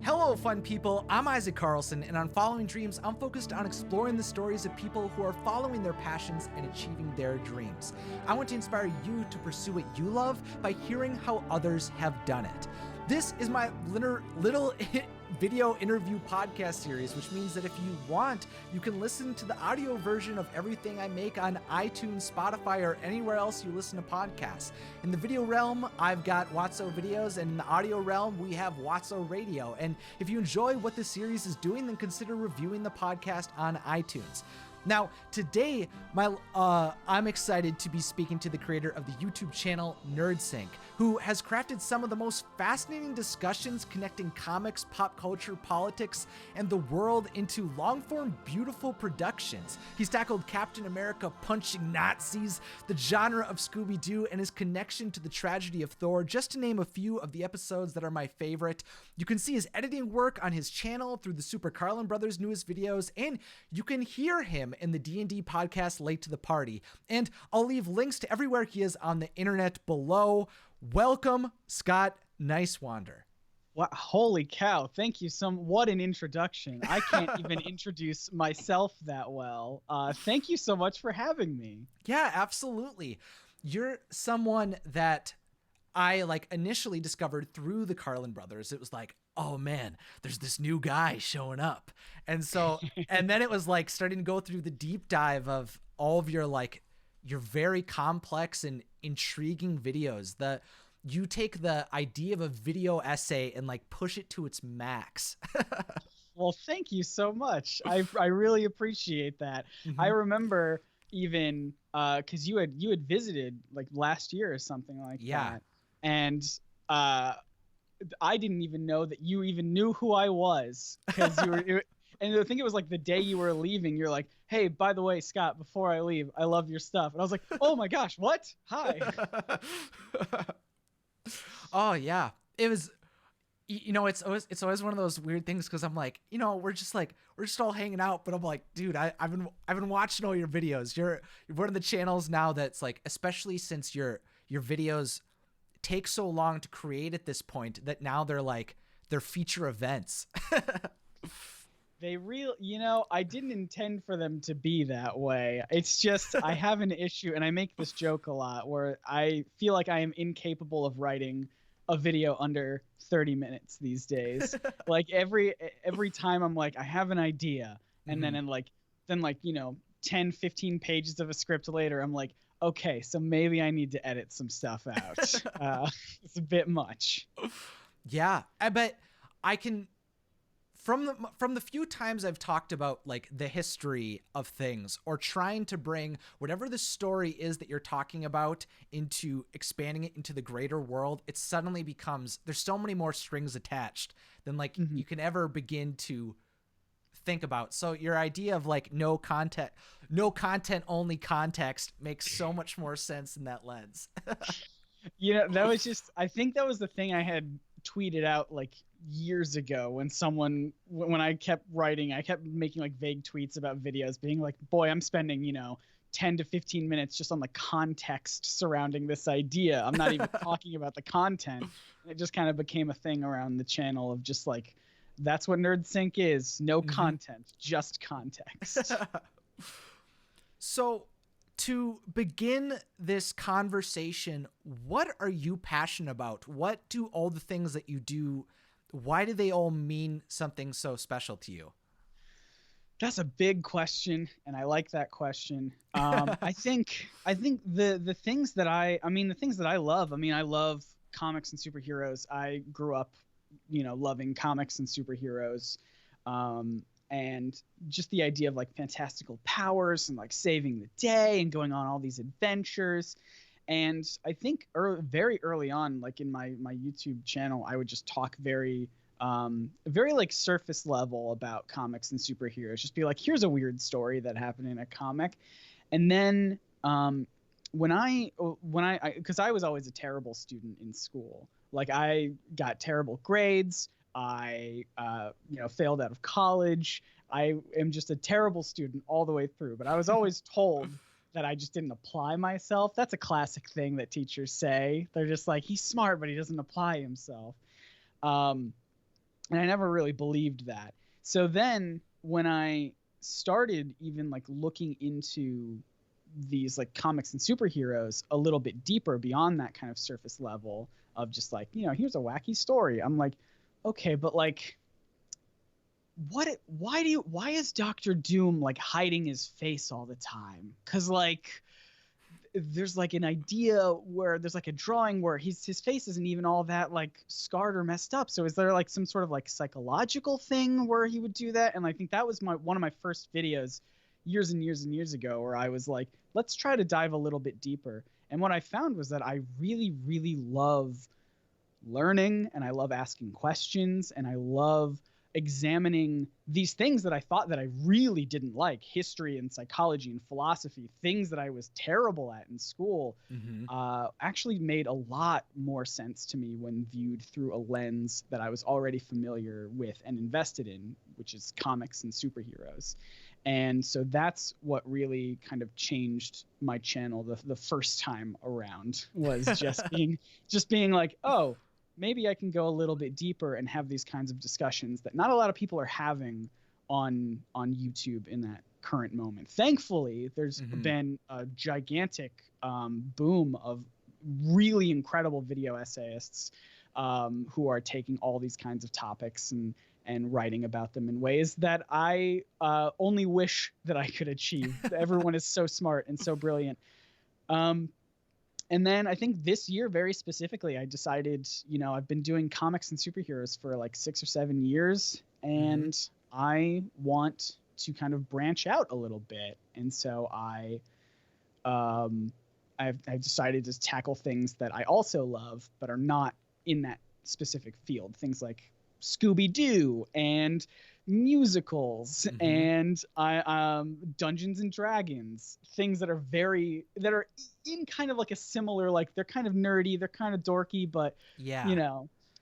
Hello, fun people. I'm Isaac Carlson, and on Following Dreams, I'm focused on exploring the stories of people who are following their passions and achieving their dreams. I want to inspire you to pursue what you love by hearing how others have done it. This is my little video interview podcast series, which means that if you want, you can listen to the audio version of everything I make on iTunes, Spotify, or anywhere else you listen to podcasts. In the video realm, I've got wotsovideos, and in the audio realm, we have Watso Radio. And if you enjoy what this series is doing, then consider reviewing the podcast on iTunes. Now, today, I'm excited to be speaking to the creator of the YouTube channel NerdSync, who has crafted some of the most fascinating discussions connecting comics, pop culture, politics, and the world into long-form, beautiful productions. He's tackled Captain America punching Nazis, the genre of Scooby Doo, and his connection to the Tragedy of Thor, just to name a few of the episodes that are my favorite. You can see his editing work on his channel through the Super Carlin Brothers' newest videos, and you can hear him in the D&D podcast Late to the Party. And I'll leave links to everywhere he is on the internet below. Welcome, Scott Niswander. Wow, holy cow. Thank you. What an introduction. I can't even introduce myself that well. Thank you so much for having me. Yeah, absolutely. You're someone that I initially discovered through the Carlin Brothers. It was like, oh man, there's this new guy showing up. And so, and then it was like starting to go through the deep dive of all of your very complex and intriguing videos. You take the idea of a video essay and push it to its max. Well, thank you so much. I really appreciate that. Mm-hmm. I remember even because you had visited last year or something like that. And I didn't even know that you even knew who I was, because you were. And I think it was the day you were leaving, you're like, hey, by the way, Scott, before I leave, I love your stuff. And I was like, oh my gosh, what? Hi. Oh yeah. It was, it's always one of those weird things, because I'm like, we're just all hanging out, but I'm like, dude, I've been watching all your videos. You're one of the channels now that's especially since your videos take so long to create at this point, that now they're feature events. I didn't intend for them to be that way. It's just, I have an issue, and I make this joke a lot, where I feel like I am incapable of writing a video under 30 minutes these days. Every time I'm like, I have an idea. And then 10, 15 pages of a script later, I'm like, okay, so maybe I need to edit some stuff out. It's a bit much. Yeah, but I can, from the few times I've talked about the history of things, or trying to bring whatever the story is that you're talking about into expanding it into the greater world, it suddenly becomes, there's so many more strings attached than mm-hmm. you can ever begin to think about. So your idea of no content, only context makes so much more sense in that lens. That was just, I think that was the thing I had tweeted out years ago, when I kept writing, I kept making vague tweets about videos, being like, boy, I'm spending 10 to 15 minutes just on the context surrounding this idea. I'm not even talking about the content. It just kind of became a thing around the channel of just that's what NerdSync is. No content, just context. So to begin this conversation, what are you passionate about? What do all the things that you do, why do they all mean something so special to you? That's a big question, and I like that question. I think the things that I love. I love comics and superheroes. I grew up loving comics and superheroes, and just the idea of fantastical powers and saving the day and going on all these adventures. And I think very early on, in my YouTube channel, I would just talk very surface level about comics and superheroes. Just be like, here's a weird story that happened in a comic. And then because I was always a terrible student in school. I got terrible grades. I failed out of college. I am just a terrible student all the way through. But I was always told that I just didn't apply myself. That's a classic thing that teachers say. They're just like, he's smart, but he doesn't apply himself. And I never really believed that. So then when I started even like looking into these like comics and superheroes a little bit deeper beyond that kind of surface level of just like, here's a wacky story, I'm like, okay, but like, why is Doctor Doom like hiding his face all the time? Because like there's like an idea where there's like a drawing where his face isn't even all that like scarred or messed up. So is there like some sort of like psychological thing where he would do that? And I think that was one of my first videos years and years and years ago, where I was like, let's try to dive a little bit deeper. And what I found was that I really, really love learning, and I love asking questions, and I love examining these things that I thought that I really didn't like, history and psychology and philosophy, things that I was terrible at in school, actually made a lot more sense to me when viewed through a lens that I was already familiar with and invested in, which is comics and superheroes. And so that's what really kind of changed my channel the first time around, was just being like, oh, maybe I can go a little bit deeper and have these kinds of discussions that not a lot of people are having on YouTube in that current moment. Thankfully, there's been a gigantic boom of really incredible video essayists who are taking all these kinds of topics and writing about them in ways that I only wish that I could achieve. Everyone is so smart and so brilliant. And then I think this year, very specifically, I decided, I've been doing comics and superheroes for like 6 or 7 years, and I want to kind of branch out a little bit. And so I've decided to tackle things that I also love, but are not in that specific field. Things like Scooby Doo and musicals and Dungeons and Dragons, things that are in kind of like a similar, like they're kind of nerdy, they're kind of dorky, but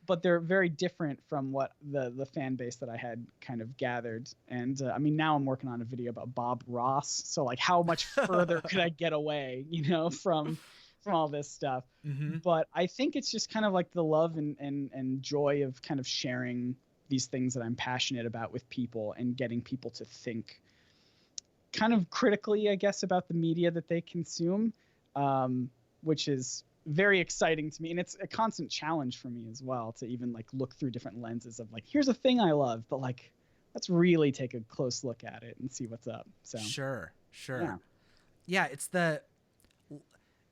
but they're very different from what the fan base that I had kind of gathered. And I mean, now I'm working on a video about Bob Ross, so like how much further could I get away, from all this stuff. But I think it's just kind of like the love and joy of kind of sharing these things that I'm passionate about with people and getting people to think kind of critically, I guess, about the media that they consume, which is very exciting to me. And it's a constant challenge for me as well to even like look through different lenses of like, here's a thing I love, but like, let's really take a close look at it and see what's up. So Sure. Yeah,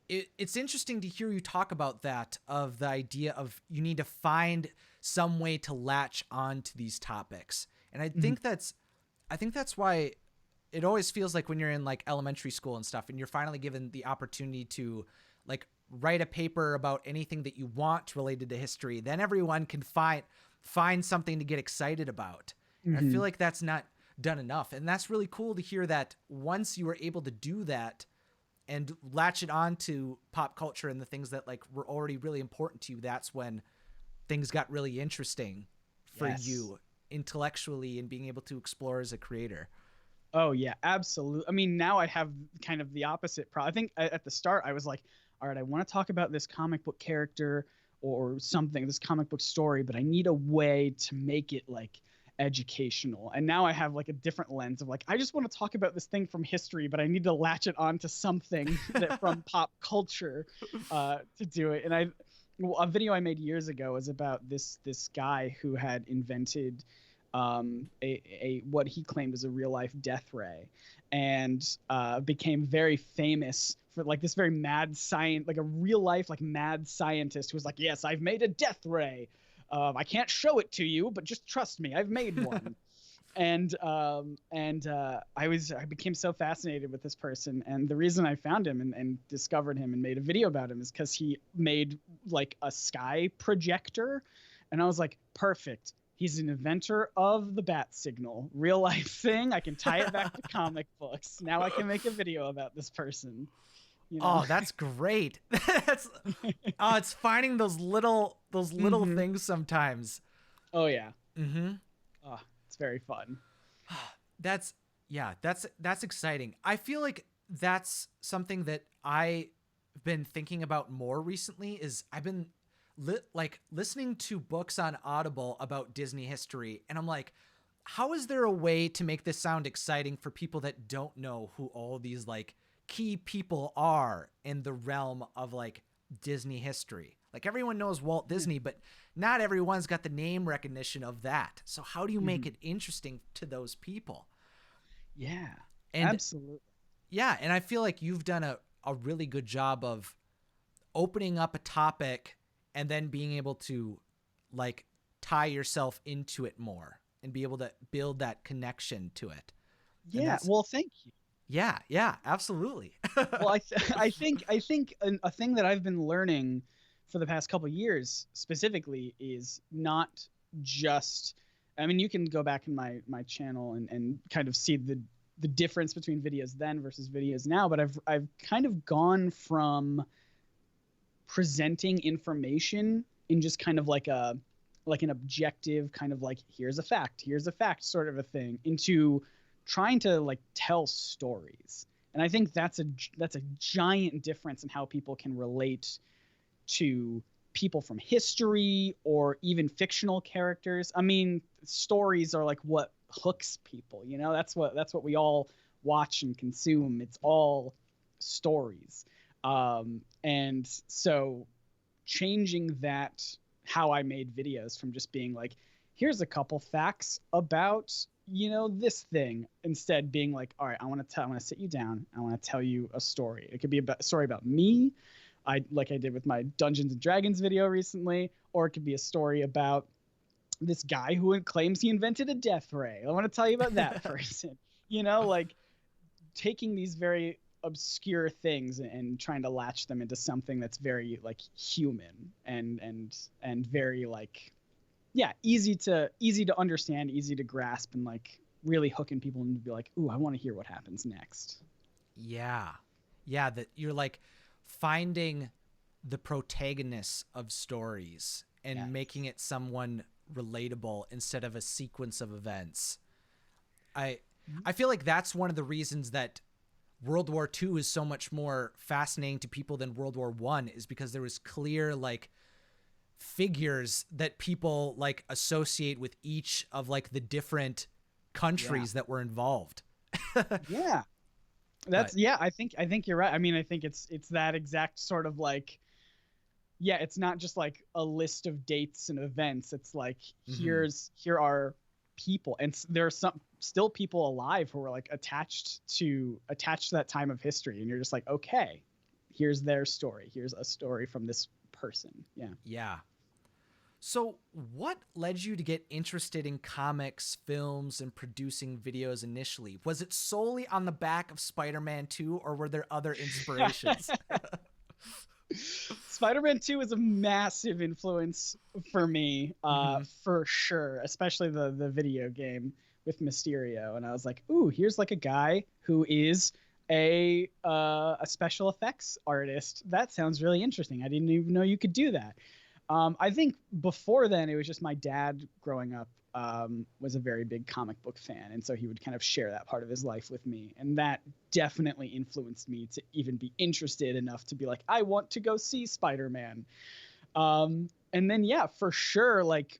it's interesting to hear you talk about that, of the idea of you need to find some way to latch on to these topics. And I think that's why it always feels like when you're in like elementary school and stuff, and you're finally given the opportunity to like write a paper about anything that you want related to history, then everyone can find something to get excited about. I feel like that's not done enough. And that's really cool to hear that once you were able to do that and latch it on to pop culture and the things that like were already really important to you, that's when things got really interesting for you intellectually and being able to explore as a creator. Oh yeah, absolutely. I mean, now I have kind of the opposite problem. I think at the start I was like, all right, I want to talk about this comic book character or something, this comic book story, but I need a way to make it like educational. And now I have like a different lens of like, I just want to talk about this thing from history, but I need to latch it onto something that from pop culture to do it. And a video I made years ago was about this guy who had invented a what he claimed was a real life death ray, and became very famous for like this very mad science, like a real life like mad scientist who was like, yes, I've made a death ray. I can't show it to you, but just trust me, I've made one. And I became so fascinated with this person, and the reason I found him and discovered him and made a video about him is because he made like a sky projector, and I was like, perfect. He's an inventor of the bat signal, real life thing. I can tie it back to comic books. Now I can make a video about this person. Oh, that's great. It's finding those little things sometimes. Oh yeah. Oh, it's very fun. That's exciting. I feel like that's something that I've been thinking about more recently. Is I've been like listening to books on Audible about Disney history, and I'm like, how is there a way to make this sound exciting for people that don't know who all these like key people are in the realm of like Disney history? Like everyone knows Walt Disney, but not everyone's got the name recognition of that. So how do you make it interesting to those people? Yeah, And absolutely. yeah, and I feel like you've done a really good job of opening up a topic and then being able to like tie yourself into it more and be able to build that connection to it. Yeah, well, thank you. Yeah, absolutely. Well, I think a thing that I've been learning for the past couple of years specifically is not just, I mean, you can go back in my channel and kind of see the difference between videos then versus videos now, but I've kind of gone from presenting information in just kind of like an objective kind of like here's a fact sort of a thing, into trying to like tell stories. And I think that's a giant difference in how people can relate to people from history or even fictional characters. I mean, stories are like what hooks people, you know? That's what we all watch and consume. It's all stories. And so changing that, how I made videos from just being like, here's a couple facts about, you know, this thing, instead being like, all right, I want to sit you down. I want to tell you a story. It could be a story about me, like I did with my Dungeons and Dragons video recently, or it could be a story about this guy who claims he invented a death ray. I want to tell you about that person. You know, like taking these very obscure things and trying to latch them into something that's very like human and very like, yeah, easy to understand, easy to grasp, and like really hooking people and be like, ooh, I want to hear what happens next. Yeah, that you're like finding the protagonists of stories and making it someone relatable instead of a sequence of events. I feel like that's one of the reasons that World War II is so much more fascinating to people than World War I, is because there was clear like figures that people like associate with each of like the different countries that were involved. Yeah. That's I think you're right. I mean, I think it's that exact sort of like, yeah, it's not just like a list of dates and events. It's like here are people, and there are some still people alive who are like attached to that time of history, and you're just like, okay, here's their story. Here's a story from this person. Yeah. So what led you to get interested in comics, films, and producing videos initially? Was it solely on the back of Spider-Man 2, or were there other inspirations? Spider-Man 2 is a massive influence for me, for sure, especially the video game with Mysterio. And I was like, ooh, here's like a guy who is a special effects artist. That sounds really interesting. I didn't even know you could do that. I think before then, it was just my dad growing up was a very big comic book fan. And so he would kind of share that part of his life with me. And that definitely influenced me to even be interested enough to be like, I want to go see Spider-Man. And then, yeah, for sure, like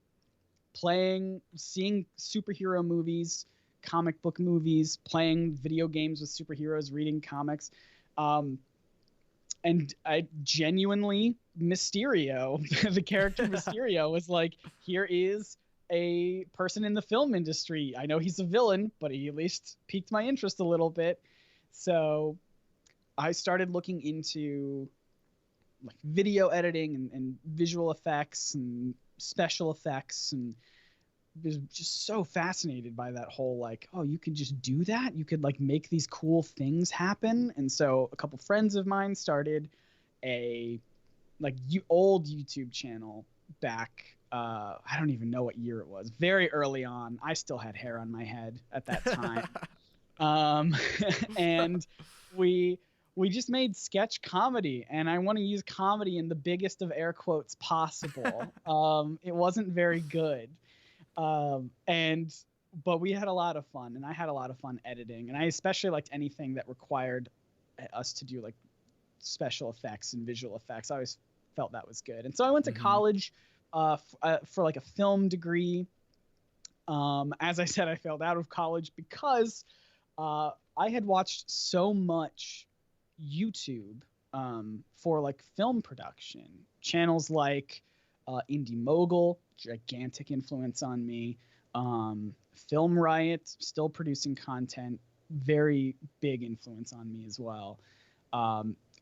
seeing superhero movies, comic book movies, playing video games with superheroes, reading comics. And I genuinely, Mysterio, the character Mysterio, was like, here is a person in the film industry. I know he's a villain, but he at least piqued my interest a little bit. So I started looking into like video editing and visual effects and special effects, and was just so fascinated by that whole like, oh, you could just do that, you could like make these cool things happen. And so a couple friends of mine started a like old YouTube channel back, I don't even know what year it was, very early on. I still had hair on my head at that time. And we just made sketch comedy, and I want to use comedy in the biggest of air quotes possible. It wasn't very good. But we had a lot of fun, and I had a lot of fun editing, and I especially liked anything that required us to do like special effects and visual effects. I always felt that was good. And so I went to college for like a film degree. As I said, I failed out of college because I had watched so much YouTube for like film production. Channels like Indie Mogul, gigantic influence on me. Film Riot, still producing content, very big influence on me as well.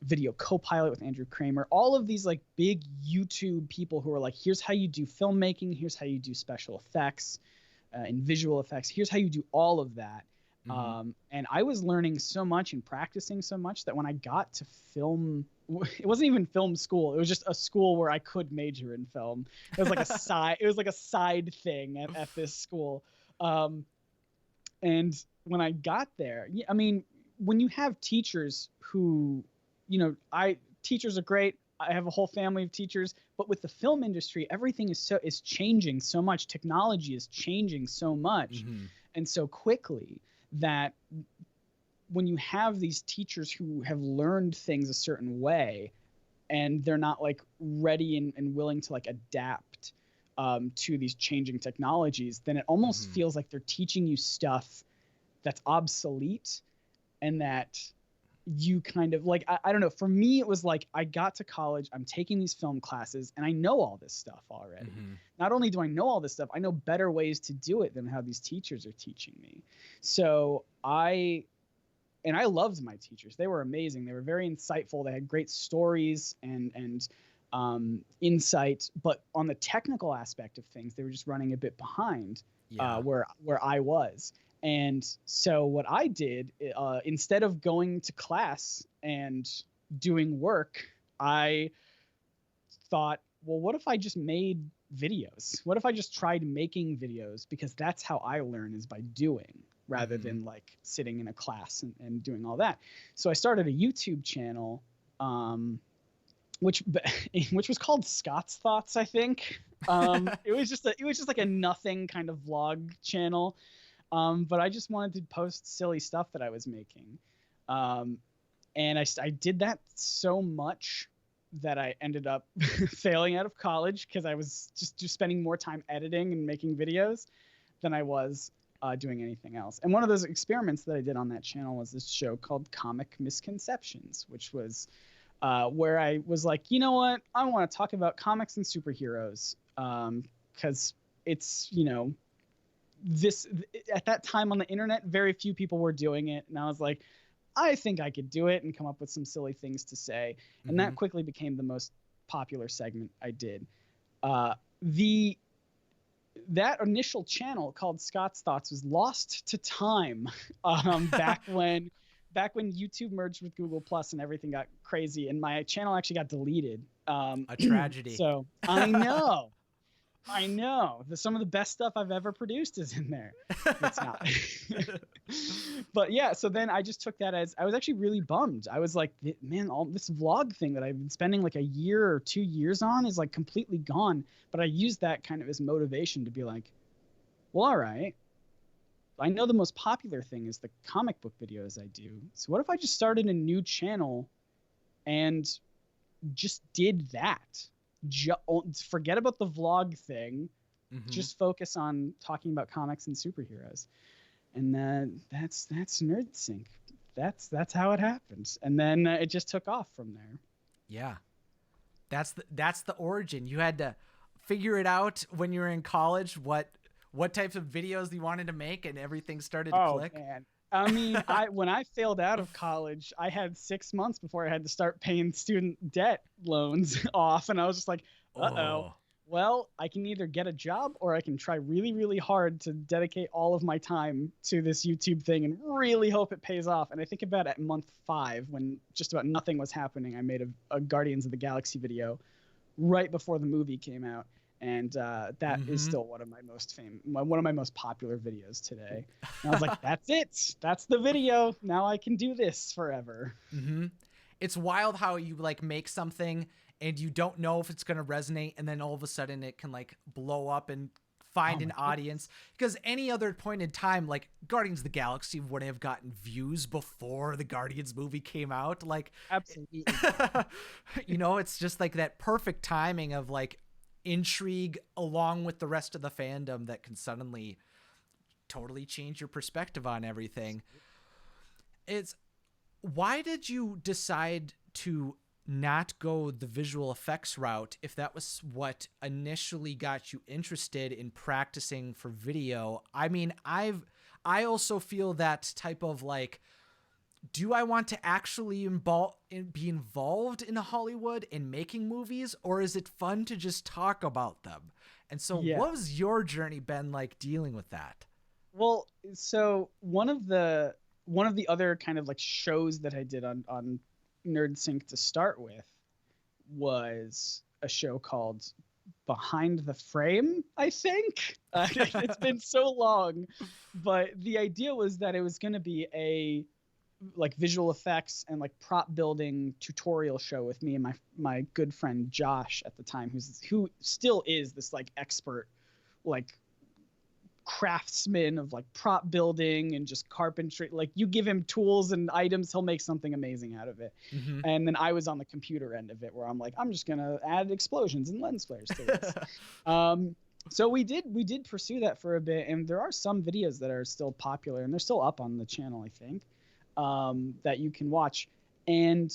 Video Copilot with Andrew Kramer, all of these like big YouTube people who are like, here's how you do filmmaking, here's how you do special effects and visual effects, here's how you do all of that. And I was learning so much and practicing so much that when I got to film, it wasn't even film school, it was just a school where I could major in film. It was like a side thing at this school. And when I got there, I mean, when you have teachers who, teachers are great. I have a whole family of teachers, but with the film industry, everything is changing so much. Technology is changing so much and so quickly that when you have these teachers who have learned things a certain way and they're not like ready and willing to like adapt to these changing technologies, then it almost feels like they're teaching you stuff that's obsolete and that you kind of like, I don't know. For me, it was like, I got to college, I'm taking these film classes and I know all this stuff already. Not only do I know all this stuff, I know better ways to do it than how these teachers are teaching me. So I loved my teachers. They were amazing. They were very insightful. They had great stories and insight, but on the technical aspect of things, they were just running a bit behind where I was. And so what I did, instead of going to class and doing work, I thought, well, what if I just made videos? What if I just tried making videos? Because that's how I learn, is by doing, rather than like sitting in a class and doing all that. So I started a YouTube channel, which was called Scott's Thoughts, I think. It was just like a nothing kind of vlog channel. But I just wanted to post silly stuff that I was making. And I did that so much that I ended up failing out of college because I was just spending more time editing and making videos than I was doing anything else. And one of those experiments that I did on that channel was this show called Comic Misconceptions, which was where I was like, you know what? I want to talk about comics and superheroes because it's, this at that time on the internet, very few people were doing it, and I was like, I think I could do it and come up with some silly things to say. And that quickly became the most popular segment I did. That initial channel called Scott's Thoughts was lost to time back when YouTube merged with Google Plus and everything got crazy, and my channel actually got deleted. A tragedy. So I know. Some of the best stuff I've ever produced is in there. It's not. But yeah, so then I just took that as, I was actually really bummed. I was like, man, all this vlog thing that I've been spending like a year or 2 years on is like completely gone. But I used that kind of as motivation to be like, well, all right. I know the most popular thing is the comic book videos I do. So what if I just started a new channel and just did that? Forget about the vlog thing, just focus on talking about comics and superheroes. And that's Nerd Sync. That's how it happens. And then it just took off from there. Yeah. That's the origin. You had to figure it out when you were in college, what types of videos you wanted to make, and everything started to click. Man. I mean, when I failed out of college, I had 6 months before I had to start paying student debt loans off. And I was just like, uh-oh. Well, I can either get a job or I can try really, really hard to dedicate all of my time to this YouTube thing and really hope it pays off. And I think about at month 5, when just about nothing was happening, I made a Guardians of the Galaxy video right before the movie came out. And that is still one of my most popular videos today. And I was like, that's it. That's the video. Now I can do this forever. It's wild how you like make something and you don't know if it's going to resonate, and then all of a sudden it can like blow up and find an audience, because any other point in time, like Guardians of the Galaxy wouldn't have gotten views before the Guardians movie came out. Like, Absolutely. you know, it's just like that perfect timing of like intrigue along with the rest of the fandom that can suddenly totally change your perspective on everything. Why did you decide to not go the visual effects route if that was what initially got you interested in practicing for video? I mean, I also feel that type of like, do I want to actually be involved in Hollywood in making movies, or is it fun to just talk about them? And so what was your journey been like dealing with that? Well, so one of the other kind of like shows that I did on NerdSync to start with was a show called Behind the Frame, I think. It's been so long, but the idea was that it was going to be a like visual effects and like prop building tutorial show with me and my good friend Josh at the time, who still is this like expert like craftsman of like prop building and just carpentry. Like, you give him tools and items, he'll make something amazing out of it. Mm-hmm. And then I was on the computer end of it, where I'm like, I'm just gonna add explosions and lens flares to this. So we did pursue that for a bit, and there are some videos that are still popular, and they're still up on the channel, I think, that you can watch. And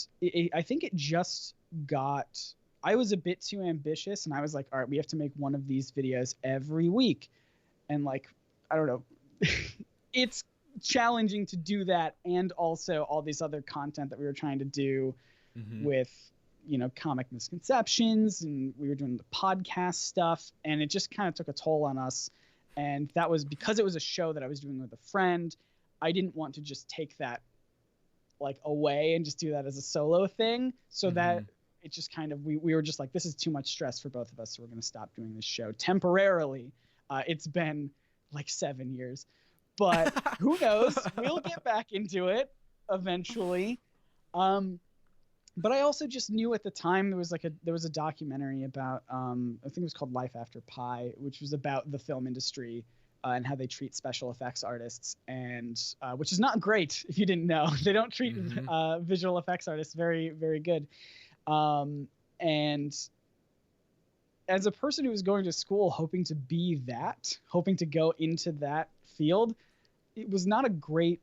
I think it just I was a bit too ambitious, and I was like, all right, we have to make one of these videos every week. And like, I don't know, it's challenging to do that, and also all this other content that we were trying to do with, you know, comic misconceptions, and we were doing the podcast stuff, and it just kind of took a toll on us. And that was because it was a show that I was doing with a friend. I didn't want to just take that like away and just do that as a solo thing. So that it just kind of, we were just like, this is too much stress for both of us, so we're going to stop doing this show temporarily. It's been like 7 years, but who knows? We'll get back into it eventually. But I also just knew at the time there was a documentary about I think it was called Life After Pi, which was about the film industry and how they treat special effects artists, and which is not great if you didn't know. They don't treat visual effects artists very, very good. And as a person who was going to school hoping to go into that field, it was not a great,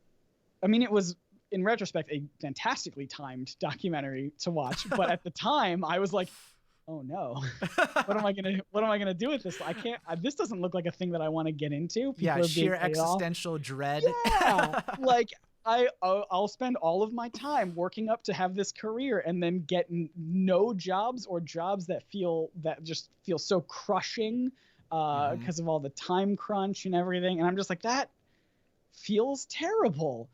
I mean, it was in retrospect a fantastically timed documentary to watch, but at the time I was like, oh no, what am I gonna do with this? I can't. This doesn't look like a thing that I want to get into. People sheer existential dread. Yeah, like I'll spend all of my time working up to have this career, and then get no jobs, or jobs that just feel so crushing because of all the time crunch and everything. And I'm just like, that feels terrible.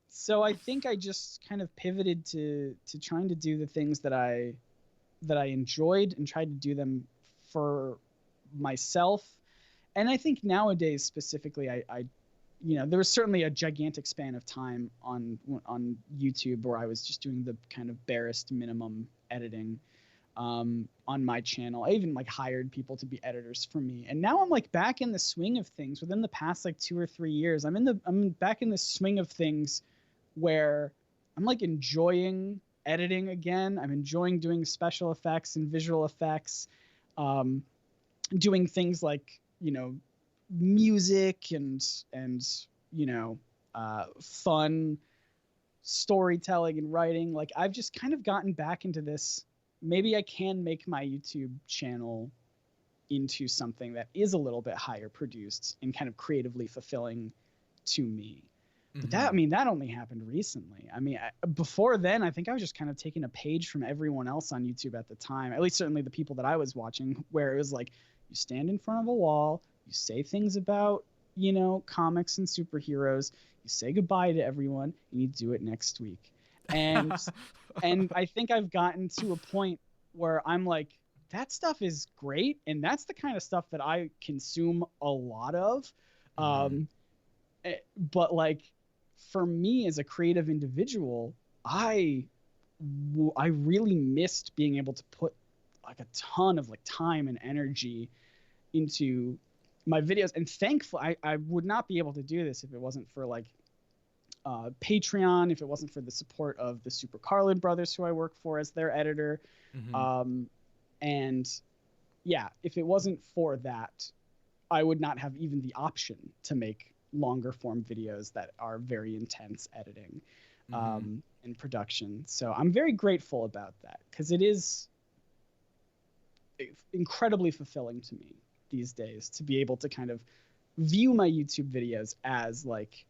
So I think I just kind of pivoted to trying to do the things that I enjoyed, and tried to do them for myself. And I think nowadays specifically, I you know, there was certainly a gigantic span of time on YouTube where I was just doing the kind of barest minimum editing on my channel. I even like hired people to be editors for me. And now I'm like back in the swing of things. Within the past like 2 or 3 years, I'm back in the swing of things where I'm like enjoying editing again. I'm enjoying doing special effects and visual effects, doing things like, you know, music and you know, fun storytelling and writing. Like, I've just kind of gotten back into this. Maybe I can make my YouTube channel into something that is a little bit higher produced and kind of creatively fulfilling to me. But that, I mean, that only happened recently. I mean, before then, I think I was just kind of taking a page from everyone else on YouTube at the time, at least certainly the people that I was watching, where it was like, you stand in front of a wall, you say things about, you know, comics and superheroes, you say goodbye to everyone, and you do it next week. And and I think I've gotten to a point where I'm like, that stuff is great, and that's the kind of stuff that I consume a lot of. But like, for me as a creative individual, I really missed being able to put like a ton of like time and energy into my videos. And thankfully, I would not be able to do this if it wasn't for like Patreon, if it wasn't for the support of the Super Carlin Brothers, who I work for as their editor. And yeah, if it wasn't for that, I would not have even the option to make longer form videos that are very intense editing and production. So I'm very grateful about that, because it is incredibly fulfilling to me these days to be able to kind of view my YouTube videos as like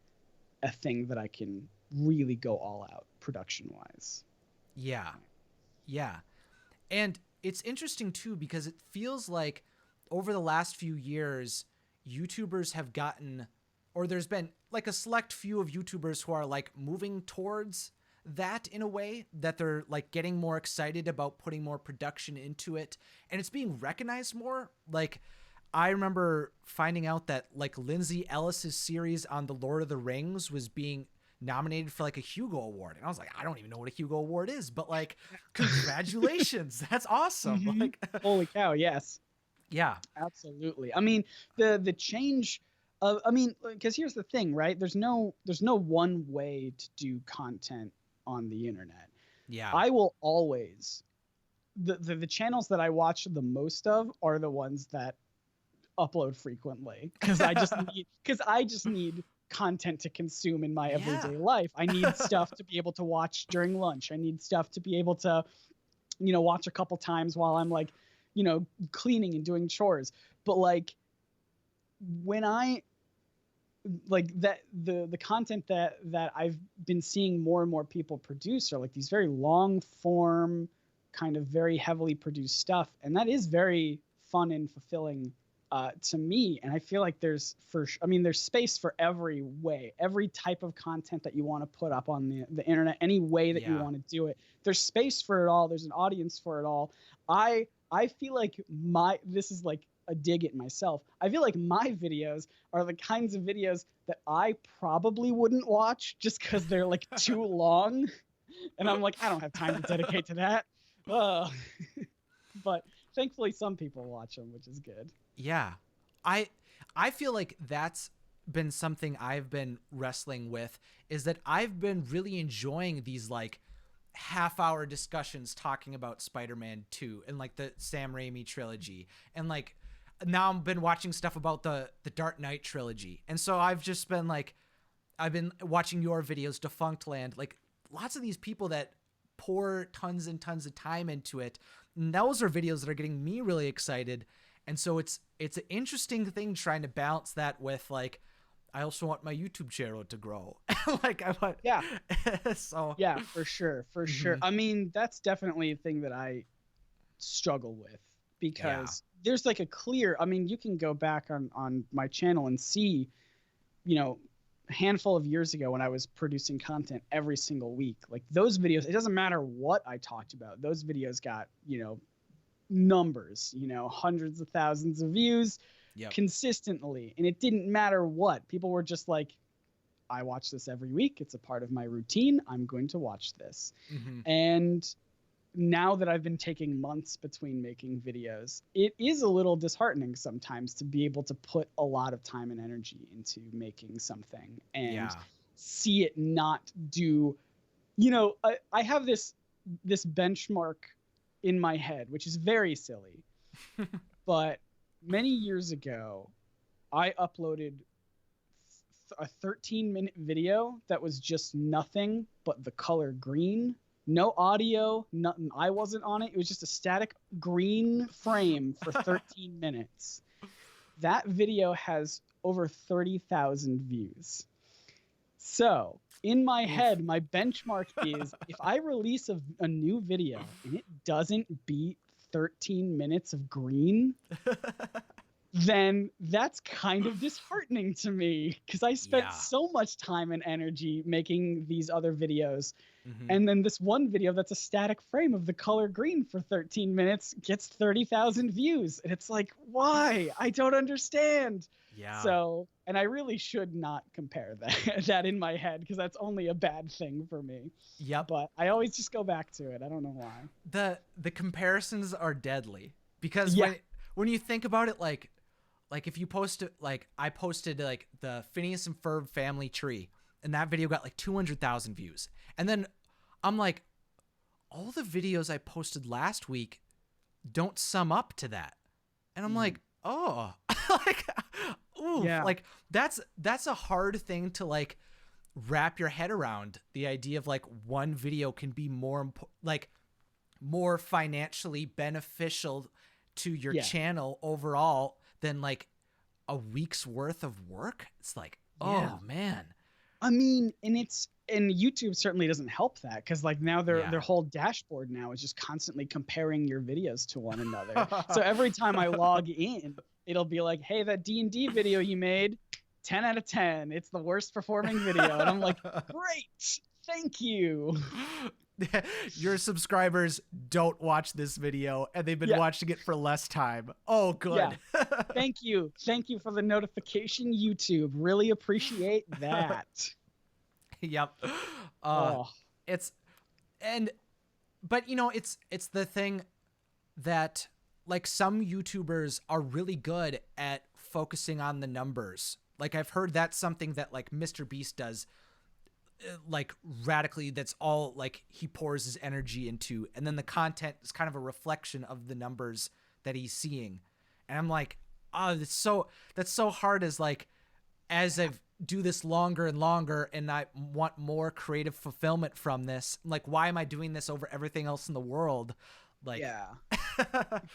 a thing that I can really go all out production wise. Yeah. And it's interesting too, because it feels like over the last few years, YouTubers have gotten, or there's been like a select few of YouTubers who are like moving towards that in a way that they're like getting more excited about putting more production into it, and it's being recognized more. Like I remember finding out that like Lindsay Ellis's series on the Lord of the Rings was being nominated for like a Hugo Award, and I was like, I don't even know what a Hugo Award is, but like congratulations. That's awesome. Like holy cow, yes. Yeah, absolutely. I mean, the change of, I mean, because here's the thing, right? There's no one way to do content on the internet. Yeah. I will always, the channels that I watch the most of are the ones that upload frequently, because I just need content to consume in my everyday life. I need stuff to be able to watch during lunch. I need stuff to be able to, watch a couple times while I'm like, cleaning and doing chores. But like when I like that, the content that I've been seeing more and more people produce are like these very long form, kind of very heavily produced stuff, and that is very fun and fulfilling to me. And I feel like there's space for every type of content that you want to put up on the internet, any way that you want to do it. There's space for it all. There's an audience for it all. I feel like this is like a dig at myself. I feel like my videos are the kinds of videos that I probably wouldn't watch just because they're like too long. And I'm like, I don't have time to dedicate to that. But thankfully some people watch them, which is good. Yeah. I feel like that's been something I've been wrestling with, is that I've been really enjoying these like half-hour discussions talking about Spider-Man 2 and like the Sam Raimi trilogy, and like now I've been watching stuff about the Dark Knight trilogy, and so I've just been like, I've been watching your videos, Defunct Land, like lots of these people that pour tons and tons of time into it, and those are videos that are getting me really excited. And so it's an interesting thing trying to balance that with like, I also want my YouTube channel to grow. Like I want, so yeah, for sure. I mean, that's definitely a thing that I struggle with, because there's like a clear, I mean, you can go back on my channel and see, a handful of years ago when I was producing content every single week, like those videos, it doesn't matter what I talked about, those videos got, numbers, hundreds of thousands of views consistently. And it didn't matter what. People were just like, I watch this every week. It's a part of my routine. I'm going to watch this. And now that I've been taking months between making videos, it is a little disheartening sometimes to be able to put a lot of time and energy into making something and see it not do, I have this benchmark in my head, which is very silly. But many years ago, I uploaded a 13-minute video that was just nothing but the color green. No audio, nothing. I wasn't on it. It was just a static green frame for 13 minutes. That video has over 30,000 views. So in my head, my benchmark is if I release a new video and it doesn't beat 13 minutes of green, then that's kind of disheartening to me, because I spent so much time and energy making these other videos. And then this one video that's a static frame of the color green for 13 minutes gets 30,000 views. And it's like, why? I don't understand. Yeah. So, and I really should not compare that in my head, because that's only a bad thing for me. Yep. But I always just go back to it. I don't know why. The comparisons are deadly, because when you think about it, like like if you post it, like I posted like the Phineas and Ferb family tree, and that video got like 200,000 views. And then I'm like, all the videos I posted last week don't sum up to that. And I'm like, oh, like, ooh, Yeah. like that's a hard thing to like wrap your head around, the idea of like one video can be more financially beneficial to your channel overall than like a week's worth of work. It's like, oh man. I mean, and YouTube certainly doesn't help that, because like now their whole dashboard now is just constantly comparing your videos to one another. So every time I log in, it'll be like, hey, that D&D video you made, 10 out of 10. It's the worst performing video. And I'm like, great, thank you. Your subscribers don't watch this video, and they've been watching it for less time. Oh, good. Yeah. Thank you for the notification, YouTube. Really appreciate that. Yep. But you know, it's the thing that like some YouTubers are really good at focusing on the numbers. Like I've heard that's something that like Mr. Beast does like radically. That's all like he pours his energy into, and then the content is kind of a reflection of the numbers that he's seeing. And I'm like, oh, that's so hard as I do this longer and longer and I want more creative fulfillment from this. I'm like, why am I doing this over everything else in the world? Like,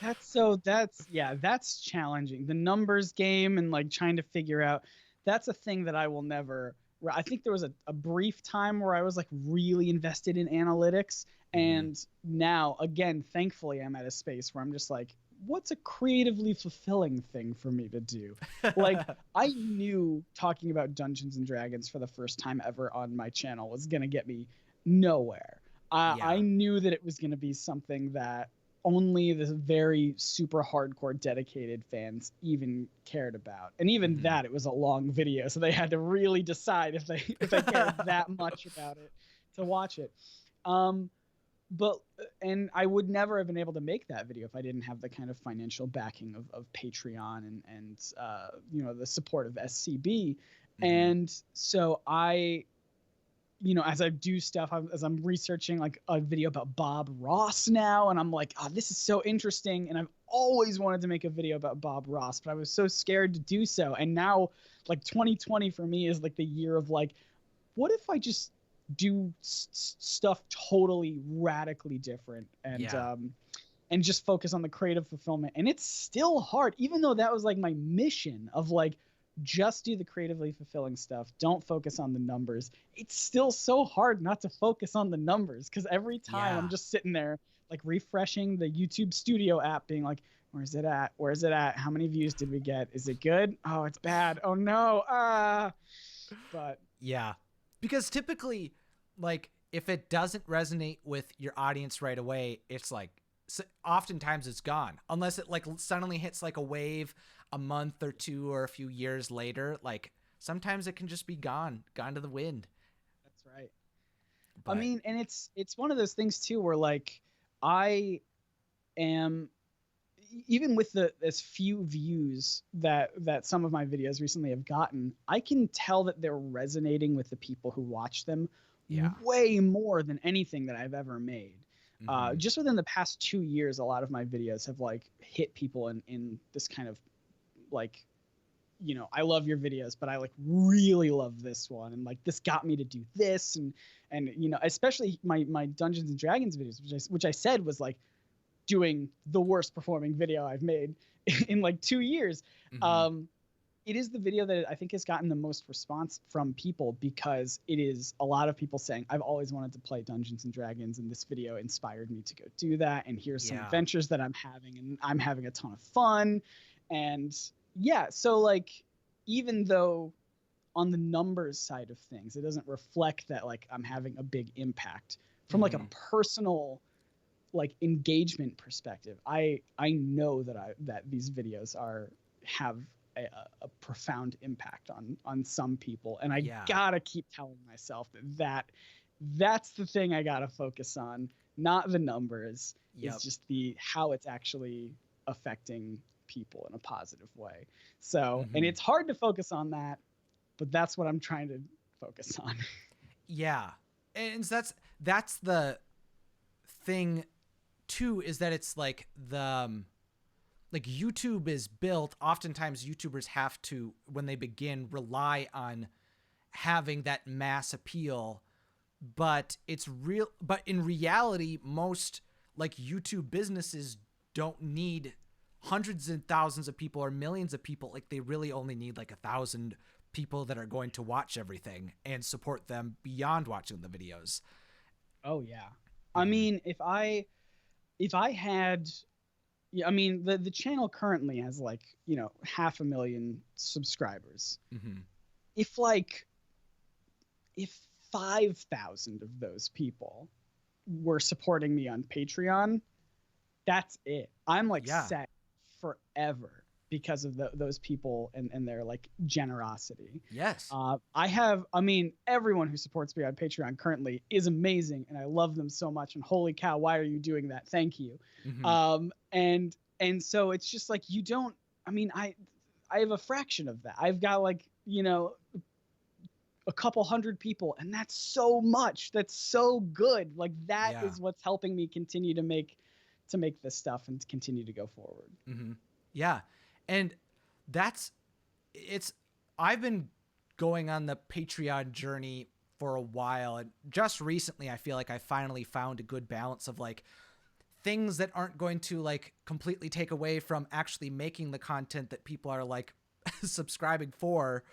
that's challenging. The numbers game and like trying to figure out, that's a thing that I will never. I think there was a brief time where I was like really invested in analytics, and now again, thankfully, I'm at a space where I'm just like, what's a creatively fulfilling thing for me to do? Like, I knew talking about Dungeons and Dragons for the first time ever on my channel was gonna get me nowhere. I knew that it was gonna be something that only the very super hardcore dedicated fans even cared about, and even that, it was a long video, so they had to really decide if they cared that much about it to watch it. And I would never have been able to make that video if I didn't have the kind of financial backing of Patreon and you know, the support of SCB. And so I, you know, as I do stuff, as I'm researching like a video about Bob Ross now, and I'm like, oh, this is so interesting. And I've always wanted to make a video about Bob Ross, but I was so scared to do so. And now like 2020 for me is like the year of like, what if I just do stuff totally radically different and just focus on the creative fulfillment? And it's still hard, even though that was like my mission of like, just do the creatively fulfilling stuff, don't focus on the numbers. It's still so hard not to focus on the numbers, because every time I'm just sitting there like refreshing the YouTube Studio app being like, where's it at, how many views did we get, is it good, oh it's bad, oh no, but yeah, because typically like if it doesn't resonate with your audience right away, it's like oftentimes it's gone, unless it like suddenly hits like a wave a month or two or a few years later. Like sometimes it can just be gone to the wind. That's right. But I mean, and it's one of those things too where like I am, even with as few views that some of my videos recently have gotten, I can tell that they're resonating with the people who watch them way more than anything that I've ever made. Just within the past 2 years, a lot of my videos have like hit people in this kind of like, you know, I love your videos, but I like really love this one, and like this got me to do this, and you know, especially my Dungeons and Dragons videos, which I said was like doing the worst performing video I've made in like 2 years. It is the video that I think has gotten the most response from people, because it is a lot of people saying, I've always wanted to play Dungeons and Dragons, and this video inspired me to go do that, and here's some adventures that I'm having, and I'm having a ton of fun. And so like, even though on the numbers side of things it doesn't reflect that like I'm having a big impact from like a personal like engagement perspective, I know that these videos have a profound impact on some people, and I gotta keep telling myself that's the thing I gotta focus on, not the numbers. It's just how it's actually affecting people in a positive way. So, and Mhm. it's hard to focus on that, but that's what I'm trying to focus on. Yeah. And that's the thing too, is that it's like like YouTube is built, oftentimes YouTubers have to, when they begin, rely on having that mass appeal, but in reality, most like YouTube businesses don't need hundreds and thousands of people or millions of people. Like, they really only need like 1,000 people that are going to watch everything and support them beyond watching the videos. Oh yeah. I mean, if I had, yeah, I mean, the channel currently has like, 500,000 subscribers. Mm-hmm. If 5,000 of those people were supporting me on Patreon, that's it. I'm like set forever because of those people and their like generosity. Yes. I mean, everyone who supports me on Patreon currently is amazing, and I love them so much. And holy cow, why are you doing that? Thank you. Mm-hmm. And so it's just like, you don't. I mean, I have a fraction of that. I've got like, a couple hundred people, and that's so much. That's so good. Like, that is what's helping me continue to make this stuff and to continue to go forward. Mm-hmm. Yeah. And I've been going on the Patreon journey for a while, and just recently I feel like I finally found a good balance of like things that aren't going to like completely take away from actually making the content that people are like subscribing for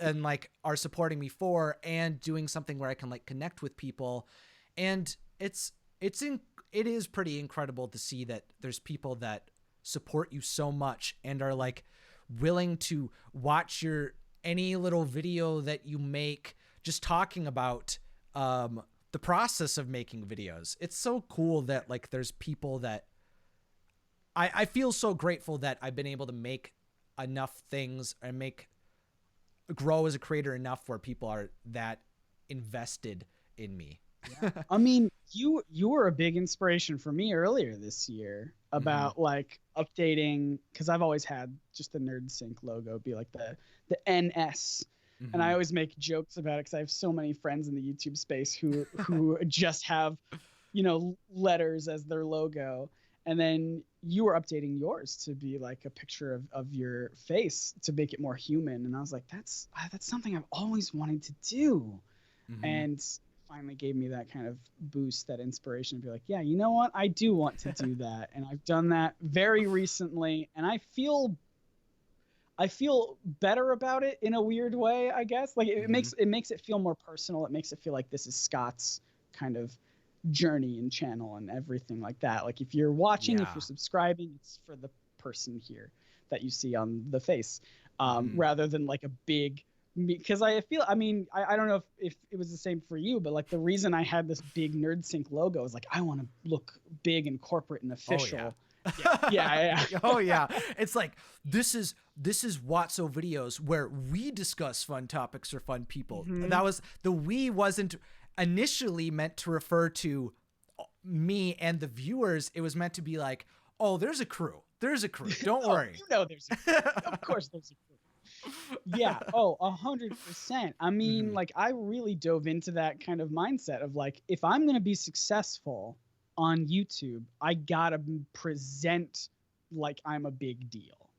and like are supporting me for, and doing something where I can like connect with people. And it is pretty incredible to see that there's people that support you so much and are like willing to watch any little video that you make, just talking about the process of making videos. It's so cool that like there's people that I feel so grateful that I've been able to make enough things and grow as a creator enough where people are that invested in me. Yeah. I mean, you were a big inspiration for me earlier this year about like updating, because I've always had just the Nerd Sync logo be like the NS. And I always make jokes about it because I have so many friends in the YouTube space who just have, letters as their logo. And then you were updating yours to be like a picture of your face to make it more human. And I was like, that's something I've always wanted to do. And finally gave me that kind of boost, that inspiration to be like, yeah, you know what? I do want to do that. And I've done that very recently. And I feel better about it in a weird way, I guess. Like it makes it feel more personal. It makes it feel like this is Scott's kind of journey and channel and everything like that. Like if you're watching, if you're subscribing, it's for the person here that you see on the face, rather than like a big, because I don't know if it was the same for you, but like the reason I had this big Nerd Sync logo is like, I want to look big and corporate and official. Oh, yeah. Oh yeah. It's like, this is Watso videos where we discuss fun topics or fun people. That was the we wasn't initially meant to refer to me and the viewers. It was meant to be like, oh, there's a crew. Don't worry. There's a crew. Of course there's a crew. Yeah. Oh, 100%. I mean, like I really dove into that kind of mindset of like, if I'm going to be successful on YouTube, I gotta present like I'm a big deal.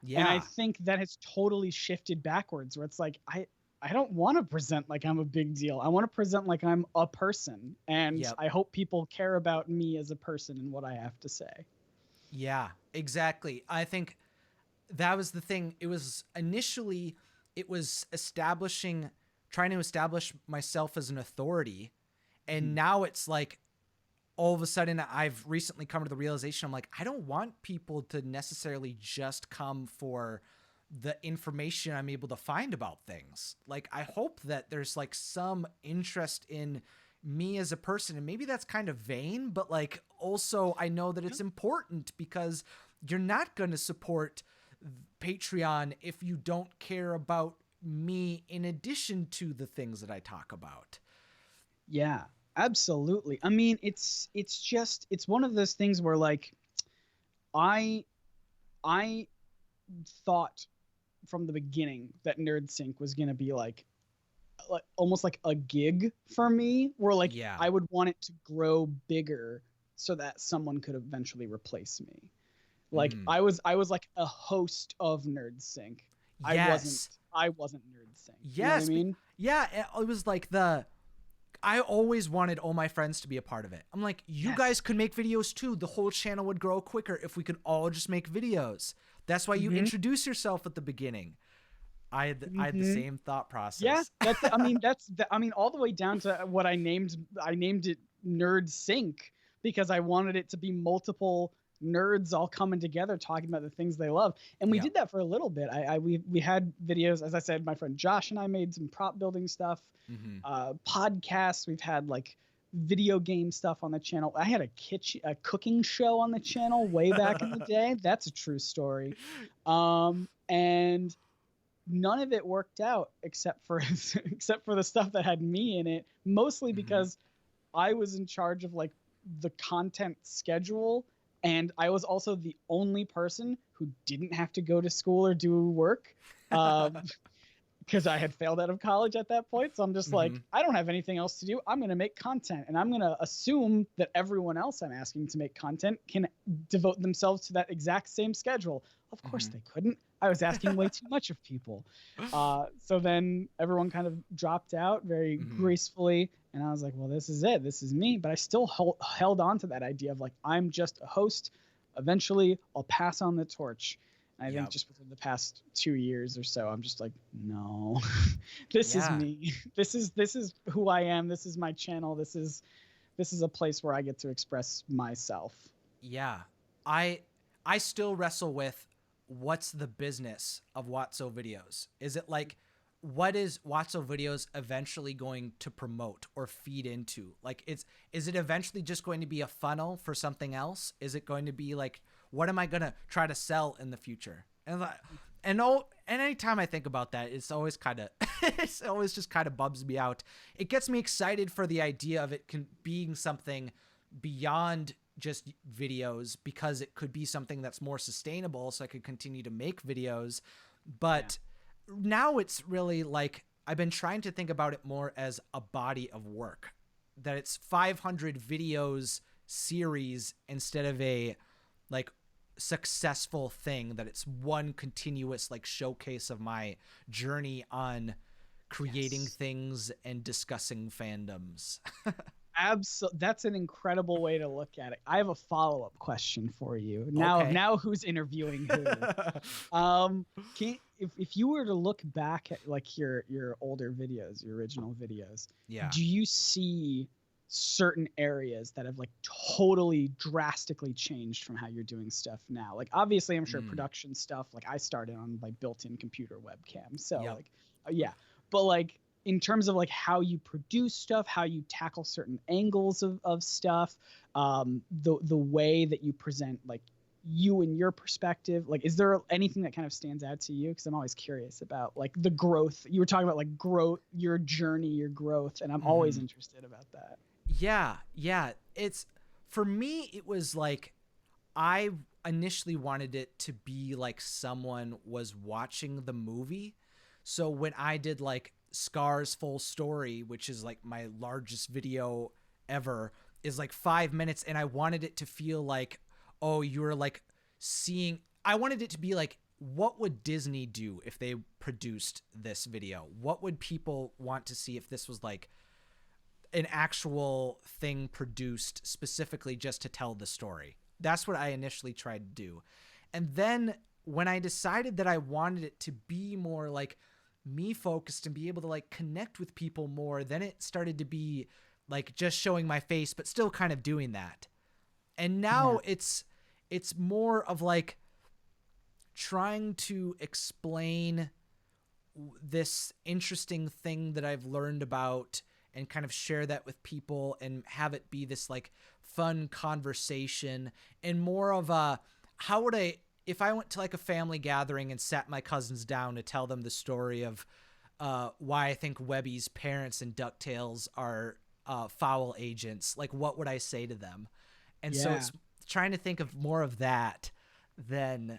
Yeah. And I think that has totally shifted backwards, where it's like, I don't want to present like I'm a big deal. I want to present like I'm a person. And I hope people care about me as a person and what I have to say. Yeah, exactly. I think that was the thing. It was initially, trying to establish myself as an authority. And now it's like, all of a sudden I've recently come to the realization, I'm like, I don't want people to necessarily just come for the information I'm able to find about things. Like, I hope that there's like some interest in me as a person, and maybe that's kind of vain, but like also I know that it's important, because you're not going to support Patreon if you don't care about me in addition to the things that I talk about. Yeah. Absolutely. I mean, it's one of those things where like I thought from the beginning that NerdSync was going to be like almost like a gig for me, where like Yeah. I would want it to grow bigger so that someone could eventually replace me. Like I was like a host of NerdSync. Yes. I wasn't NerdSync. Yes. You know what I mean? Yeah, it was like I always wanted all my friends to be a part of it. I'm like, you guys could make videos too. The whole channel would grow quicker if we could all just make videos. That's why you introduce yourself at the beginning. I had the same thought process. Yeah, I mean, all the way down to what I named it Nerd Sync, because I wanted it to be multiple nerds all coming together talking about the things they love. And we did that for a little bit. We had videos, as I said, my friend Josh and I made some prop building stuff, podcasts. We've had like video game stuff on the channel. I had a cooking show on the channel way back in the day. That's a true story. And none of it worked out except for the stuff that had me in it, mostly because I was in charge of like the content schedule, and I was also the only person who didn't have to go to school or do work, because I had failed out of college at that point. So I'm just like, I don't have anything else to do. I'm going to make content, and I'm going to assume that everyone else I'm asking to make content can devote themselves to that exact same schedule. Of course they couldn't. I was asking way too much of people. So then everyone kind of dropped out very gracefully. And I was like, well, this is it. This is me. But I still held on to that idea of like, I'm just a host. Eventually, I'll pass on the torch. And I think just within the past 2 years or so, I'm just like, no, this is me. This is who I am. This is my channel. This is a place where I get to express myself. Yeah. I still wrestle with what's the business of Watso videos. Is it like, what is Watso videos eventually going to promote or feed into? Like, is it eventually just going to be a funnel for something else? Is it going to be like, what am I going to try to sell in the future? And anytime I think about that, it's always just kind of bums me out. It gets me excited for the idea of it being something beyond just videos, because it could be something that's more sustainable, so I could continue to make videos. But now it's really like, I've been trying to think about it more as a body of work, that it's 500 videos series instead of a like successful thing, that it's one continuous like showcase of my journey on creating things and discussing fandoms. That's an incredible way to look at it. I have a follow-up question for you. Now who's interviewing who? If you were to look back at like your older videos, your original videos, do you see certain areas that have like totally drastically changed from how you're doing stuff now? Like obviously I'm sure production stuff, like I started on like built-in computer webcam. So like but like in terms of like how you produce stuff, how you tackle certain angles of stuff, the way that you present like you and your perspective, like is there anything that kind of stands out to you? Because I'm always curious about like the growth. You were talking about like growth, your journey, your growth, and I'm always interested about that. Yeah. It's, for me, it was like, I initially wanted it to be like someone was watching the movie. So when I did like Scar's full story, which is like my largest video ever, is like 5 minutes, and I wanted it to feel like, oh, you're like seeing, I wanted it to be like, what would Disney do if they produced this video? What would people want to see if this was like an actual thing produced specifically just to tell the story? That's what I initially tried to do. And then when I decided that I wanted it to be more like me focused and be able to like connect with people more, then it started to be like just showing my face, but still kind of doing that. And now it's more of like trying to explain this interesting thing that I've learned about and kind of share that with people and have it be this like fun conversation, and more of a, how would I, if I went to like a family gathering and sat my cousins down to tell them the story of why I think Webby's parents in DuckTales are foul agents, like what would I say to them? And so it's trying to think of more of that than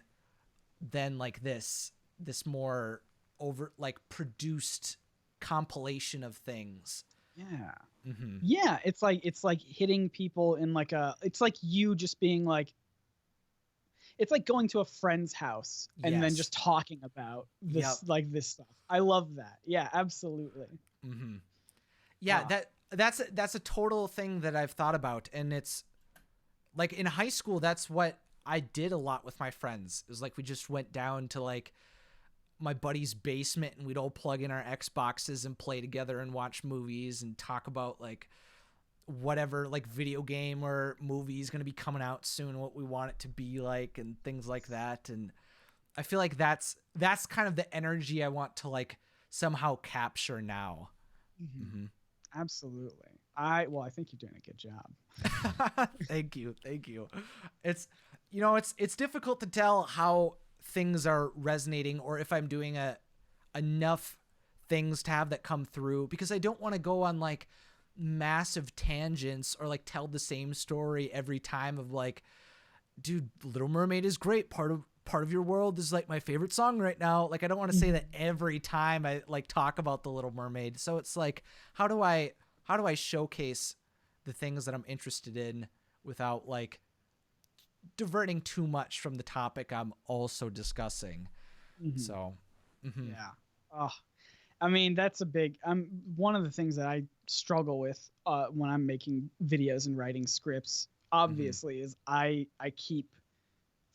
than like this more over like produced compilation of things. Yeah. Mm-hmm. Yeah, it's like hitting people in like it's like you just being like, it's like going to a friend's house and then Yes. just talking about this, Yep. like this stuff. I love that. Yeah, absolutely. Mm-hmm. Yeah, Ah. that's a total thing that I've thought about, and it's like in high school, that's what I did a lot with my friends. It was like we just went down to like my buddy's basement and we'd all plug in our Xboxes and play together and watch movies and talk about like whatever like video game or movie is going to be coming out soon, what we want it to be like and things like that. And I feel like that's kind of the energy I want to like somehow capture now. Mm-hmm. Mm-hmm. Absolutely. I think you're doing a good job. Thank you. It's, you know, it's difficult to tell how things are resonating or if I'm doing enough things to have that come through, because I don't want to go on like massive tangents or like tell the same story every time of like, dude, Little Mermaid is great. Part of Your World is like my favorite song right now. Like, I don't want to say that every time I like talk about the Little Mermaid. So it's like, how do I showcase the things that I'm interested in without like diverting too much from the topic I'm also discussing? Mm-hmm. So, mm-hmm. Yeah. Oh, I mean, that's a big, one of the things that I struggle with when I'm making videos and writing scripts, obviously, is I keep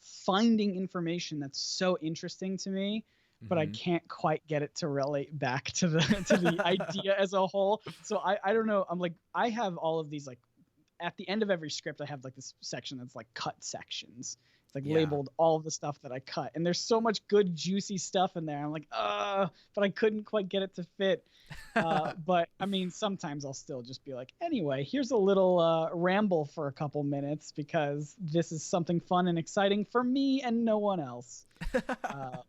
finding information that's so interesting to me, but I can't quite get it to relate back to the idea as a whole. So I don't know. I'm like, I have all of these, like, at the end of every script, I have like this section that's like cut sections. It's like labeled all of the stuff that I cut. And there's so much good, juicy stuff in there. I'm like, but I couldn't quite get it to fit. But I mean, sometimes I'll still just be like, anyway, here's a little ramble for a couple minutes because this is something fun and exciting for me and no one else. But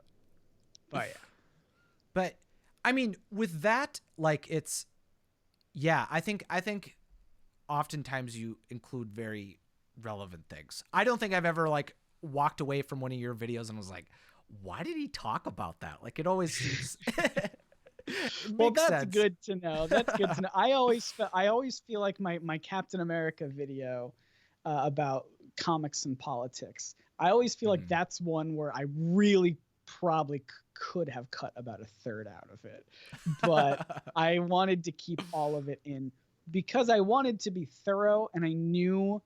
yeah. But I mean, with that, like, it's, yeah, I think oftentimes you include very relevant things. I don't think I've ever like walked away from one of your videos and was like, why did he talk about that? Like, it always seems well, that's sense. good to know. That's good to know. I always feel like my Captain America video about comics and politics, I always feel like that's one where I really probably could have cut about a third out of it, but I wanted to keep all of it in because I wanted to be thorough, and I knew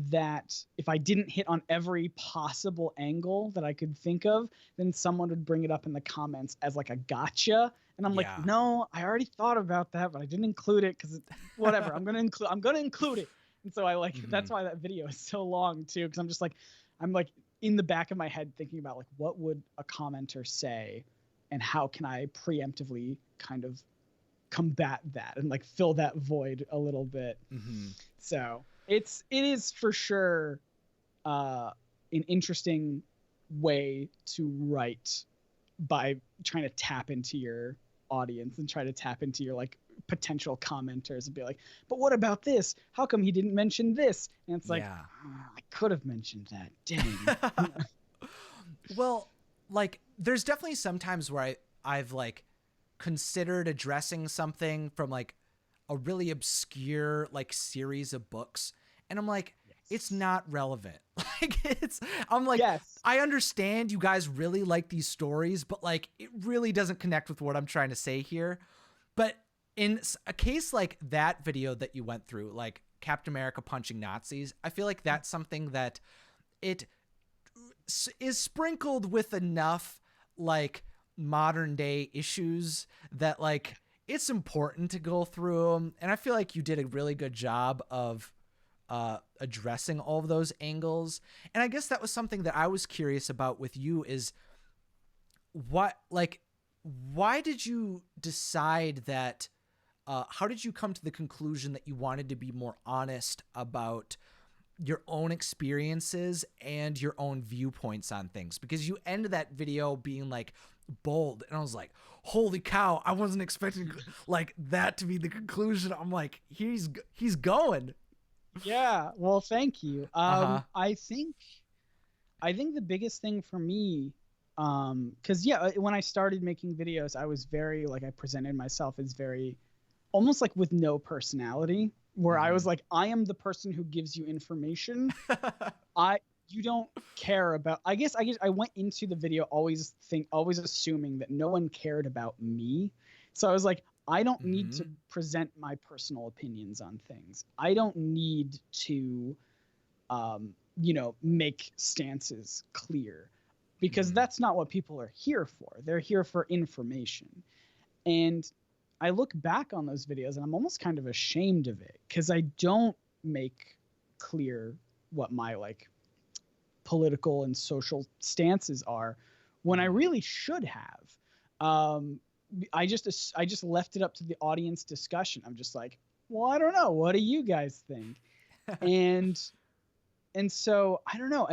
that if I didn't hit on every possible angle that I could think of, then someone would bring it up in the comments as like a gotcha. And I'm like, no, I already thought about that, but I didn't include it because whatever. I'm gonna include it. And so I like that's why that video is so long too, because I'm like in the back of my head thinking about like what would a commenter say, and how can I preemptively kind of combat that and like fill that void a little bit. So it is for sure an interesting way to write by trying to tap into your audience and try to tap into your like potential commenters and be like, but what about this? How come he didn't mention this? And it's like, I could have mentioned that. Dang. Well, like, there's definitely some times where I've like considered addressing something from like a really obscure like series of books, and I'm like, it's not relevant. Like, I'm like, I understand you guys really like these stories, but like, it really doesn't connect with what I'm trying to say here. But in a case like that video that you went through, like Captain America punching Nazis, I feel like that's something that it is sprinkled with enough like modern day issues that like it's important to go through them. And I feel like you did a really good job of addressing all of those angles. And I guess that was something that I was curious about with you is why did you decide that, how did you come to the conclusion that you wanted to be more honest about your own experiences and your own viewpoints on things? Because you ended that video being like bold, and I was like, holy cow, I wasn't expecting like that to be the conclusion. I'm like, he's going. Yeah, well, thank you. I think the biggest thing for me Because yeah, when I started making videos, I was very like, I presented myself as very almost like with no personality, where I was like, I am the person who gives you information. You don't care about, I guess I went into the video always assuming that no one cared about me. So I was like, I don't need to present my personal opinions on things. I don't need to make stances clear, because that's not what people are here for. They're here for information. And I look back on those videos and I'm almost kind of ashamed of it, because I don't make clear what my like political and social stances are, when I really should have. I just left it up to the audience discussion. I'm just like, well, I don't know. What do you guys think? and so I don't know.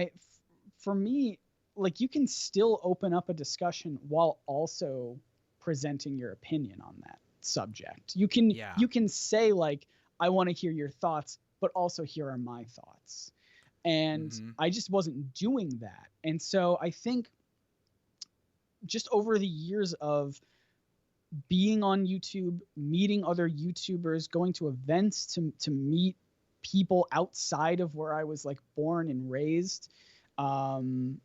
For me, like, you can still open up a discussion while also presenting your opinion on that subject. You can say like, I want to hear your thoughts, but also here are my thoughts. And I just wasn't doing that. And so I think just over the years of being on YouTube, meeting other YouTubers, going to events to meet people outside of where I was like born and raised, and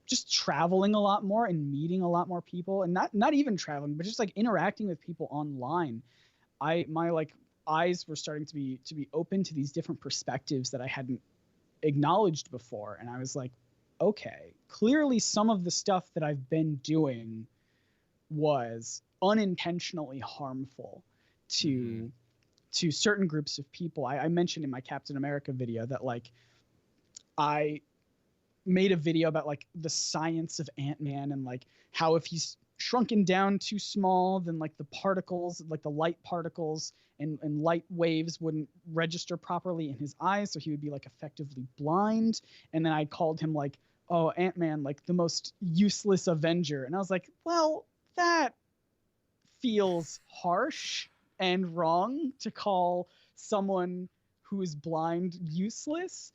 just traveling a lot more and meeting a lot more people, and not even traveling, but just like interacting with people online, my like eyes were starting to be open to these different perspectives that I hadn't acknowledged before. And I was like, okay, clearly some of the stuff that I've been doing was unintentionally harmful to certain groups of people. I mentioned in my Captain America video that like I made a video about like the science of Ant-Man, and like how if he's shrunken down too small, then like the particles, like the light particles and light waves wouldn't register properly in his eyes, so he would be like effectively blind. And then I called him like, oh, Ant-Man, like the most useless Avenger. And I was like, well, that feels harsh and wrong to call someone who is blind useless.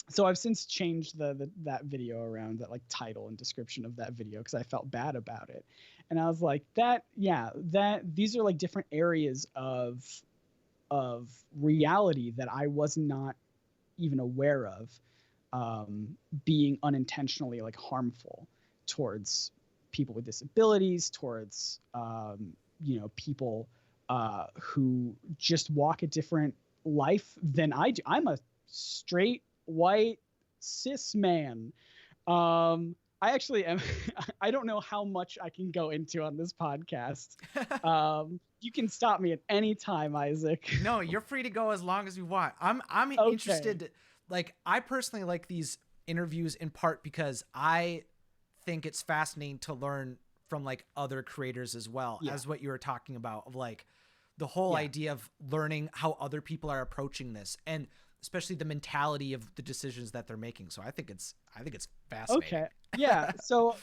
So I've since changed that video around, that like title and description of that video, because I felt bad about it. And I was like, these are like different areas of reality that I was not even aware of, being unintentionally like harmful towards people with disabilities, towards people who just walk a different life than I do. I'm a straight white cis man. I actually am. I don't know how much I can go into on this podcast. You can stop me at any time, Isaac. No, you're free to go as long as you want. I'm okay. interested. Like, I personally like these interviews in part because I think it's fascinating to learn from like other creators as well, as what you were talking about, of like the whole idea of learning how other people are approaching this, and especially the mentality of the decisions that they're making. So I think it's fascinating. Okay. Yeah. So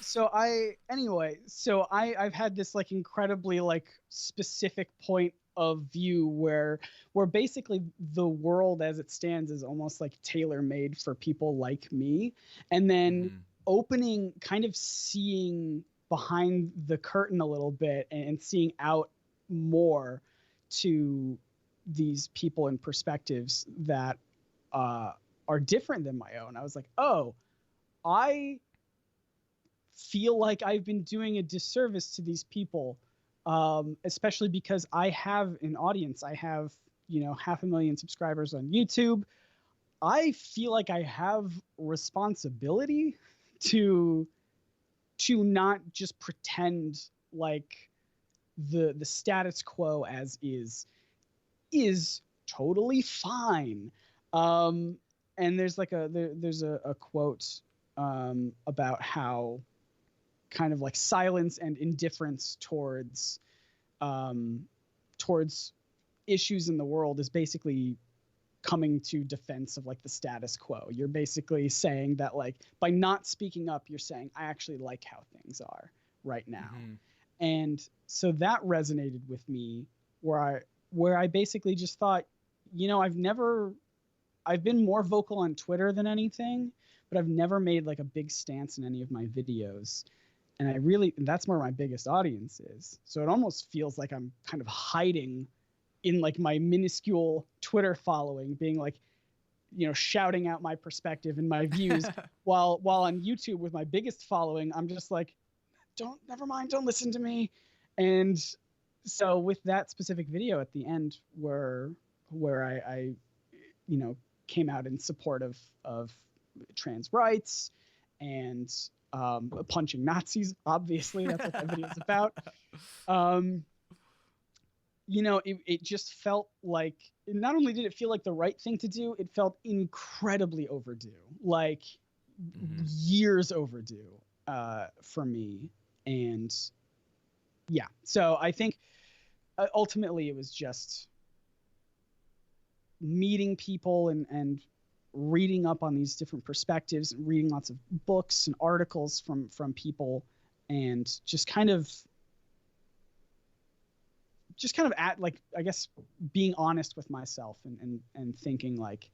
I've had this like incredibly like specific point of view where basically the world as it stands is almost like tailor-made for people like me. And then opening, kind of seeing behind the curtain a little bit and seeing out more to these people and perspectives that are different than my own. I was like, oh, I feel like I've been doing a disservice to these people, especially because I have an audience. I have, 500,000 subscribers on YouTube. I feel like I have responsibility to not just pretend like the status quo as is totally fine. And there's like there's a quote about how kind of like silence and indifference towards issues in the world is basically coming to defense of like the status quo. You're basically saying that like by not speaking up, you're saying I actually like how things are right now. And so that resonated with me, where I basically just thought, I've been more vocal on Twitter than anything, but I've never made like a big stance in any of my videos. And that's where my biggest audience is. So it almost feels like I'm kind of hiding in like my minuscule Twitter following, being like, shouting out my perspective and my views while on YouTube with my biggest following, I'm just like, never mind, don't listen to me. And so with that specific video at the end where I came out in support of trans rights and punching Nazis, obviously that's what that video is about. It just felt like, not only did it feel like the right thing to do, it felt incredibly overdue, like years overdue for me. And yeah, so I think ultimately it was just meeting people and reading up on these different perspectives, reading lots of books and articles from people, and just kind of at, like, I guess, being honest with myself and thinking like,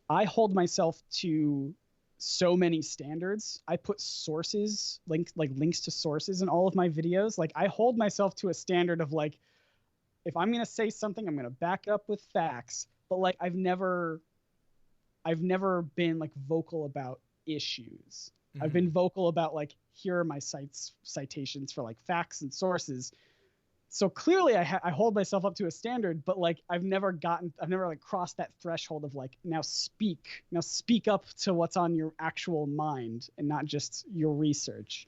I hold myself to so many standards. I put sources, links to sources in all of my videos. Like, I hold myself to a standard of like, if I'm going to say something, I'm going to back it up with facts. But like, I've never been like vocal about issues. I've been vocal about like, here are my citations for like facts and sources. So clearly I hold myself up to a standard, but like, I've never like crossed that threshold of like, now speak up to what's on your actual mind and not just your research.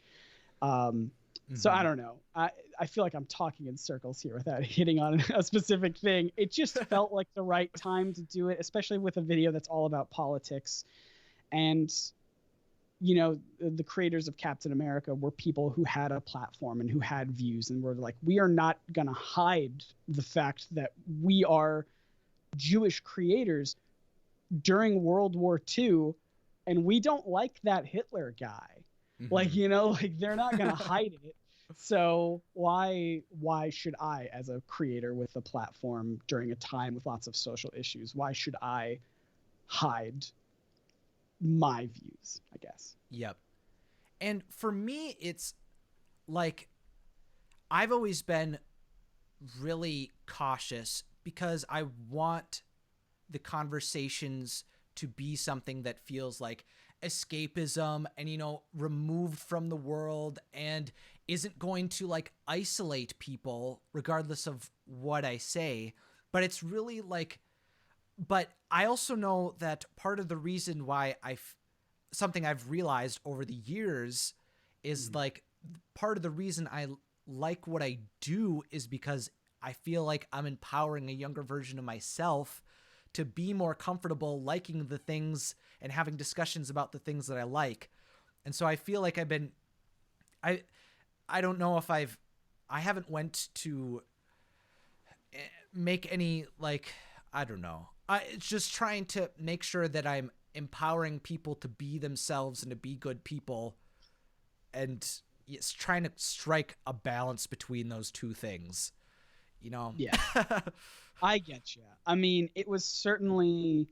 So I don't know. I feel like I'm talking in circles here without hitting on a specific thing. It just felt like the right time to do it, especially with a video that's all about politics. And, the creators of Captain America were people who had a platform and who had views, and were like, we are not going to hide the fact that we are Jewish creators during World War II, and we don't like that Hitler guy. Like, they're not going to hide it. So why should I, as a creator with a platform during a time with lots of social issues, why should I hide my views, I guess? Yep. And for me, it's like, I've always been really cautious because I want the conversations to be something that feels like escapism and, removed from the world, and isn't going to like isolate people regardless of what I say. But it's really like, but I also know that part of the reason why something I've realized over the years is like, part of the reason I like what I do is because I feel like I'm empowering a younger version of myself to be more comfortable liking the things and having discussions about the things that I like. And so I feel like I don't know if I haven't went to make any, like, I don't know. It's just trying to make sure that I'm empowering people to be themselves and to be good people, and it's trying to strike a balance between those two things, Yeah. I get you. I mean, it was certainly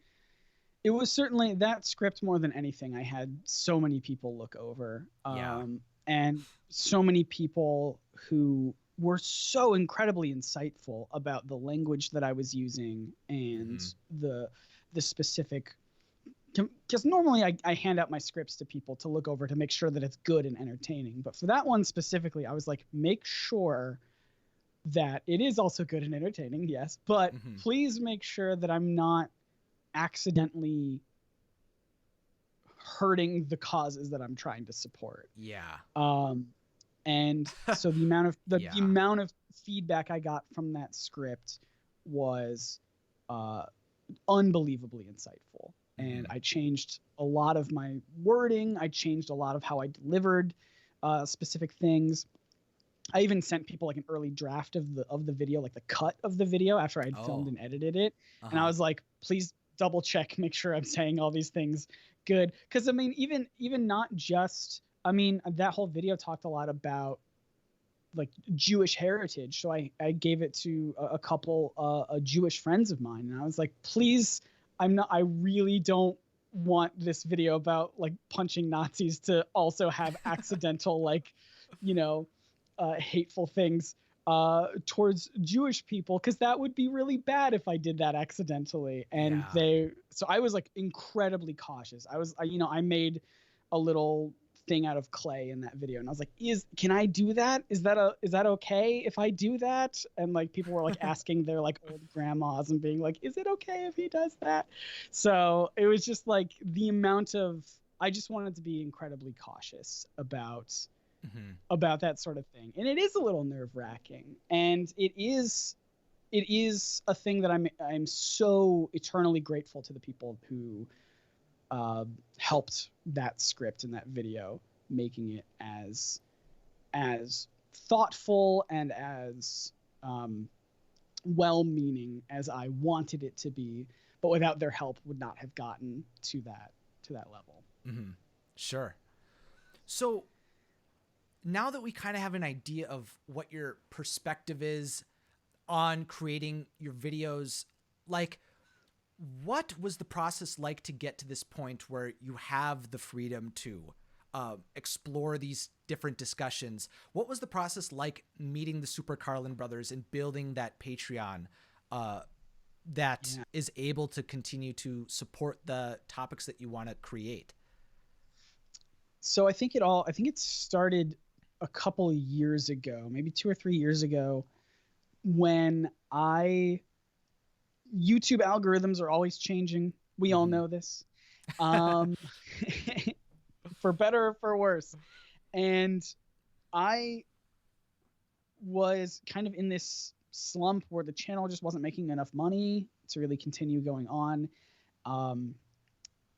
that script, more than anything, I had so many people look over, and so many people who were so incredibly insightful about the language that I was using and the specific, because normally I hand out my scripts to people to look over to make sure that it's good and entertaining. But for that one specifically, I was like, make sure that it is also good and entertaining, yes, but please make sure that I'm not accidentally hurting the causes that I'm trying to support. Yeah. And so the amount of feedback I got from that script was unbelievably insightful. And I changed a lot of my wording. I changed a lot of how I delivered specific things. I even sent people like an early draft of the video, like the cut of the video after I'd filmed and edited it. And I was like, please double check, make sure I'm saying all these things good. Because I mean, even not just, I mean, that whole video talked a lot about like Jewish heritage. So I gave it to a couple Jewish friends of mine, and I was like, please, I really don't want this video about like punching Nazis to also have accidental like, hateful things towards Jewish people, because that would be really bad if I did that accidentally. And so I was like incredibly cautious. I made a little thing out of clay in that video, and I was like, can I do that? Is that okay if I do that? And like people were like asking their like old grandmas and being like, is it okay if he does that? So it was just like the amount of, I just wanted to be incredibly cautious about that sort of thing. And it is a little nerve-wracking, and it is a thing that I'm so eternally grateful to the people who helped that script and that video, making it as thoughtful and as well-meaning as I wanted it to be, but without their help would not have gotten to that level. Sure. So now that we kind of have an idea of what your perspective is on creating your videos, like, what was the process like to get to this point where you have the freedom to explore these different discussions? What was the process like meeting the Super Carlin Brothers and building that Patreon that is able to continue to support the topics that you want to create? So I think it started a couple of years ago, maybe 2 or 3 years ago, when YouTube algorithms are always changing. We all know this, for better or for worse. And I was kind of in this slump where the channel just wasn't making enough money to really continue going on.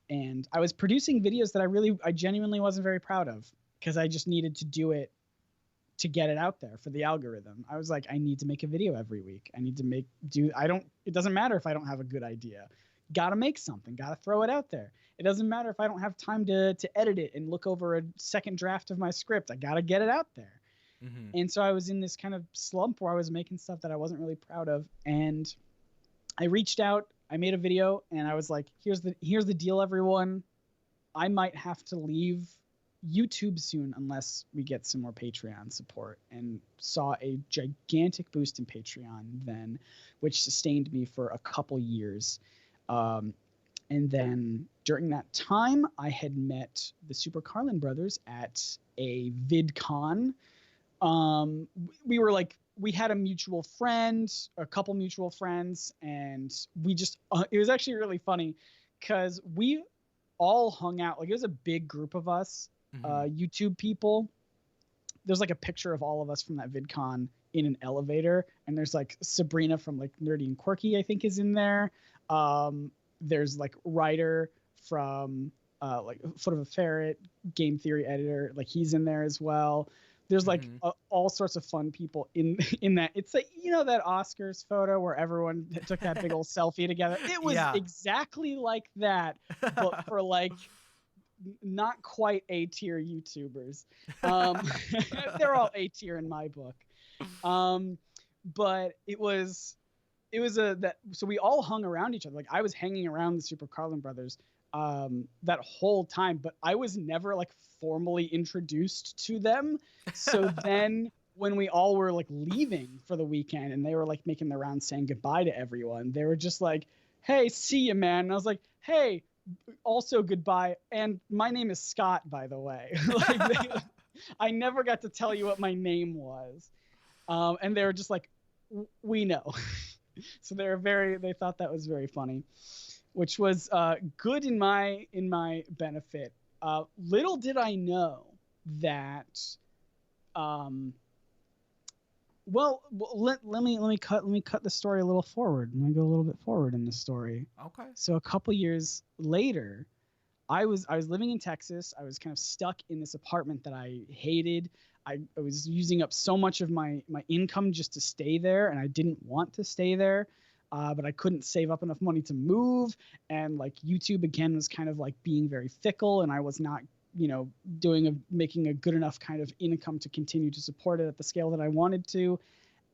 And I was producing videos that I genuinely wasn't very proud of, because I just needed to do it to get it out there for the algorithm. I was like, I need to make a video every week. I need to it doesn't matter if I don't have a good idea. Gotta make something, gotta throw it out there. It doesn't matter if I don't have time to edit it and look over a second draft of my script. I gotta get it out there. And so I was in this kind of slump where I was making stuff that I wasn't really proud of. And I reached out, I made a video, and I was like, here's the deal, everyone. I might have to leave YouTube soon unless we get some more Patreon support, and saw a gigantic boost in Patreon then, which sustained me for a couple years. And then during that time, I had met the Super Carlin Brothers at a VidCon. We had a couple mutual friends, and we just, it was actually really funny because we all hung out. Like, it was a big group of us, YouTube people. There's like a picture of all of us from that VidCon in an elevator, and there's like Sabrina from like Nerdy and Quirky, I think, is in there. There's like Ryder from like Foot of a Ferret, game theory editor, like he's in there as well. There's like all sorts of fun people in that. It's like, that Oscars photo where everyone took that big old selfie together. It was exactly like that, but for like not quite A-tier YouTubers. They're all A-tier in my book. But so we all hung around each other. Like, I was hanging around the Super Carlin Brothers that whole time, but I was never like formally introduced to them. So then when we all were like leaving for the weekend and they were like making the rounds saying goodbye to everyone, they were just like, hey, see you, man. And I was like, hey, also goodbye. And my name is Scott, by the way. I never got to tell you what my name was. And they were just like, we know. So they thought that was very funny, which was good in my benefit. Little did I know that. Let me cut the story a little forward. Let me go a little bit forward in the story. Okay. So a couple years later, I was living in Texas. I was kind of stuck in this apartment that I hated. I was using up so much of my income just to stay there, and I didn't want to stay there. But I couldn't save up enough money to move, and like YouTube again was kind of like being very fickle, and I was not, making a good enough kind of income to continue to support it at the scale that I wanted to.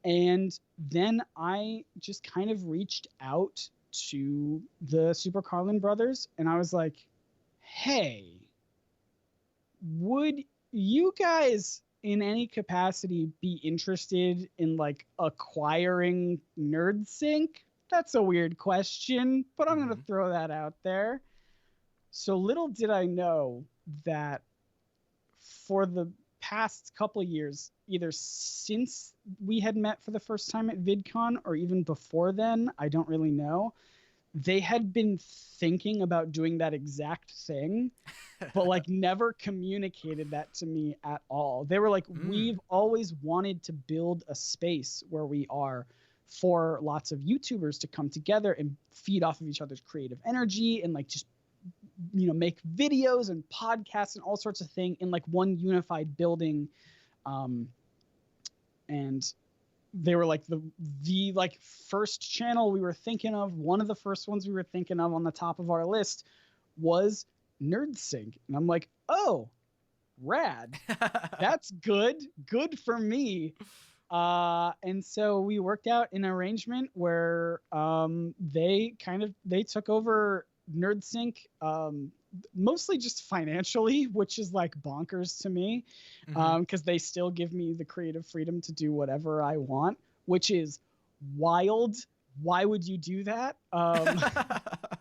And then I just kind of reached out to the Super Carlin Brothers, and I was like, hey, would you guys in any capacity be interested in like acquiring NerdSync? That's a weird question, but I'm going to throw that out there. So little did I know that for the past couple years, either since we had met for the first time at VidCon or even before then, I don't really know, they had been thinking about doing that exact thing, but like never communicated that to me at all. They were like, we've always wanted to build a space where we are for lots of YouTubers to come together and feed off of each other's creative energy and like just, you know, make videos and podcasts and all sorts of things in like one unified building. And they were like the like first channel we were thinking of, one of the first ones we were thinking of on the top of our list was NerdSync. And I'm like, oh, rad. That's good for me. And so we worked out an arrangement where they took over NerdSync, mostly just financially, which is like bonkers to me, because they still give me the creative freedom to do whatever I want, which is wild. Why would you do that? But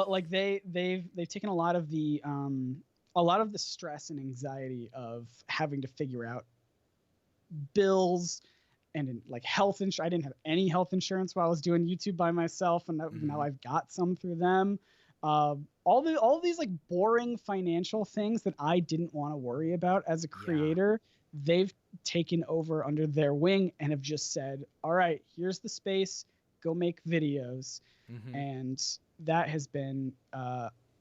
like they've taken a lot of the stress and anxiety of having to figure out bills and like health insurance. I didn't have any health insurance while I was doing YouTube by myself, and now I've got some through them. All these like boring financial things that I didn't want to worry about as a creator, they've taken over under their wing and have just said, all right, here's the space, go make videos. And that has been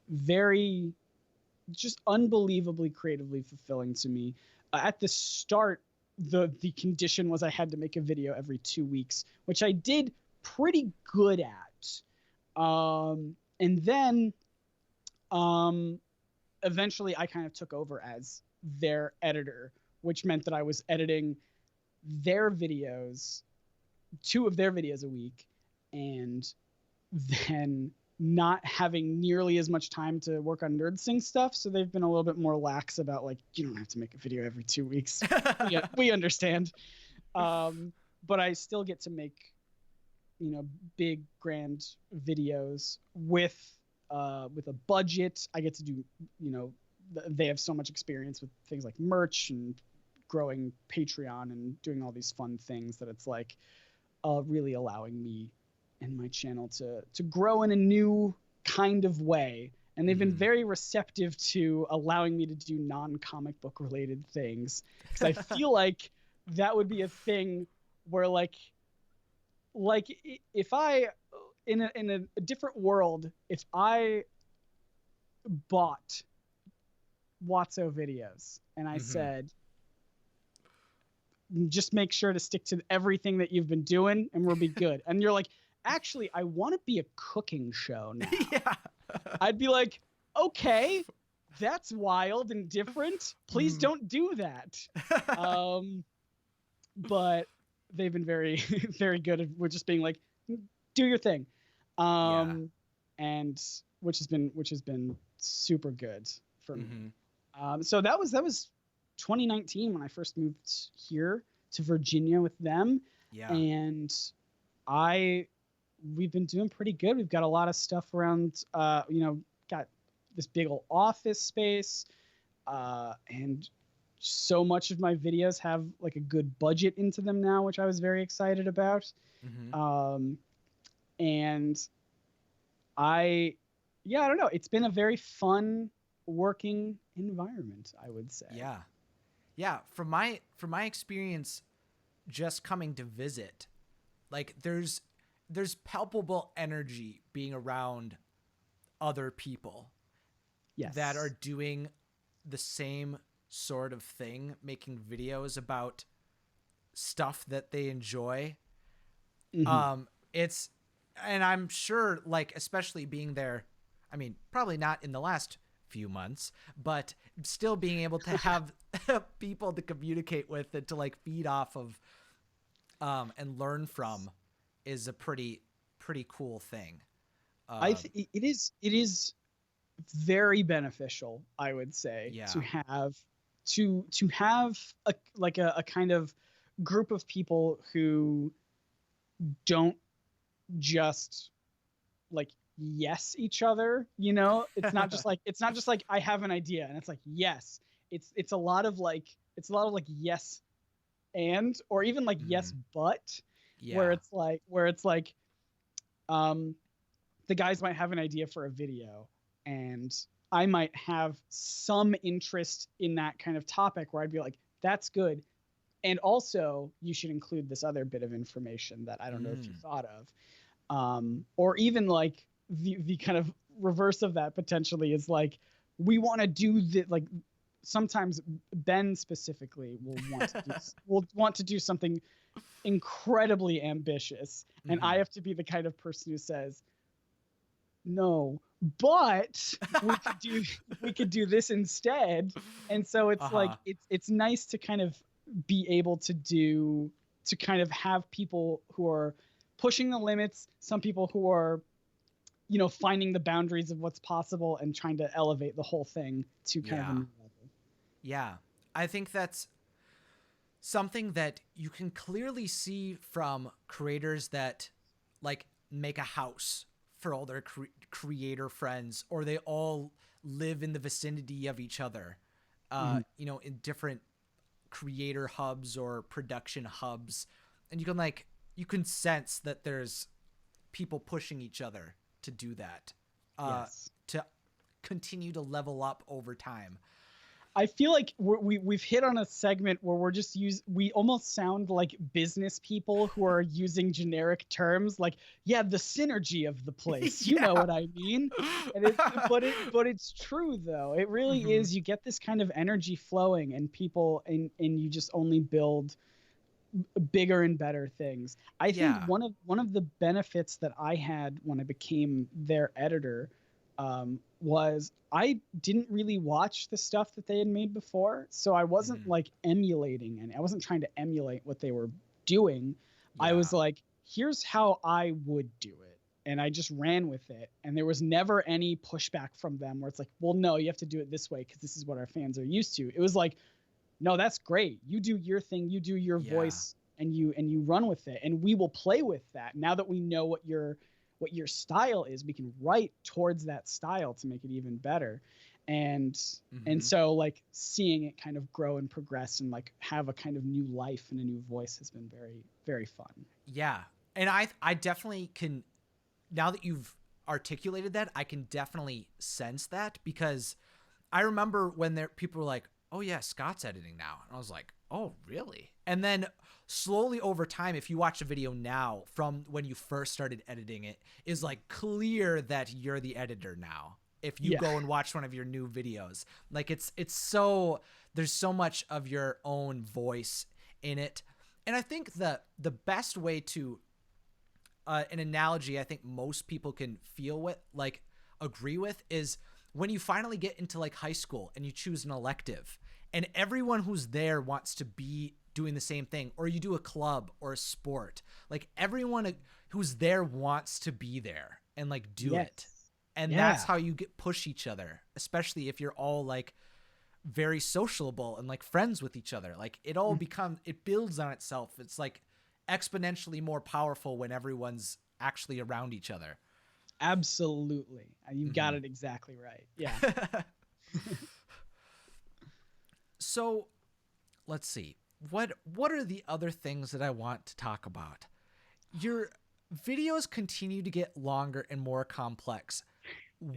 very, just unbelievably creatively fulfilling to me. At the start, the condition was I had to make a video every 2 weeks, which I did pretty good at. And then eventually I kind of took over as their editor, which meant that I was editing their videos, 2 of their videos a week, and then not having nearly as much time to work on NerdSync stuff. So they've been a little bit more lax about like, you don't have to make a video every 2 weeks. Yeah, we understand. But I still get to make, you know, big grand videos with a budget. I get to do, you know, they have so much experience with things like merch and growing Patreon and doing all these fun things that it's like really allowing me and my channel to grow in a new kind of way. And they've been very receptive to allowing me to do non-comic book related things, because I feel like that would be a thing where like if I in a different world, if I bought Watso videos and I said, just make sure to stick to everything that you've been doing and we'll be good. And you're like, actually, I want to be a cooking show now. I'd be like, okay, that's wild and different. Please don't do that. But they've been very, very good at just being like, do your thing. And which has been super good for me. So that was 2019 when I first moved here to Virginia with them. And we've been doing pretty good. We've got a lot of stuff around, you know, got this big old office space, and so much of my videos have like a good budget into them now, which I was very excited about. And I don't know. It's been a very fun working environment, I would say. Yeah. From my experience, just coming to visit, like there's palpable energy being around other people that are doing the same sort of thing, making videos about stuff that they enjoy. And I'm sure, like, especially being there, I mean, probably not in the last few months, but still being able to have people to communicate with and to like feed off of and learn from is a pretty cool thing. It is very beneficial, I would say, Yeah. to have a kind of group of people who don't just like yes each other, you know. It's not just like I have an idea and it's like yes. It's a lot of like yes and, or even like yes but, Yeah. where it's like the guys might have an idea for a video and I might have some interest in that kind of topic where I'd be like, that's good. And also, you should include this other bit of information that I don't know if you thought of. Or even like the kind of reverse of that potentially is like, we want to do the, like, sometimes Ben specifically will want to do something incredibly ambitious. And I have to be the kind of person who says, no, but we could do this instead. And so it's like it's nice to kind of be able to kind of have people who are pushing the limits, some people who are, you know, finding the boundaries of what's possible and trying to elevate the whole thing to kind of a new level. Yeah. I think that's something that you can clearly see from creators that like make a house for all their creator friends, or they all live in the vicinity of each other, you know, in different creator hubs or production hubs. And you can sense that there's people pushing each other to do that, to continue to level up over time. I feel like we've hit on a segment where we almost sound like business people who are using generic terms like, yeah, the synergy of the place. You know what I mean? And but it's true though. It really is. You get this kind of energy flowing and people and you just only build bigger and better things. I think one of the benefits that I had when I became their editor was I didn't really watch the stuff that they had made before. So I wasn't like emulating, and I wasn't trying to emulate what they were doing. I was like, here's how I would do it. And I just ran with it. And there was never any pushback from them where it's like, well, no, you have to do it this way because this is what our fans are used to. It was like, no, that's great. You do your thing, you do your voice, and you run with it. And we will play with that. Now that we know what your style is, we can write towards that style to make it even better. And so like seeing it kind of grow and progress and like have a kind of new life and a new voice has been very, very fun. Yeah. And I definitely can, now that you've articulated that, I can definitely sense that, because I remember when people were like, oh yeah, Scott's editing now. And I was like, oh really? And then slowly over time, if you watch a video now from when you first started editing it, is like clear that you're the editor now. If you go and watch one of your new videos, like it's so, there's so much of your own voice in it. And I think the best way to, an analogy I think most people can feel with, like agree with, is when you finally get into like high school and you choose an elective and everyone who's there wants to be doing the same thing, or you do a club or a sport, like everyone who's there wants to be there and like do it. And that's how you push each other, especially if you're all like very sociable and like friends with each other. Like it all it builds on itself. It's like exponentially more powerful when everyone's actually around each other. Absolutely. You got it exactly right. Yeah. So let's see. What are the other things that I want to talk about? Your videos continue to get longer and more complex.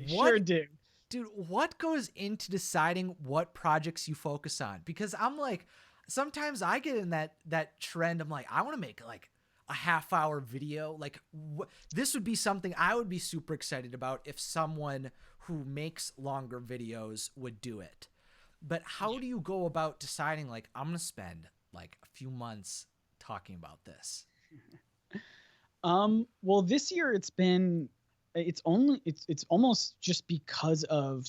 Sure do. Dude, what goes into deciding what projects you focus on? Because I'm like, sometimes I get in that trend. I'm like, I want to make like a half-hour video. Like this would be something I would be super excited about if someone who makes longer videos would do it. But how do you go about deciding like, I'm going to spend like a few months talking about this? Well, this year it's almost just because of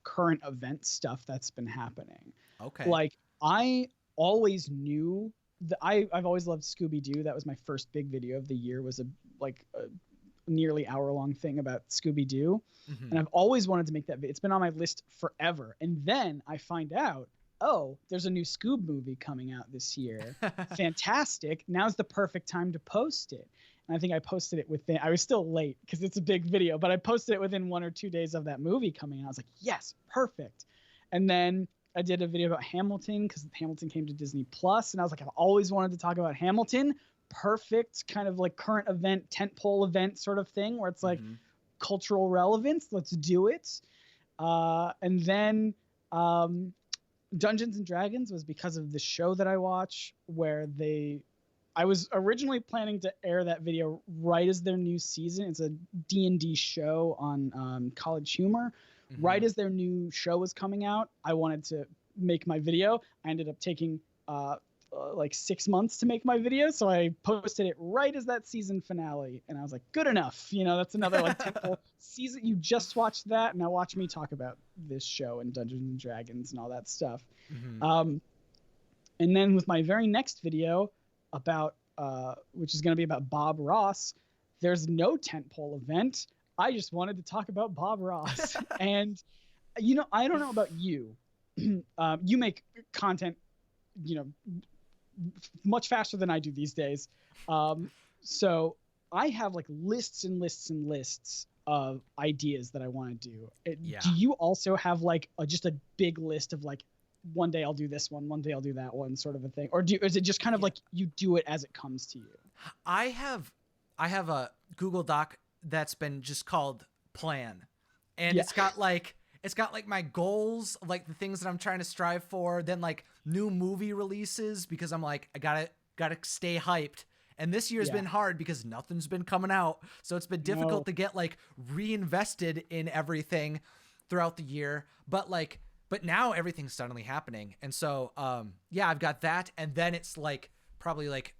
current event stuff that's been happening. Okay. Like I always knew that I've always loved Scooby Doo. That was my first big video of the year, was a nearly hour-long thing about Scooby Doo, and I've always wanted to make that video. It's been on my list forever, and then I find out, oh, there's a new Scoob movie coming out this year. Fantastic! Now's the perfect time to post it. And I think I posted it within. I was still late because it's a big video, but I posted it within 1 or 2 days of that movie coming out. I was like, yes, perfect. And then I did a video about Hamilton because Hamilton came to Disney Plus, and I was like, I've always wanted to talk about Hamilton. Perfect kind of like current event, tentpole event sort of thing where it's like cultural relevance. Let's do it. And then Dungeons and Dragons was because of the show that I watch where I was originally planning to air that video right as their new season. It's a D&D show on College Humor. Right as their new show was coming out, I wanted to make my video. I ended up taking like 6 months to make my video, so I posted it right as that season finale, and I was like, good enough. You know, that's another like temple season. You just watched that, now watch me talk about this show and Dungeons and Dragons and all that stuff. And then with my very next video about which is going to be about Bob Ross, there's no tentpole event. I just wanted to talk about Bob Ross. And you know, I don't know about you. You make content, you know, much faster than I do these days. So I have like lists and lists and lists of ideas that I want to do. Do you also have like just a big list of like, one day I'll do this one day I'll do that one, sort of a thing? Or is it just kind of like you do it as it comes to you? I have a Google Doc that's been just called Plan. And it's got like my goals, like the things that I'm trying to strive for, then like new movie releases, because I'm like, I gotta stay hyped. And this year's been hard because nothing's been coming out. So it's been difficult to get like reinvested in everything throughout the year. But now everything's suddenly happening. And so, I've got that. And then it's like probably like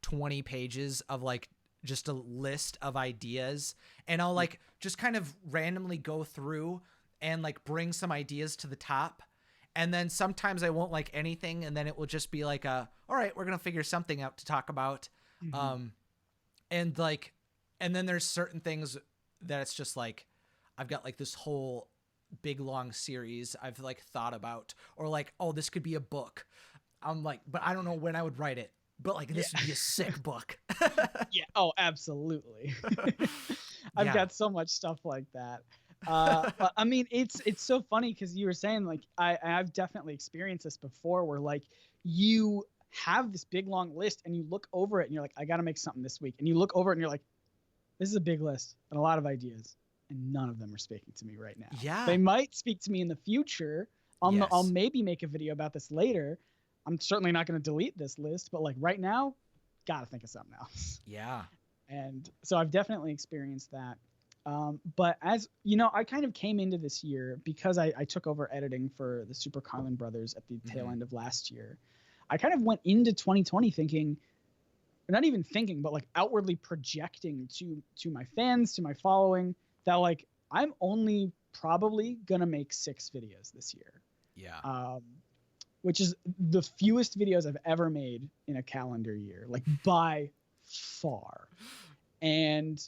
20 pages of like just a list of ideas. And I'll like just kind of randomly go through and like bring some ideas to the top. And then sometimes I won't like anything. And then it will just be like, all right, we're going to figure something out to talk about. And then there's certain things that it's just like, I've got like this whole big long series I've like thought about, or like, oh, this could be a book. I'm like, but I don't know when I would write it, but like this would be a sick book. Oh, absolutely. I've got so much stuff like that. But I mean, it's so funny because you were saying like, I've definitely experienced this before where like you have this big long list and you look over it and you're like, I got to make something this week. And you look over it and you're like, this is a big list and a lot of ideas, and none of them are speaking to me right now. Yeah. They might speak to me in the future. I'll maybe make a video about this later. I'm certainly not going to delete this list, but like right now, got to think of something else. Yeah. And so I've definitely experienced that. But as you know, I kind of came into this year because I took over editing for the Super Carlin Brothers at the tail end of last year. I kind of went into 2020 thinking, not even thinking, but like outwardly projecting to my fans, to my following, that like I'm only probably gonna make 6 videos this year. Yeah. Which is the fewest videos I've ever made in a calendar year, like by far. And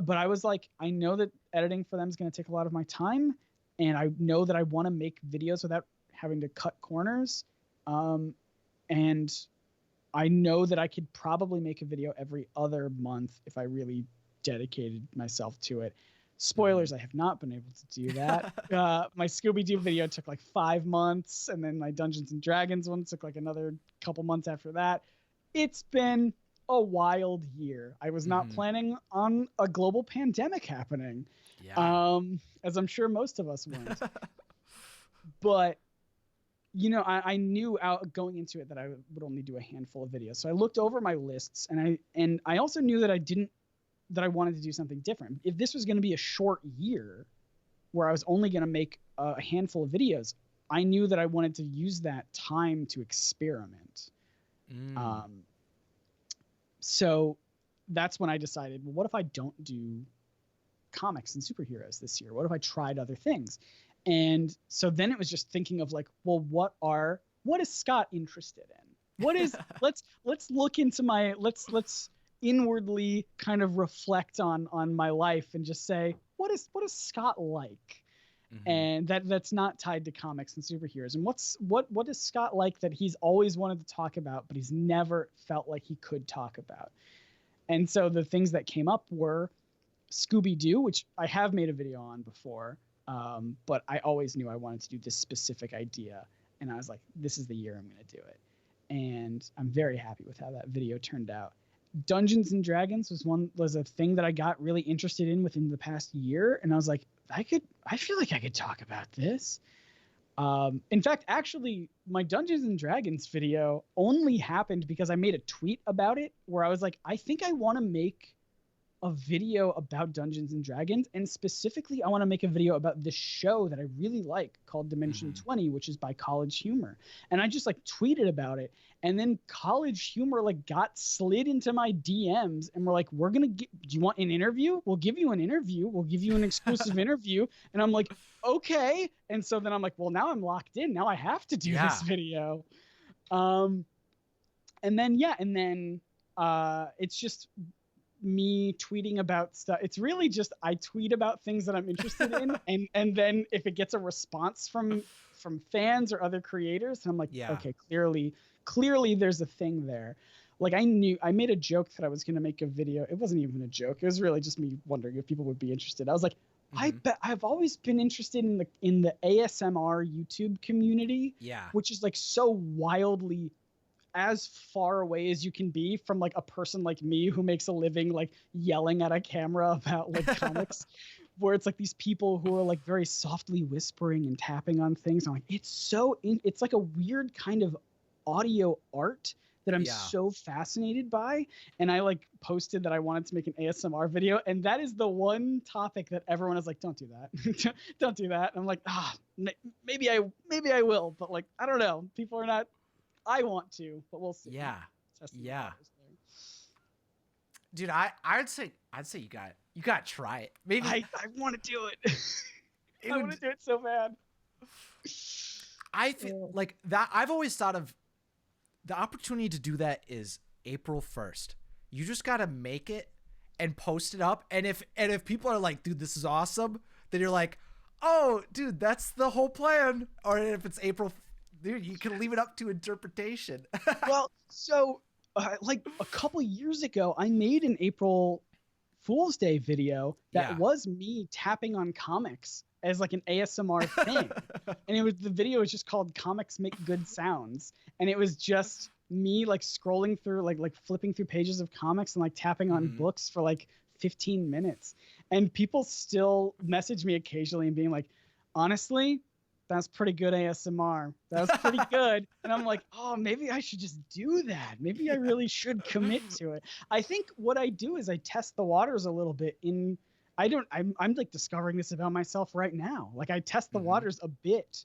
but I was like, I know that editing for them is going to take a lot of my time, and I know that I want to make videos without having to cut corners. And I know that I could probably make a video every other month if I really dedicated myself to it. Spoilers, I have not been able to do that. My Scooby Doo video took like 5 months, and then my Dungeons and Dragons one took like another couple months after that. It's been a wild year. I was not planning on a global pandemic happening, as I'm sure most of us weren't. But you know, I knew going into it that I would only do a handful of videos. So I looked over my lists, and I also knew that I wanted to do something different. If this was going to be a short year where I was only going to make a handful of videos, I knew that I wanted to use that time to experiment. So that's when I decided, well, what if I don't do comics and superheroes this year? What if I tried other things? And so then it was just thinking of like, well, what is Scott interested in? What is let's look into let's inwardly kind of reflect on my life and just say, what is Scott like? And that's not tied to comics and superheroes. And what is Scott like that he's always wanted to talk about, but he's never felt like he could talk about? And so the things that came up were Scooby Doo, which I have made a video on before, but I always knew I wanted to do this specific idea, and I was like, this is the year I'm going to do it. And I'm very happy with how that video turned out. Dungeons and Dragons was a thing that I got really interested in within the past year, and I was like, I feel like I could talk about this. In fact, actually, my Dungeons and Dragons video only happened because I made a tweet about it where I was like, I think I want to make a video about Dungeons and Dragons, and specifically I want to make a video about this show that I really like called Dimension 20, which is by College Humor. And I just like tweeted about it, and then College Humor like got slid into my DMs and we're like, do you want an interview? We'll give you an interview. We'll give you an exclusive interview. And I'm like, okay. And so then I'm like, well, now I'm locked in. Now I have to do this video. And then it's just me tweeting about stuff. It's really just I tweet about things that I'm interested in, and then if it gets a response from fans or other creators, I'm like, okay, clearly there's a thing there. Like I made a joke that I was going to make a video. It wasn't even a joke. It was really just me wondering if people would be interested. I was like, I bet I've always been interested in the ASMR YouTube community, which is like so wildly as far away as you can be from like a person like me who makes a living like yelling at a camera about like comics, where it's like these people who are like very softly whispering and tapping on things. I'm like, it's like a weird kind of audio art that I'm so fascinated by. And I like posted that I wanted to make an ASMR video, and that is the one topic that everyone is like, don't do that. Don't do that. And I'm like, maybe I will, but like, I don't know. People are not. I want to, but we'll see. Yeah. Dude, I'd say you got to try it. Maybe I want to do it. I want to do it so bad. I feel like that. I've always thought of the opportunity to do that is April 1st. You just got to make it and post it up. And if people are like, dude, this is awesome, then you're like, oh, dude, that's the whole plan. Or if it's April, dude, you can leave it up to interpretation. Well, so like a couple years ago, I made an April Fool's Day video that was me tapping on comics as like an ASMR thing. And the video was just called Comics Make Good Sounds. And it was just me like scrolling through, like flipping through pages of comics and like tapping on books for like 15 minutes. And people still message me occasionally and being like, honestly, that's pretty good ASMR. That was pretty good. And I'm like, oh, maybe I should just do that. Maybe I really should commit to it. I think what I do is I test the waters a little bit I'm like discovering this about myself right now. Like I test the waters a bit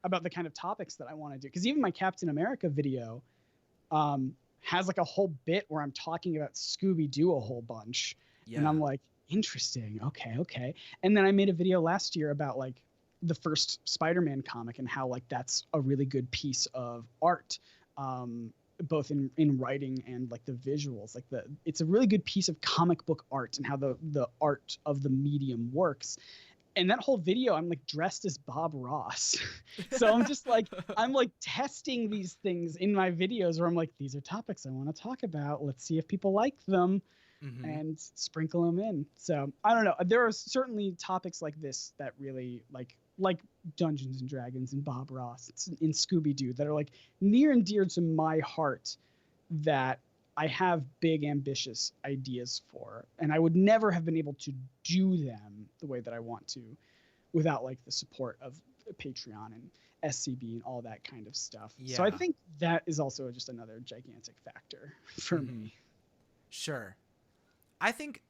about the kind of topics that I want to do. Because even my Captain America video has like a whole bit where I'm talking about Scooby Doo a whole bunch. Yeah. And I'm like, interesting. Okay. And then I made a video last year about like the first Spider-Man comic and how like that's a really good piece of art, both in writing and like the visuals. Like it's a really good piece of comic book art and how the art of the medium works. And that whole video, I'm like dressed as Bob Ross. So I'm just like, I'm like testing these things in my videos where I'm like, these are topics I want to talk about. Let's see if people like them and sprinkle them in. So I don't know. There are certainly topics like this that really like Dungeons and Dragons and Bob Ross in Scooby Doo that are like near and dear to my heart that I have big ambitious ideas for, and I would never have been able to do them the way that I want to without like the support of Patreon and SCB and all that kind of stuff. Yeah. So I think that is also just another gigantic factor for me. Sure. I think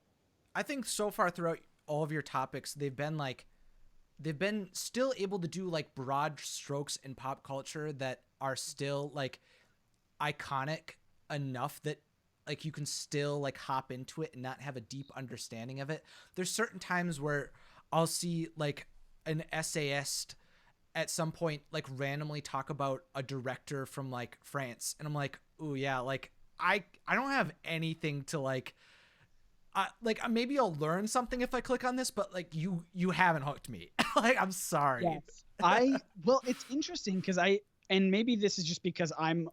so far throughout all of your topics, they've been still able to do like broad strokes in pop culture that are still like iconic enough that like you can still like hop into it and not have a deep understanding of it. There's certain times where I'll see like an essayist at some point like randomly talk about a director from like France, and I'm like, oh yeah, like I don't have anything to like maybe I'll learn something if I click on this, but like you haven't hooked me. Like, I'm sorry. Yes. Well, it's interesting because and maybe this is just because I'm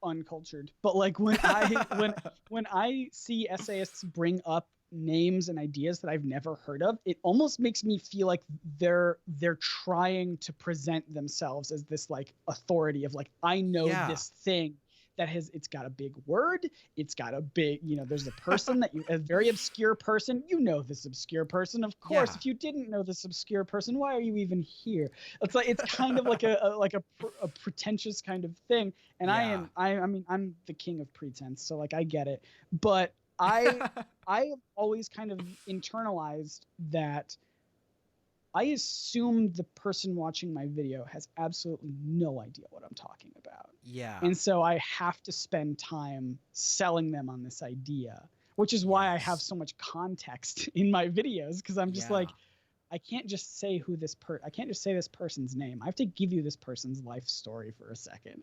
uncultured, but like when I see essayists bring up names and ideas that I've never heard of, it almost makes me feel like they're trying to present themselves as this like authority of like, I know this thing that it's got a big word, it's got a big, there's a person a very obscure person, this obscure person, of course. If you didn't know this obscure person, why are you even here? It's like, it's kind of like a pretentious kind of thing. And I mean I'm the king of pretense, so like I get it, but I have always kind of internalized that I assume the person watching my video has absolutely no idea what I'm talking about. Yeah. And so I have to spend time selling them on this idea, which is why I have so much context in my videos, because I'm just like, I can't just say I can't just say this person's name. I have to give you this person's life story for a second.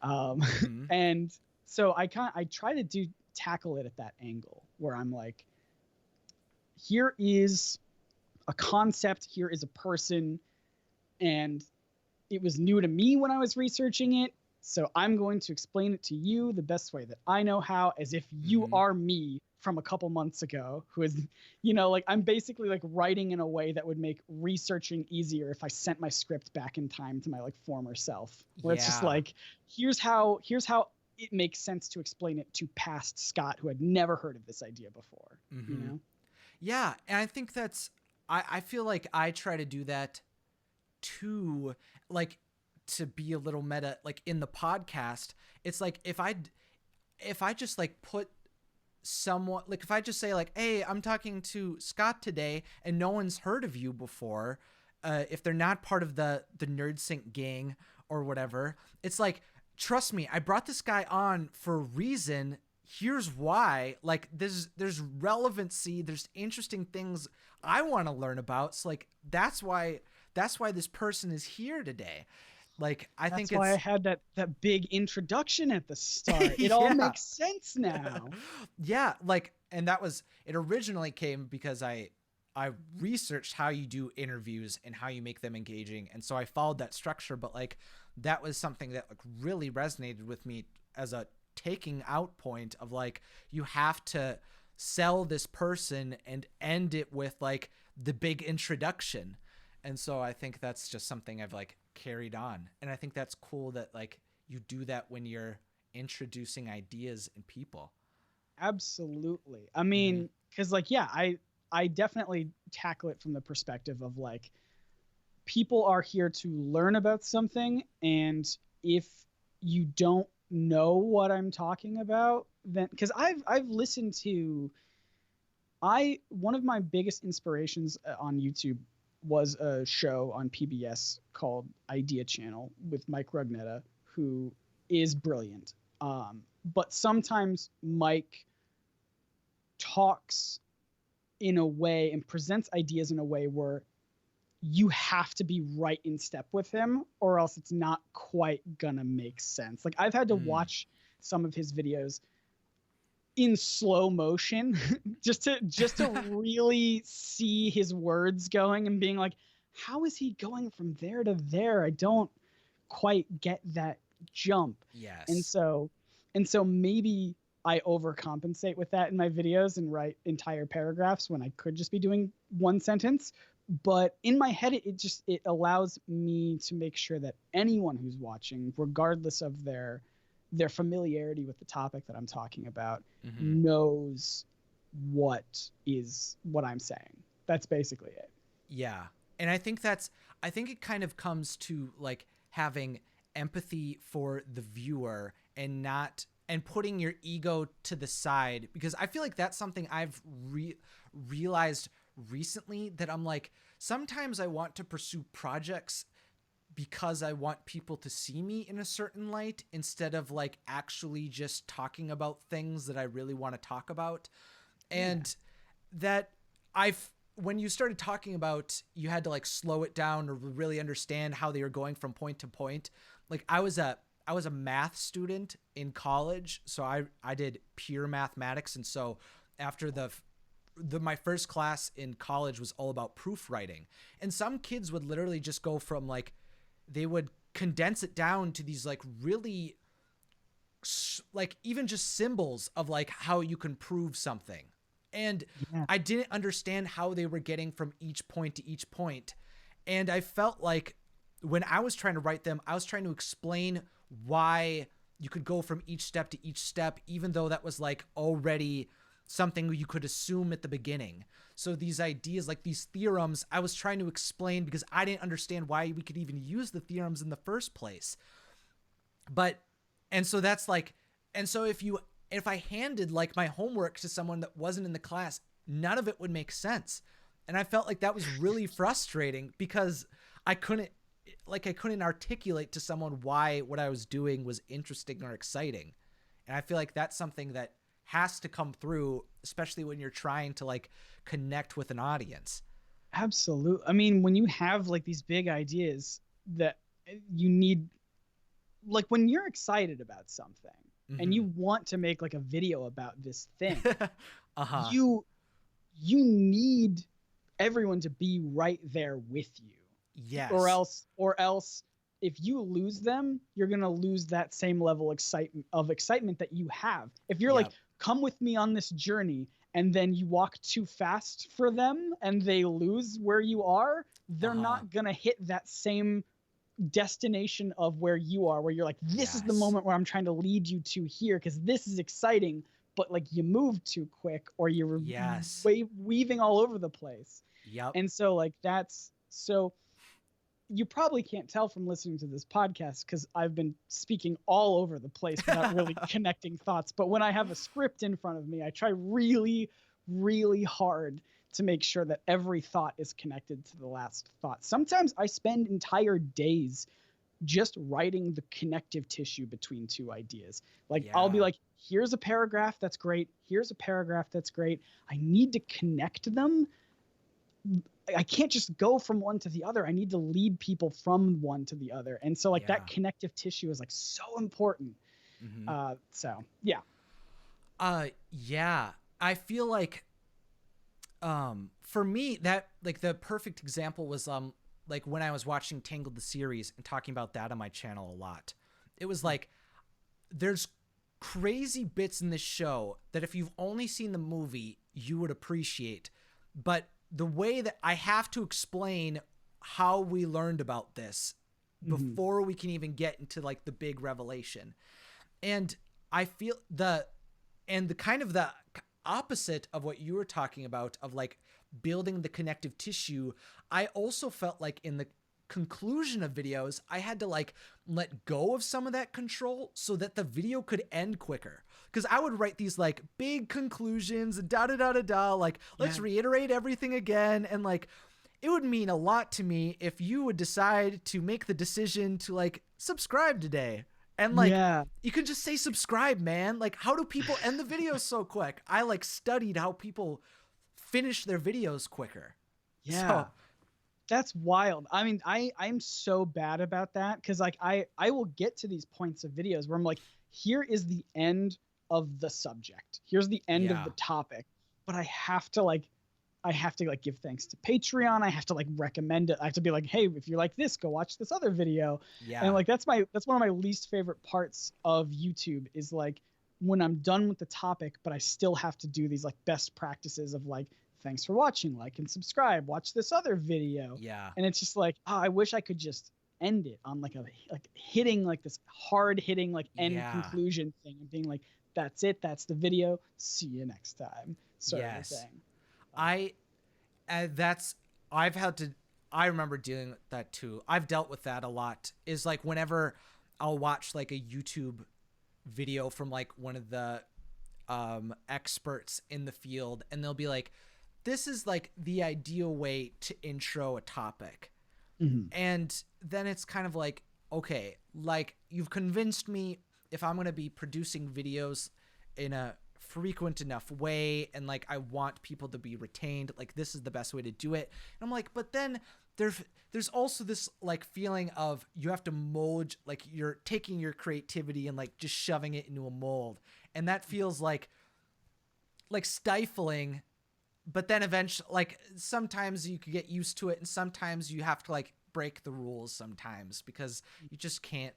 And so I try to tackle it at that angle where I'm like, here is a concept, here is a person, and it was new to me when I was researching it, so I'm going to explain it to you the best way that I know how, as if you are me from a couple months ago, who is, like, I'm basically like writing in a way that would make researching easier if I sent my script back in time to my like former self, where it's just like, here's how it makes sense to explain it to past Scott who had never heard of this idea before. Yeah, and I think I feel like I try to do that too, like, to be a little meta, like in the podcast. It's like, if I just like put someone, like if I just say like, hey, I'm talking to Scott today and no one's heard of you before, if they're not part of the Nerd Sync gang or whatever, it's like, trust me, I brought this guy on for a reason. Here's why. Like, there's relevancy, there's interesting things I want to learn about. So like, that's why this person is here today. Like, that's why I had that big introduction at the start. It all makes sense now. Yeah, like, and it originally came because I researched how you do interviews and how you make them engaging, and so I followed that structure. But like, that was something that like really resonated with me as a taking out point of like, you have to sell this person and end it with like the big introduction. And so I think that's just something I've like carried on, and I think that's cool that like you do that when you're introducing ideas and people. Absolutely. I mean, because like, I definitely tackle it from the perspective of like, people are here to learn about something, and if you don't know what I'm talking about, then, because I've listened to, one of my biggest inspirations on YouTube was a show on PBS called Idea Channel with Mike Rugnetta, who is brilliant. But sometimes Mike talks in a way and presents ideas in a way where you have to be right in step with him, or else it's not quite gonna make sense. Like, I've had to watch some of his videos in slow motion just to really see his words going and being like, how is he going from there to there? I don't quite get that jump. Yes. And so maybe I overcompensate with that in my videos and write entire paragraphs when I could just be doing one sentence. But in my head, it allows me to make sure that anyone who's watching, regardless of their familiarity with the topic that I'm talking about, knows what I'm saying. That's basically it. Yeah. And I think it kind of comes to like having empathy for the viewer and putting your ego to the side, because I feel like that's something I've realized recently, that I'm like, sometimes I want to pursue projects because I want people to see me in a certain light, instead of like actually just talking about things that I really want to talk about. And that when you started talking about, you had to like slow it down or really understand how they were going from point to point. Like, I was a I was a math student in college, so I did pure mathematics, and so after my first class in college was all about proofwriting, and some kids would literally just go from like, they would condense it down to these like really like even just symbols of like how you can prove something. And I didn't understand how they were getting from each point to each point. And I felt like when I was trying to write them, I was trying to explain why you could go from each step to each step, even though that was like already something you could assume at the beginning. So these ideas, like these theorems, I was trying to explain because I didn't understand why we could even use the theorems in the first place. And so that's like, and so if I handed like my homework to someone that wasn't in the class, none of it would make sense. And I felt like that was really frustrating because I couldn't articulate to someone why what I was doing was interesting or exciting. And I feel like that's something that has to come through, especially when you're trying to like connect with an audience. Absolutely. I mean, when you have like these big ideas that you need, like when you're excited about something and you want to make like a video about this thing, you need everyone to be right there with you. Yes. Or else if you lose them, you're going to lose that same level of excitement that you have. If you're like, come with me on this journey, and then you walk too fast for them and they lose where you are, they're not going to hit that same destination of where you are, where you're like, this is the moment where I'm trying to lead you to here because this is exciting, but like you moved too quick or you were weaving all over the place. And so like so you probably can't tell from listening to this podcast because I've been speaking all over the place without really connecting thoughts. But when I have a script in front of me, I try really, really hard to make sure that every thought is connected to the last thought. Sometimes I spend entire days just writing the connective tissue between two ideas. Like I'll be like, here's a paragraph that's great. Here's a paragraph that's great. I need to connect them. I can't just go from one to the other. I need to lead people from one to the other. And so like that connective tissue is like so important. So yeah. I feel like, for me, that like the perfect example was, like when I was watching Tangled the series and talking about that on my channel a lot. It was like, there's crazy bits in this show that if you've only seen the movie, you would appreciate. But the way that I have to explain how we learned about this before we can even get into like the big revelation. And I feel the kind of the opposite of what you were talking about of like building the connective tissue, I also felt like in the conclusion of videos, I had to like let go of some of that control so that the video could end quicker. Because I would write these like big conclusions and like, let's reiterate everything again. And like, it would mean a lot to me if you would decide to make the decision to like subscribe today. And like, you can just say subscribe, man. Like, how do people end the videos so quick? I like studied how people finish their videos quicker. Yeah. So, that's wild. I mean, I'm so bad about that because like I will get to these points of videos where I'm like, here is the end of the subject. Here's the end of the topic. But I have to give thanks to Patreon. I have to like recommend it. I have to be like, hey, if you like this, go watch this other video. And like that's one of my least favorite parts of YouTube is like when I'm done with the topic, but I still have to do these like best practices of like, thanks for watching, like and subscribe, watch this other video. And it's just like, I wish I could just end it on like hitting like this hard hitting like end conclusion thing and being like, that's it, that's the video, see you next time sort of thing. I remember dealing with that too. I've dealt with that a lot. Is like whenever I'll watch like a YouTube video from like one of the experts in the field, and they'll be like, this is like the ideal way to intro a topic. And then it's kind of like, okay, like you've convinced me if I'm going to be producing videos in a frequent enough way and like I want people to be retained, like this is the best way to do it. And I'm like, but then there's also this like feeling of you have to mold, like you're taking your creativity and like just shoving it into a mold, and that feels like stifling. But then eventually, like sometimes you could get used to it, and sometimes you have to like break the rules sometimes because you just can't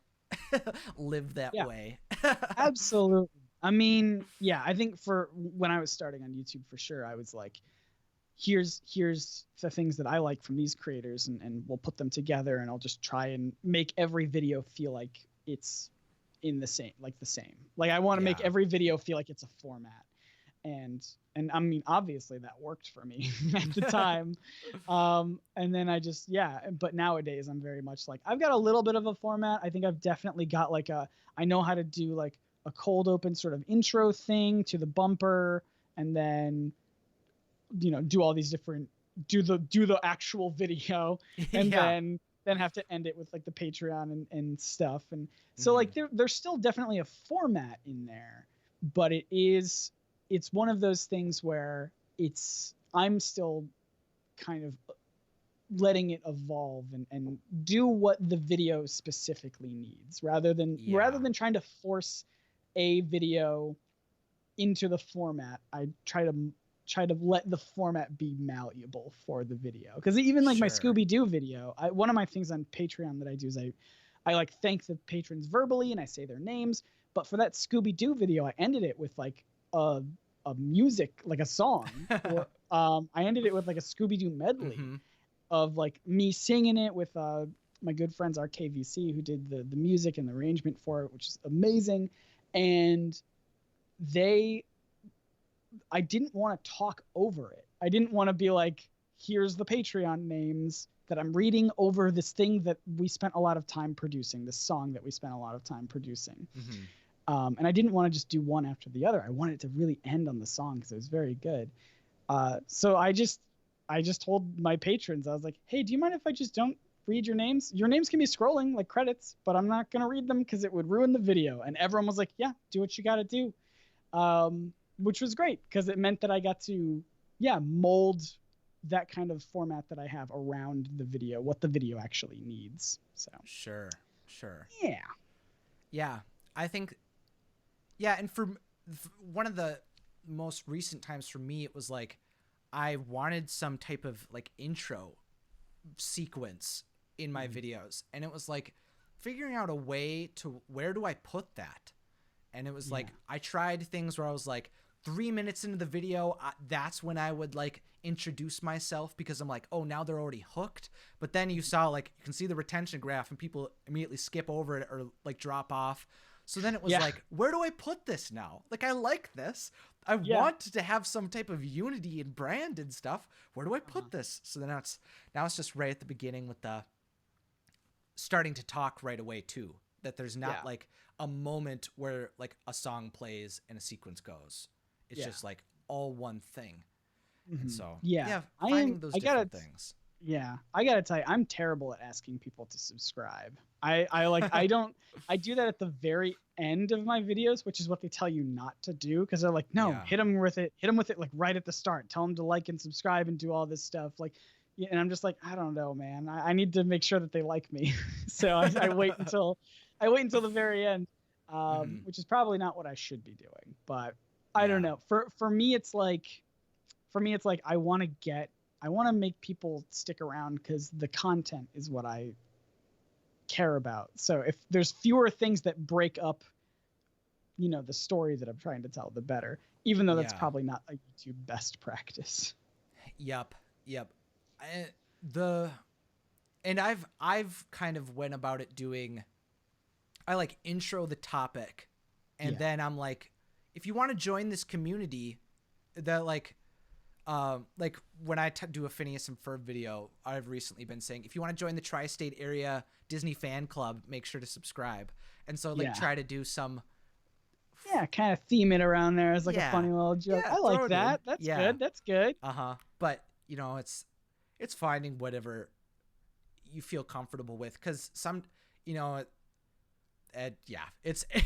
live that way. Absolutely. I mean, yeah, I think for when I was starting on YouTube, for sure, I was like, here's the things that I like from these creators, and we'll put them together, and I'll just try and make every video feel like it's in the same, like I want to make every video feel like it's a format. And I mean, obviously that worked for me at the time. And then I just, but nowadays I'm very much like, I've got a little bit of a format. I think I've definitely got like I know how to do like a cold open sort of intro thing to the bumper, and then, you know, do all these different, do the actual video, and then have to end it with like the Patreon and stuff. And so like there's still definitely a format in there, but it's one of those things where I'm still kind of letting it evolve and do what the video specifically needs, rather than trying to force a video into the format. I try to let the format be malleable for the video. Because even like my Scooby Doo video, one of my things on Patreon that I do is I like thank the patrons verbally and I say their names. But for that Scooby Doo video, I ended it with like a music, like a song. Or, I ended it with like a Scooby Doo medley of like me singing it with my good friends RKVC, who did the music and the arrangement for it, which is amazing. And I didn't want to talk over it. I didn't want to be like, here's the Patreon names that I'm reading over this thing that we spent a lot of time producing, this song that we spent a lot of time producing. And I didn't want to just do one after the other. I wanted it to really end on the song because it was very good. So I just told my patrons, I was like, hey, do you mind if I just don't read your names? Your names can be scrolling like credits, but I'm not going to read them because it would ruin the video. And everyone was like, yeah, do what you got to do. Which was great because it meant that I got to, mold that kind of format that I have around the video, what the video actually needs. So Sure. Yeah. I think, and for one of the most recent times for me, it was like I wanted some type of like intro sequence in my videos, and it was like figuring out a way to, where do I put that? And it was like I tried things where I was like 3 minutes into the video, that's when I would like introduce myself, because I'm like, oh, now they're already hooked. But then you saw like, you can see the retention graph and people immediately skip over it or like drop off. So then it was like, where do I put this now? Like, I like this. I want to have some type of unity and brand and stuff. Where do I put this? So then now it's just right at the beginning with the starting to talk right away too. That there's not like a moment where like a song plays and a sequence goes. It's just like all one thing. And so finding those different things. Yeah, I gotta tell you, I'm terrible at asking people to subscribe. I like I do that at the very end of my videos, which is what they tell you not to do, because they're like, no, hit them with it like right at the start. Tell them to like and subscribe and do all this stuff. Like, and I'm just like, I don't know, man. I need to make sure that they like me. So I wait until the very end, which is probably not what I should be doing. But I don't know. For me, it's like I want to make people stick around because the content is what I care about. So if there's fewer things that break up, the story that I'm trying to tell, the better, even though that's probably not a YouTube best practice. Yep. And I've kind of went about it doing, I like intro the topic, and then I'm like, if you want to join this community, that like when I do a Phineas and Ferb video, I've recently been saying, if you want to join the tri-state area Disney fan club, make sure to subscribe. And so try to do some kind of theme it around there as like a funny little joke. I like that. That's good. But it's finding whatever you feel comfortable with, because some it's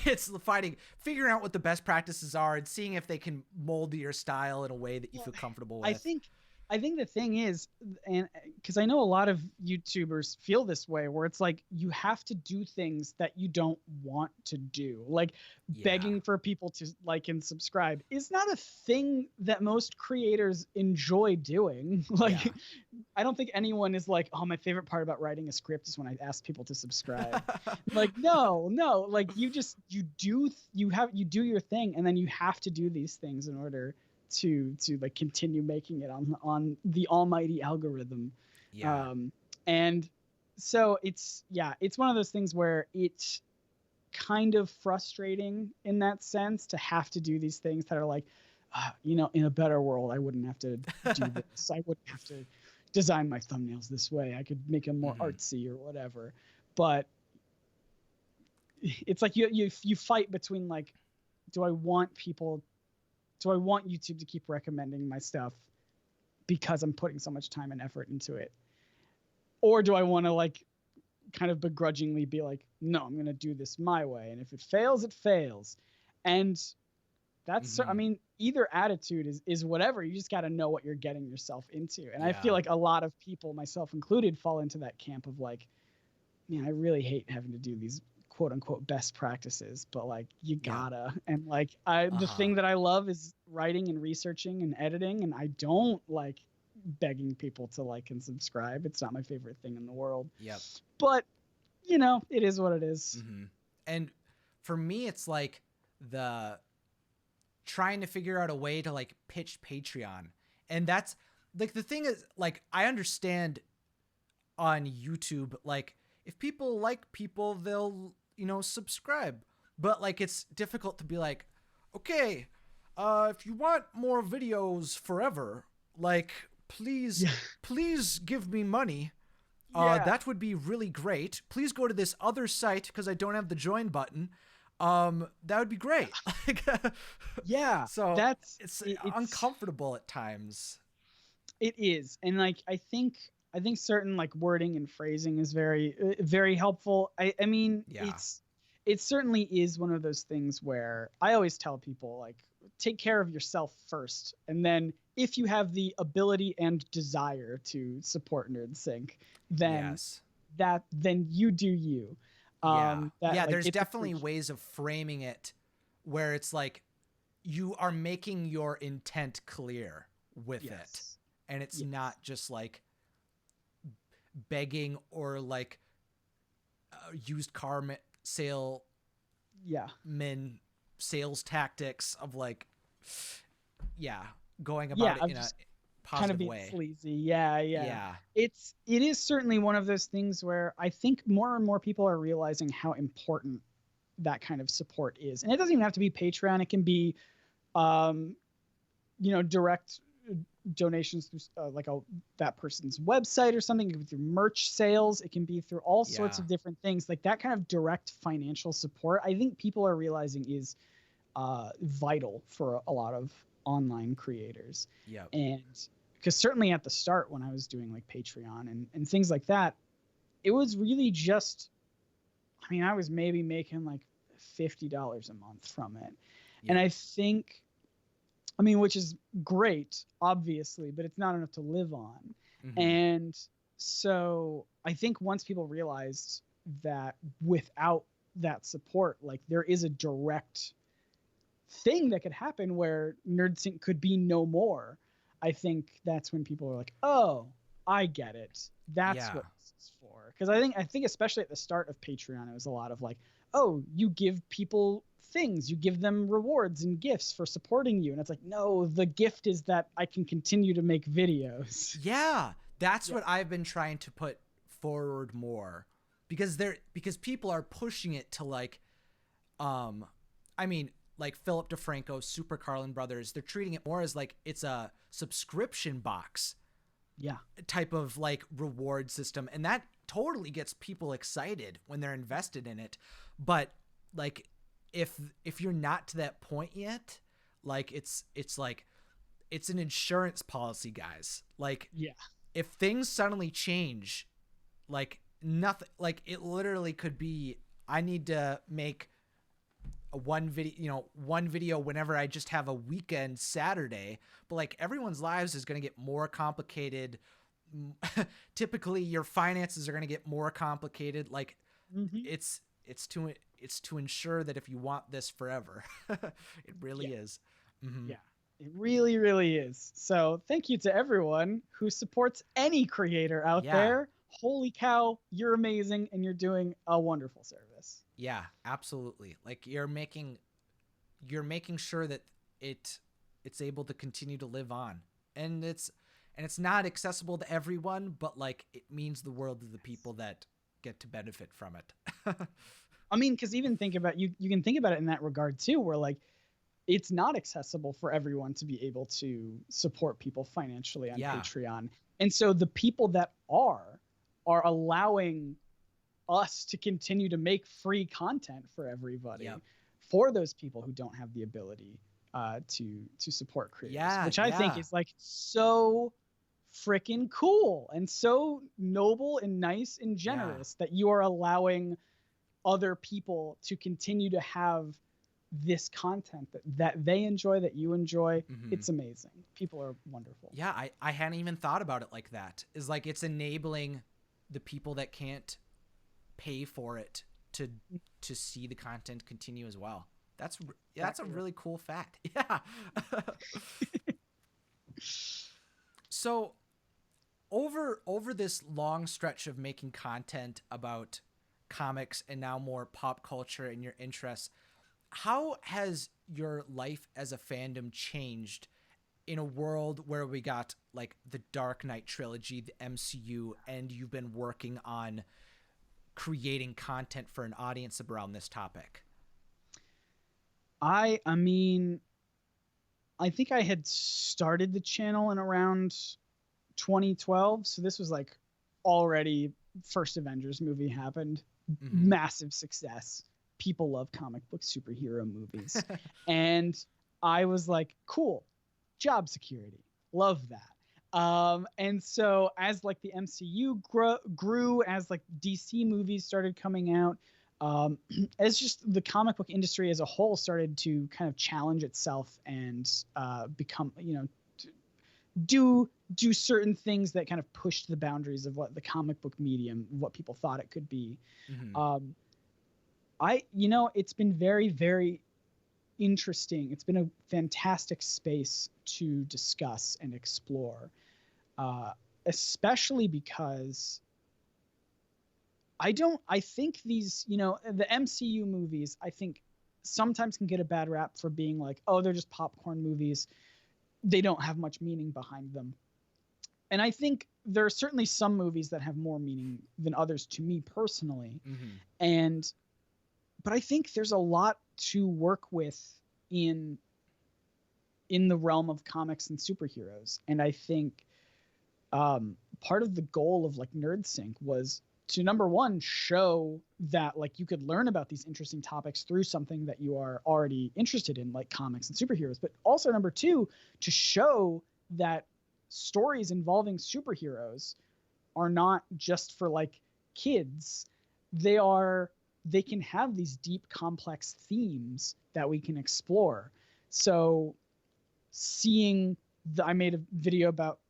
figuring out what the best practices are and seeing if they can mold your style in a way that you feel comfortable with. I think the thing is, and because I know a lot of YouTubers feel this way, where it's like you have to do things that you don't want to do. Like begging for people to like and subscribe is not a thing that most creators enjoy doing. Like, I don't think anyone is like, oh, my favorite part about writing a script is when I ask people to subscribe. Like, no, like you do your thing, and then you have to do these things in order to like continue making it on the almighty algorithm. And so it's one of those things where it's kind of frustrating in that sense to have to do these things that are like, in a better world I wouldn't have to do this. I wouldn't have to design my thumbnails this way. I could make them more artsy or whatever. But it's like you fight between like, do I want YouTube to keep recommending my stuff because I'm putting so much time and effort into it? Or do I want to like kind of begrudgingly be like, no, I'm going to do this my way. And if it fails, it fails. And that's, I mean, either attitude is whatever. You just got to know what you're getting yourself into. And I feel like a lot of people, myself included, fall into that camp of like, man, I really hate having to do these quote unquote best practices, but like you gotta. And like the thing that I love is writing and researching and editing, and I don't like begging people to like and subscribe. It's not my favorite thing in the world. But it is what it is. And for me, it's like the trying to figure out a way to like pitch Patreon. And that's like the thing is, like, I understand on YouTube, like if people like people, they'll subscribe. But like it's difficult to be like, okay, if you want more videos forever, like please give me money. That would be really great. Please go to this other site because I don't have the join button. That would be great. So it's uncomfortable at times. It is. And like I think certain like wording and phrasing is very very helpful. I mean, it certainly is one of those things where I always tell people like, take care of yourself first, and then if you have the ability and desire to support NerdSync, then then you do you. There's definitely ways of framing it where it's like you are making your intent clear with it, and it's not just like begging or like used car sales tactics of like going about it in a positive kind of way. Sleazy. It is certainly one of those things where I think more and more people are realizing how important that kind of support is. And it doesn't even have to be Patreon. It can be direct donations through that person's website or something. It can be through merch sales. It can be through all sorts of different things. Like that kind of direct financial support, I think people are realizing is vital for a lot of online creators. And because certainly at the start when I was doing like Patreon and things like that, it was really just, I mean, I was maybe making like $50 a month from it. And I think, I mean, which is great, obviously, but it's not enough to live on. And so I think once people realized that without that support, like there is a direct thing that could happen where NerdSync could be no more, I think that's when people are like, oh, I get it. That's what this is for. Because I think especially at the start of Patreon, it was a lot of like, oh, you give people things, you give them rewards and gifts for supporting you, and it's like, no, the gift is that I can continue to make videos. That's what I've been trying to put forward more, because people are pushing it to like I mean, like Philip DeFranco, Super Carlin Brothers, they're treating it more as like it's a subscription box type of like reward system, and that totally gets people excited when they're invested in it. But like if you're not to that point yet, like it's like it's an insurance policy, guys. Like if things suddenly change, like nothing, like it literally could be I need to make one video whenever I just have a weekend Saturday, but like everyone's lives is going to get more complicated. Typically your finances are going to get more complicated. Like it's to ensure that if you want this forever, it really is. Yeah, it really, really is. So thank you to everyone who supports any creator out there. Holy cow, you're amazing and you're doing a wonderful service. Yeah, absolutely. Like you're making sure that it's able to continue to live on. And it's not accessible to everyone, but like it means the world to the people that get to benefit from it. I mean, because even you can think about it in that regard too, where like it's not accessible for everyone to be able to support people financially on Patreon. And so the people that are allowing us to continue to make free content for everybody, for those people who don't have the ability to support creators, which I think is like so freaking cool and so noble and nice and generous that you are allowing other people to continue to have this content that they enjoy, that you enjoy. It's amazing. People are wonderful. Yeah, I hadn't even thought about it like that. Is like it's enabling the people that can't pay for it to see the content continue as well. That's a really cool fact. Yeah. So over this long stretch of making content about comics and now more pop culture and your interests, how has your life as a fandom changed in a world where we got like the Dark Knight trilogy, the MCU, and you've been working on creating content for an audience around this topic? I mean, I think I had started the channel in around 2012. So this was like already first Avengers movie happened. Massive success. People love comic book superhero movies. And I was like, cool, job security. Love that. And so as like the MCU grew, as like DC movies started coming out, as just the comic book industry as a whole started to kind of challenge itself and become, do certain things that kind of pushed the boundaries of what the comic book medium, what people thought it could be. It's been very, very interesting. It's been a fantastic space to discuss and explore, especially because I think these, the MCU movies, I think sometimes can get a bad rap for being like, oh, they're just popcorn movies. They don't have much meaning behind them. And I think there are certainly some movies that have more meaning than others to me personally. But I think there's a lot to work with in the realm of comics and superheroes. And I think part of the goal of like NerdSync was to, number one, show that like you could learn about these interesting topics through something that you are already interested in, like comics and superheroes. But also, number two, to show that stories involving superheroes are not just for like kids. They can have these deep, complex themes that we can explore. So I made a video about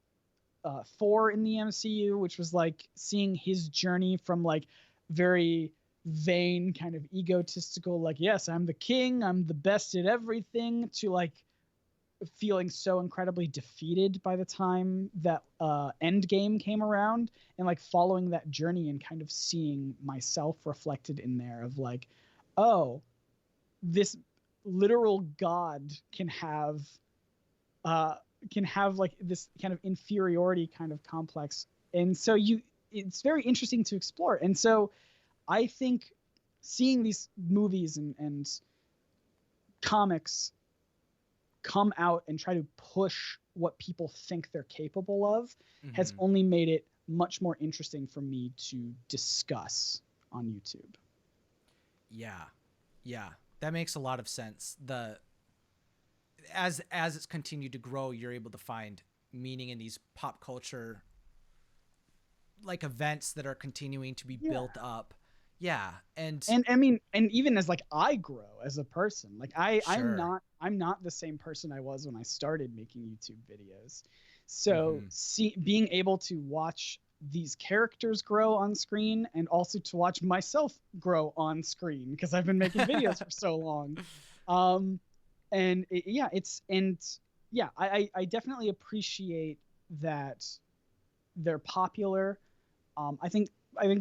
Thor in the MCU, which was like seeing his journey from like very vain, kind of egotistical, like, yes, I'm the king, I'm the best at everything, to like feeling so incredibly defeated by the time that Endgame came around, and like following that journey and kind of seeing myself reflected in there of like, oh, this literal god can have like this kind of inferiority kind of complex. And so it's very interesting to explore. And so I think seeing these movies and comics come out and try to push what people think they're capable of has only made it much more interesting for me to discuss on YouTube. Yeah, that makes a lot of sense. As it's continued to grow, you're able to find meaning in these pop culture like events that are continuing to be built up. Yeah, and And I mean, and even as like I grow as a person, like sure. I'm not the same person I was when I started making YouTube videos. So Hmm. being able to watch these characters grow on screen and also to watch myself grow on screen because I've been making videos for so long. Um, and yeah, it's and yeah, I definitely appreciate that they're popular. I think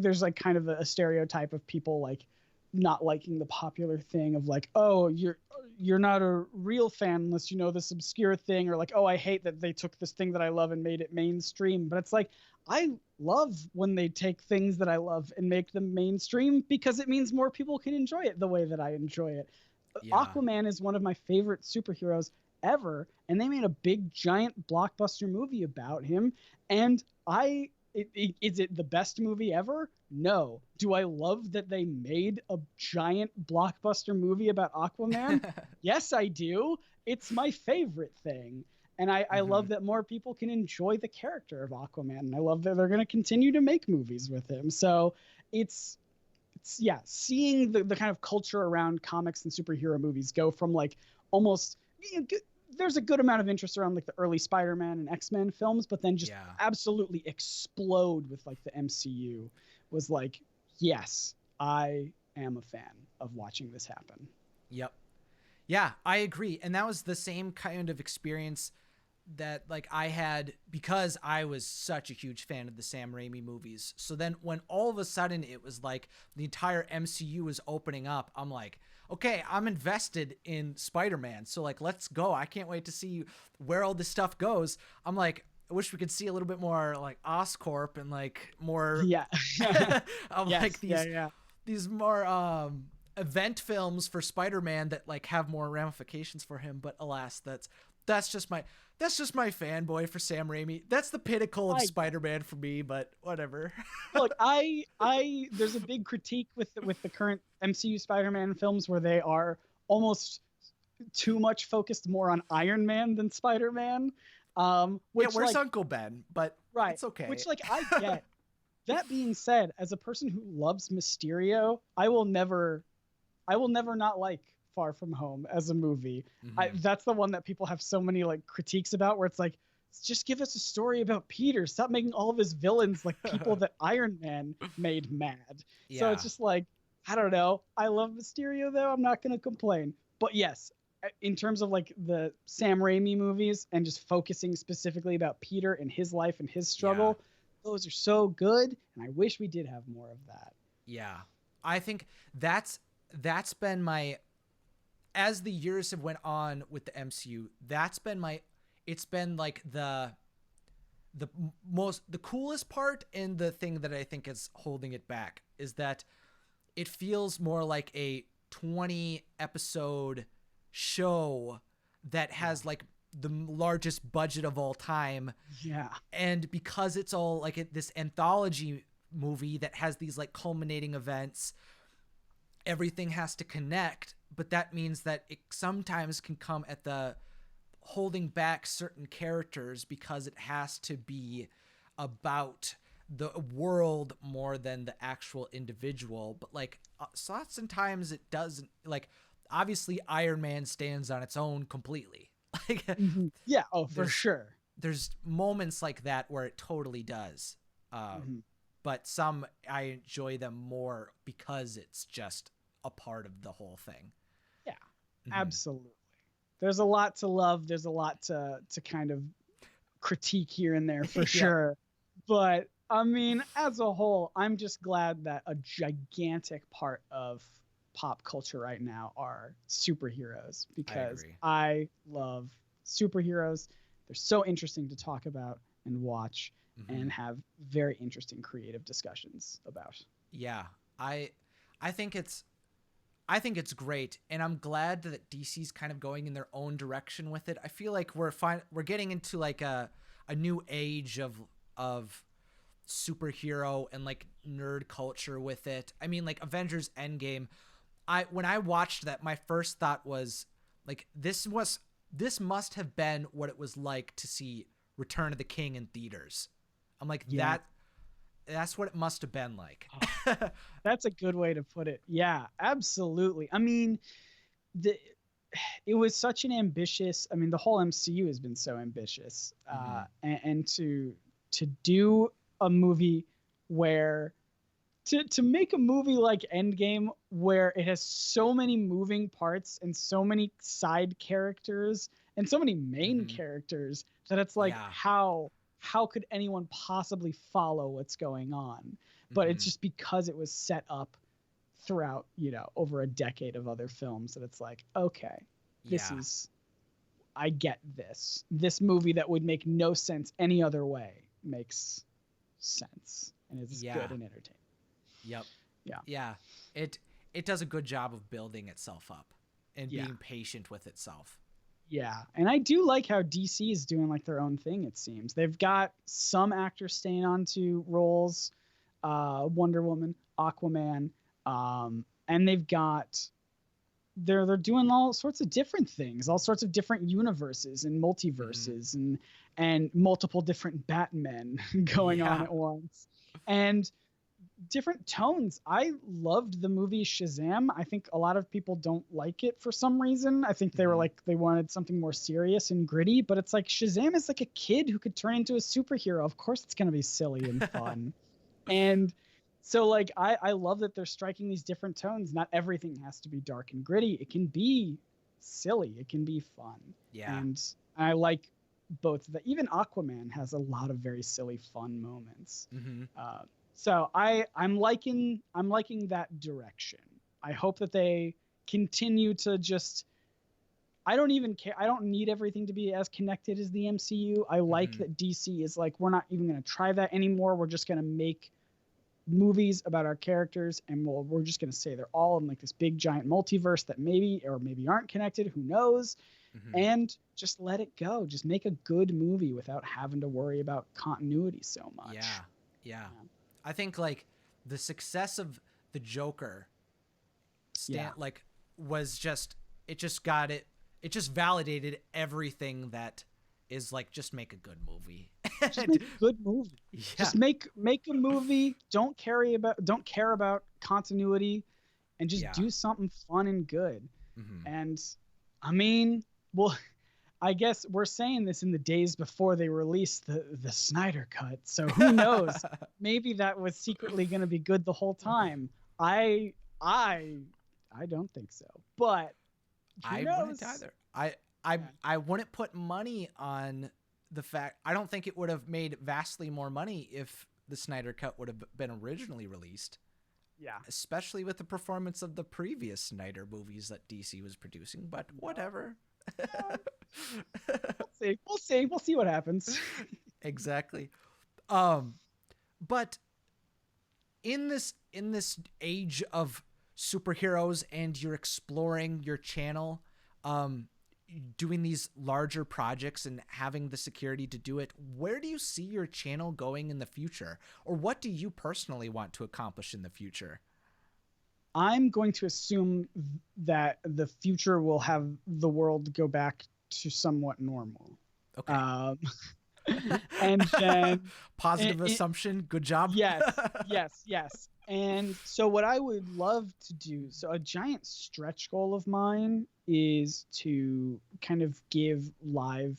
there's like kind of a stereotype of people like not liking the popular thing of like, oh, you're not a real fan unless you know this obscure thing, or like, oh, I hate that they took this thing that I love and made it mainstream. But it's like I love when they take things that I love and make them mainstream because it means more people can enjoy it the way that I enjoy it. Yeah. Aquaman is one of my favorite superheroes ever, and they made a big giant blockbuster movie about him, and is it the best movie ever? No. Do I love that they made a giant blockbuster movie about Aquaman? Yes, I do. It's my favorite thing. And I Hmm. love that more people can enjoy the character of Aquaman. And I love that they're going to continue to make movies with him. So it's yeah, seeing the kind of culture around comics and superhero movies go from like almost there's a good amount of interest around like the early Spider-Man and X-Men films, but then just Yeah. absolutely explode with like the MCU was like, yes, I am a fan of watching this happen. Yep. Yeah, I agree. And that was the same kind of experience that like I had because I was such a huge fan of the Sam Raimi movies. So then when all of a sudden it was like the entire MCU was opening up, I'm like, okay, I'm invested in Spider-Man. So like, let's go. I can't wait to see where all this stuff goes. I'm like, I wish we could see a little bit more like Oscorp and like more Yeah. of like Yes. Yeah. Yeah. these more event films for Spider-Man that like have more ramifications for him. But alas, that's just my fanboy for Sam Raimi. That's the pinnacle of I Spider-Man for me, but whatever. look, there's a big critique with the current MCU Spider-Man films where they are almost too much focused more on Iron Man than Spider-Man. Yeah, Which where's like Uncle Ben? But right, it's okay. which like I get. That being said, as a person who loves Mysterio, I will never not like Far From Home as a movie. Mm-hmm. That's the one that people have so many like critiques about, where it's like, just give us a story about Peter. Stop making all of his villains like people that Iron Man made mad. So Yeah. it's just like, I don't know. I love Mysterio though. I'm not gonna complain. But yes, in terms of like the Sam Raimi movies and just focusing specifically about Peter and his life and his Yeah. struggle, those are so good, and I wish we did have more of that. Yeah. I think that's been my as the years have went on with the MCU, that's been my it's been like the most the coolest part and the thing that I think is holding it back is that it feels more like a 20 episode show that has like the largest budget of all time, Yeah. and because it's all like this anthology movie that has these like culminating events, everything has to connect, but that means that it sometimes can come at the holding back certain characters because it has to be about the world more than the actual individual. But like lots and times it doesn't, like obviously Iron Man stands on its own completely. Like Yeah. Oh, for there's sure. there's moments like that where it totally does. Mm-hmm. But some I enjoy them more because it's just a part of the whole thing. Yeah. Mm-hmm. Absolutely. There's a lot to love. There's a lot to kind of critique here and there for Yep. sure. But I mean, as a whole, I'm just glad that a gigantic part of pop culture right now are superheroes I because agree. I love superheroes. They're so interesting to talk about and watch Mm-hmm. and have very interesting creative discussions about. Yeah, I I think it's I think it's great, and I'm glad that DC's kind of going in their own direction with it. I feel like we're getting into like a new age of superhero and like nerd culture with it. I mean, like Avengers Endgame. When I watched that, my first thought was like this must have been what it was like to see Return of the King in theaters. I'm like Yeah. that that's what it must have been like. That's a good way to put it. Yeah, absolutely. I mean, it was such an ambitious. I mean, the whole MCU has been so ambitious, and to do a movie where to make a movie like Endgame where it has so many moving parts and so many side characters and so many main characters that it's like how could anyone possibly follow what's going on? But it's just because it was set up throughout, over a decade of other films that it's like, okay, I get this. This movie that would make no sense any other way makes sense and is good and entertaining. Yep. Yeah. It does a good job of building itself up and being patient with itself. Yeah. And I do like how DC is doing like their own thing, it seems. They've got some actors staying on to roles, Wonder Woman, Aquaman, and they're doing all sorts of different things, all sorts of different universes and multiverses and multiple different Batmen going on at once. And different tones. I loved the movie Shazam. I think a lot of people don't like it for some reason. I think they were like, they wanted something more serious and gritty, but it's like Shazam is like a kid who could turn into a superhero. Of course it's going to be silly and fun. And so like, I love that they're striking these different tones. Not everything has to be dark and gritty. It can be silly. It can be fun. Yeah. And I like both of that. Even Aquaman has a lot of very silly, fun moments. So I'm liking that direction. I hope that they continue to just. I don't even care. I don't need everything to be as connected as the MCU. I like that DC is like, we're not even going to try that anymore. We're just going to make movies about our characters, and we're just going to say they're all in like this big giant multiverse that maybe or maybe aren't connected. Who knows? And just let it go. Just make a good movie without having to worry about continuity so much. Yeah. I think like the success of the Joker was just, it just validated everything that is like, just make a good movie. Just make a good movie. Just make a movie. Don't care about continuity, and just do something fun and good. And I mean, well, I guess we're saying this in the days before they released the Snyder Cut. So who knows? Maybe that was secretly going to be good the whole time. I don't think so. But I wouldn't either. I wouldn't put money on the fact. I don't think it would have made vastly more money if the Snyder Cut would have been originally released. Yeah. Especially with the performance of the previous Snyder movies that DC was producing, but whatever. We'll see what happens. Exactly. But in this age of superheroes, and you're exploring your channel, doing these larger projects and having the security to do it, where do you see your channel going in the future? Or what do you personally want to accomplish in the future? I'm going to assume that the future will have the world go back to somewhat normal. Okay. And then positive assumption. Good job. Yes. And so what I would love to do, so a giant stretch goal of mine is to kind of give live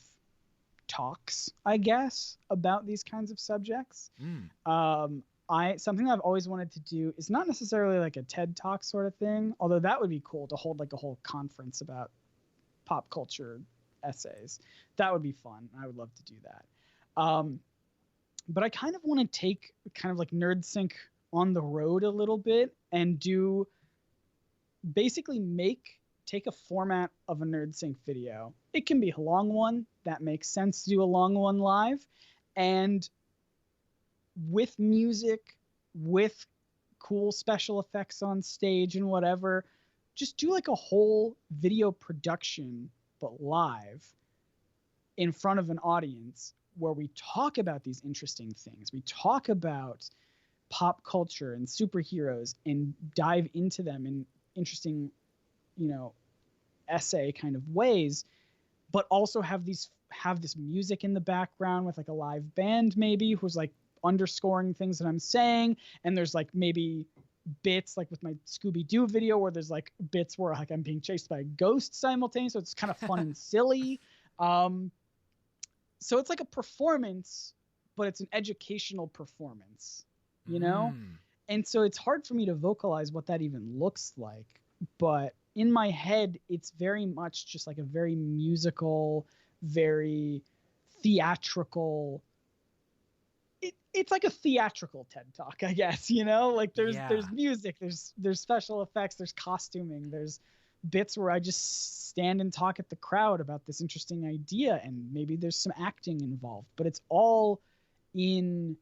talks, I guess, about these kinds of subjects. Something I've always wanted to do is not necessarily like a TED Talk sort of thing, although that would be cool to hold like a whole conference about pop culture essays. That would be fun. I would love to do that. But I kind of want to take kind of like Nerd Sync on the road a little bit and take a format of a Nerd Sync video. It can be a long one. That makes sense to do a long one live. And with music, with cool special effects on stage and whatever, just do like a whole video production, but live in front of an audience where we talk about these interesting things. We talk about pop culture and superheroes and dive into them in interesting, essay kind of ways, but also have this music in the background with like a live band maybe who's like underscoring things that I'm saying, and there's like maybe bits like with my Scooby Doo video where there's like bits where like I'm being chased by a ghost simultaneously, so it's kind of fun and silly. So it's like a performance, but it's an educational performance, you know? And so it's hard for me to vocalize what that even looks like. But in my head, it's very much just like a very musical, very theatrical. It's like a theatrical TED Talk, I guess, you know? Like there's music, there's special effects, there's costuming, there's bits where I just stand and talk at the crowd about this interesting idea, and maybe there's some acting involved, but it's all in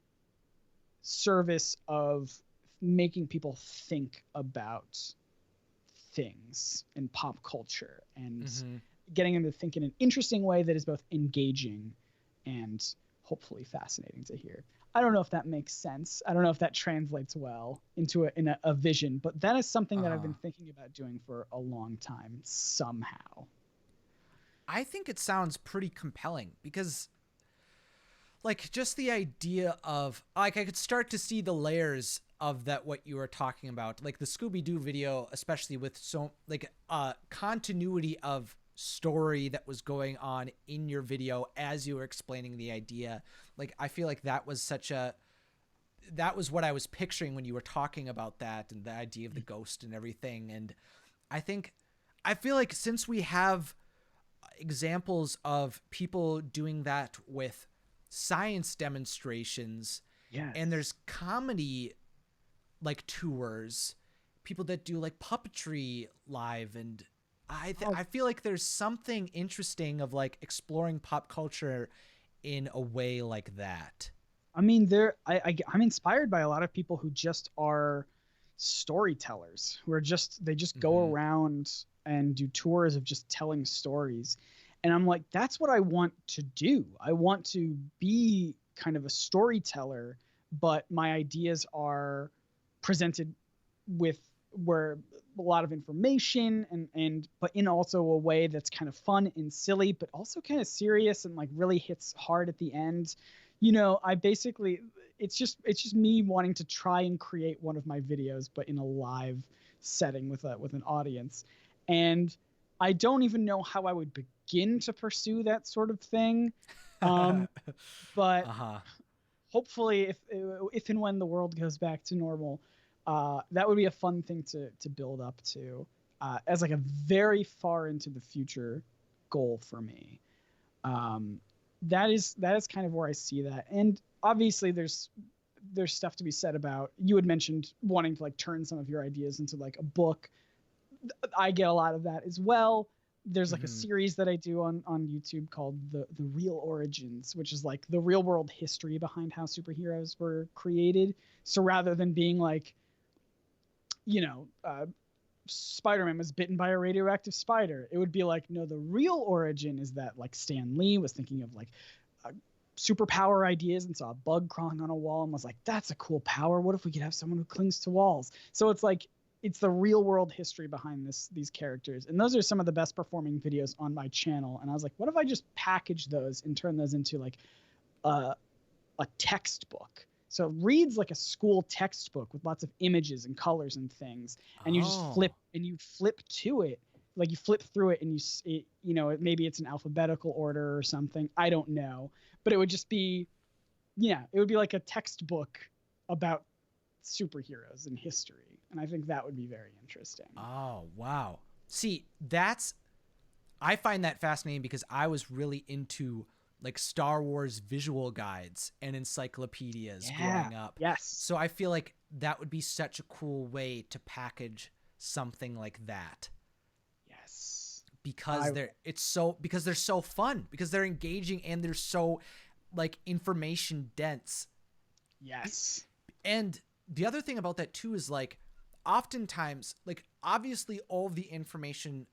service of making people think about things and pop culture and getting them to think in an interesting way that is both engaging and hopefully fascinating to hear. I don't know if that makes sense. I don't know if that translates well into a vision, but that is something that I've been thinking about doing for a long time somehow. I think it sounds pretty compelling because like just the idea of like I could start to see the layers of that what you were talking about, like the Scooby Doo video, especially with so like continuity of story that was going on in your video as you were explaining the idea. Like I feel like that was what I was picturing when you were talking about that and the idea of the ghost and everything. And I feel like since we have examples of people doing that with science demonstrations, and there's comedy like tours, people that do like puppetry live, and I feel like there's something interesting of like exploring pop culture in a way like that. I mean, I'm inspired by a lot of people who just are storytellers, who are they just go around and do tours of just telling stories. And I'm like, that's what I want to do. I want to be kind of a storyteller, but my ideas are presented with where a lot of information and but in also a way that's kind of fun and silly, but also kind of serious and like really hits hard at the end. You know, I basically, it's just me wanting to try and create one of my videos, but in a live setting with an audience. And I don't even know how I would begin to pursue that sort of thing. But hopefully if and when the world goes back to normal, that would be a fun thing to build up to as like a very far into the future goal for me. That is kind of where I see that. And obviously there's stuff to be said about, you had mentioned wanting to like turn some of your ideas into like a book. I get a lot of that as well. There's like a series that I do on YouTube called the Real Origins, which is like the real world history behind how superheroes were created. So rather than being like, you know, Spider-Man was bitten by a radioactive spider, it would be like, no, the real origin is that like Stan Lee was thinking of like superpower ideas and saw a bug crawling on a wall and was like, that's a cool power. What if we could have someone who clings to walls? So it's like, it's the real world history behind these characters. And those are some of the best performing videos on my channel. And I was like, what if I just package those and turn those into like a textbook? So it reads like a school textbook with lots of images and colors and things. And you just flip to it. Like you flip through it and you know, maybe it's an alphabetical order or something. I don't know. But it would just be, it would be like a textbook about superheroes and history. And I think that would be very interesting. Oh, wow. See, I find that fascinating because I was really into like Star Wars visual guides and encyclopedias growing up. Yes. So I feel like that would be such a cool way to package something like that. Yes. Because they're so fun, because they're engaging and they're so like information dense. Yes. And the other thing about that too is like oftentimes, like obviously all of the information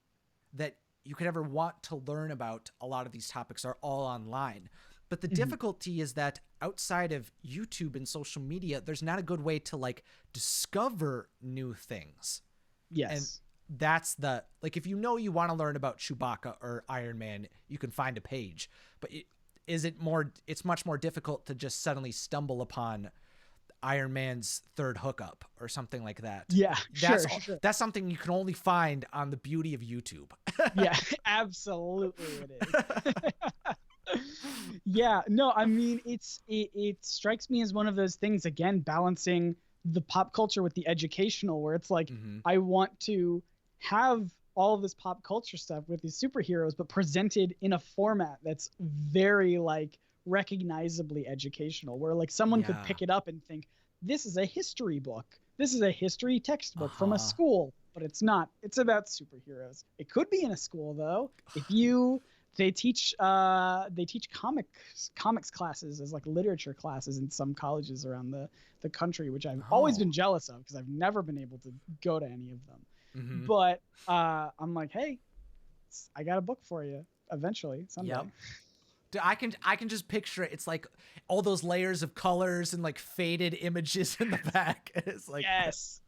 that you could ever want to learn about a lot of these topics are all online. But the difficulty is that outside of YouTube and social media, there's not a good way to like discover new things. Yes. And that's like, if you want to learn about Chewbacca or Iron Man, you can find a page. But it's much more difficult to just suddenly stumble upon Iron Man's third hookup or something like that. Yeah, That's sure. That's something you can only find on the beauty of YouTube. Yeah, absolutely it is. Yeah, no, I mean, it strikes me as one of those things, again, balancing the pop culture with the educational, where it's like, I want to have all of this pop culture stuff with these superheroes, but presented in a format that's very like recognizably educational, where like someone could pick it up and think, this is a history book. This is a history textbook from a school, but it's not. It's about superheroes. It could be in a school though. They teach comics classes as like literature classes in some colleges around the country, which I've always been jealous of because I've never been able to go to any of them. But I'm like, hey, I got a book for you eventually someday. Yep. Dude, I can just picture it. It's like all those layers of colors and like faded images in the back. It's like, yes.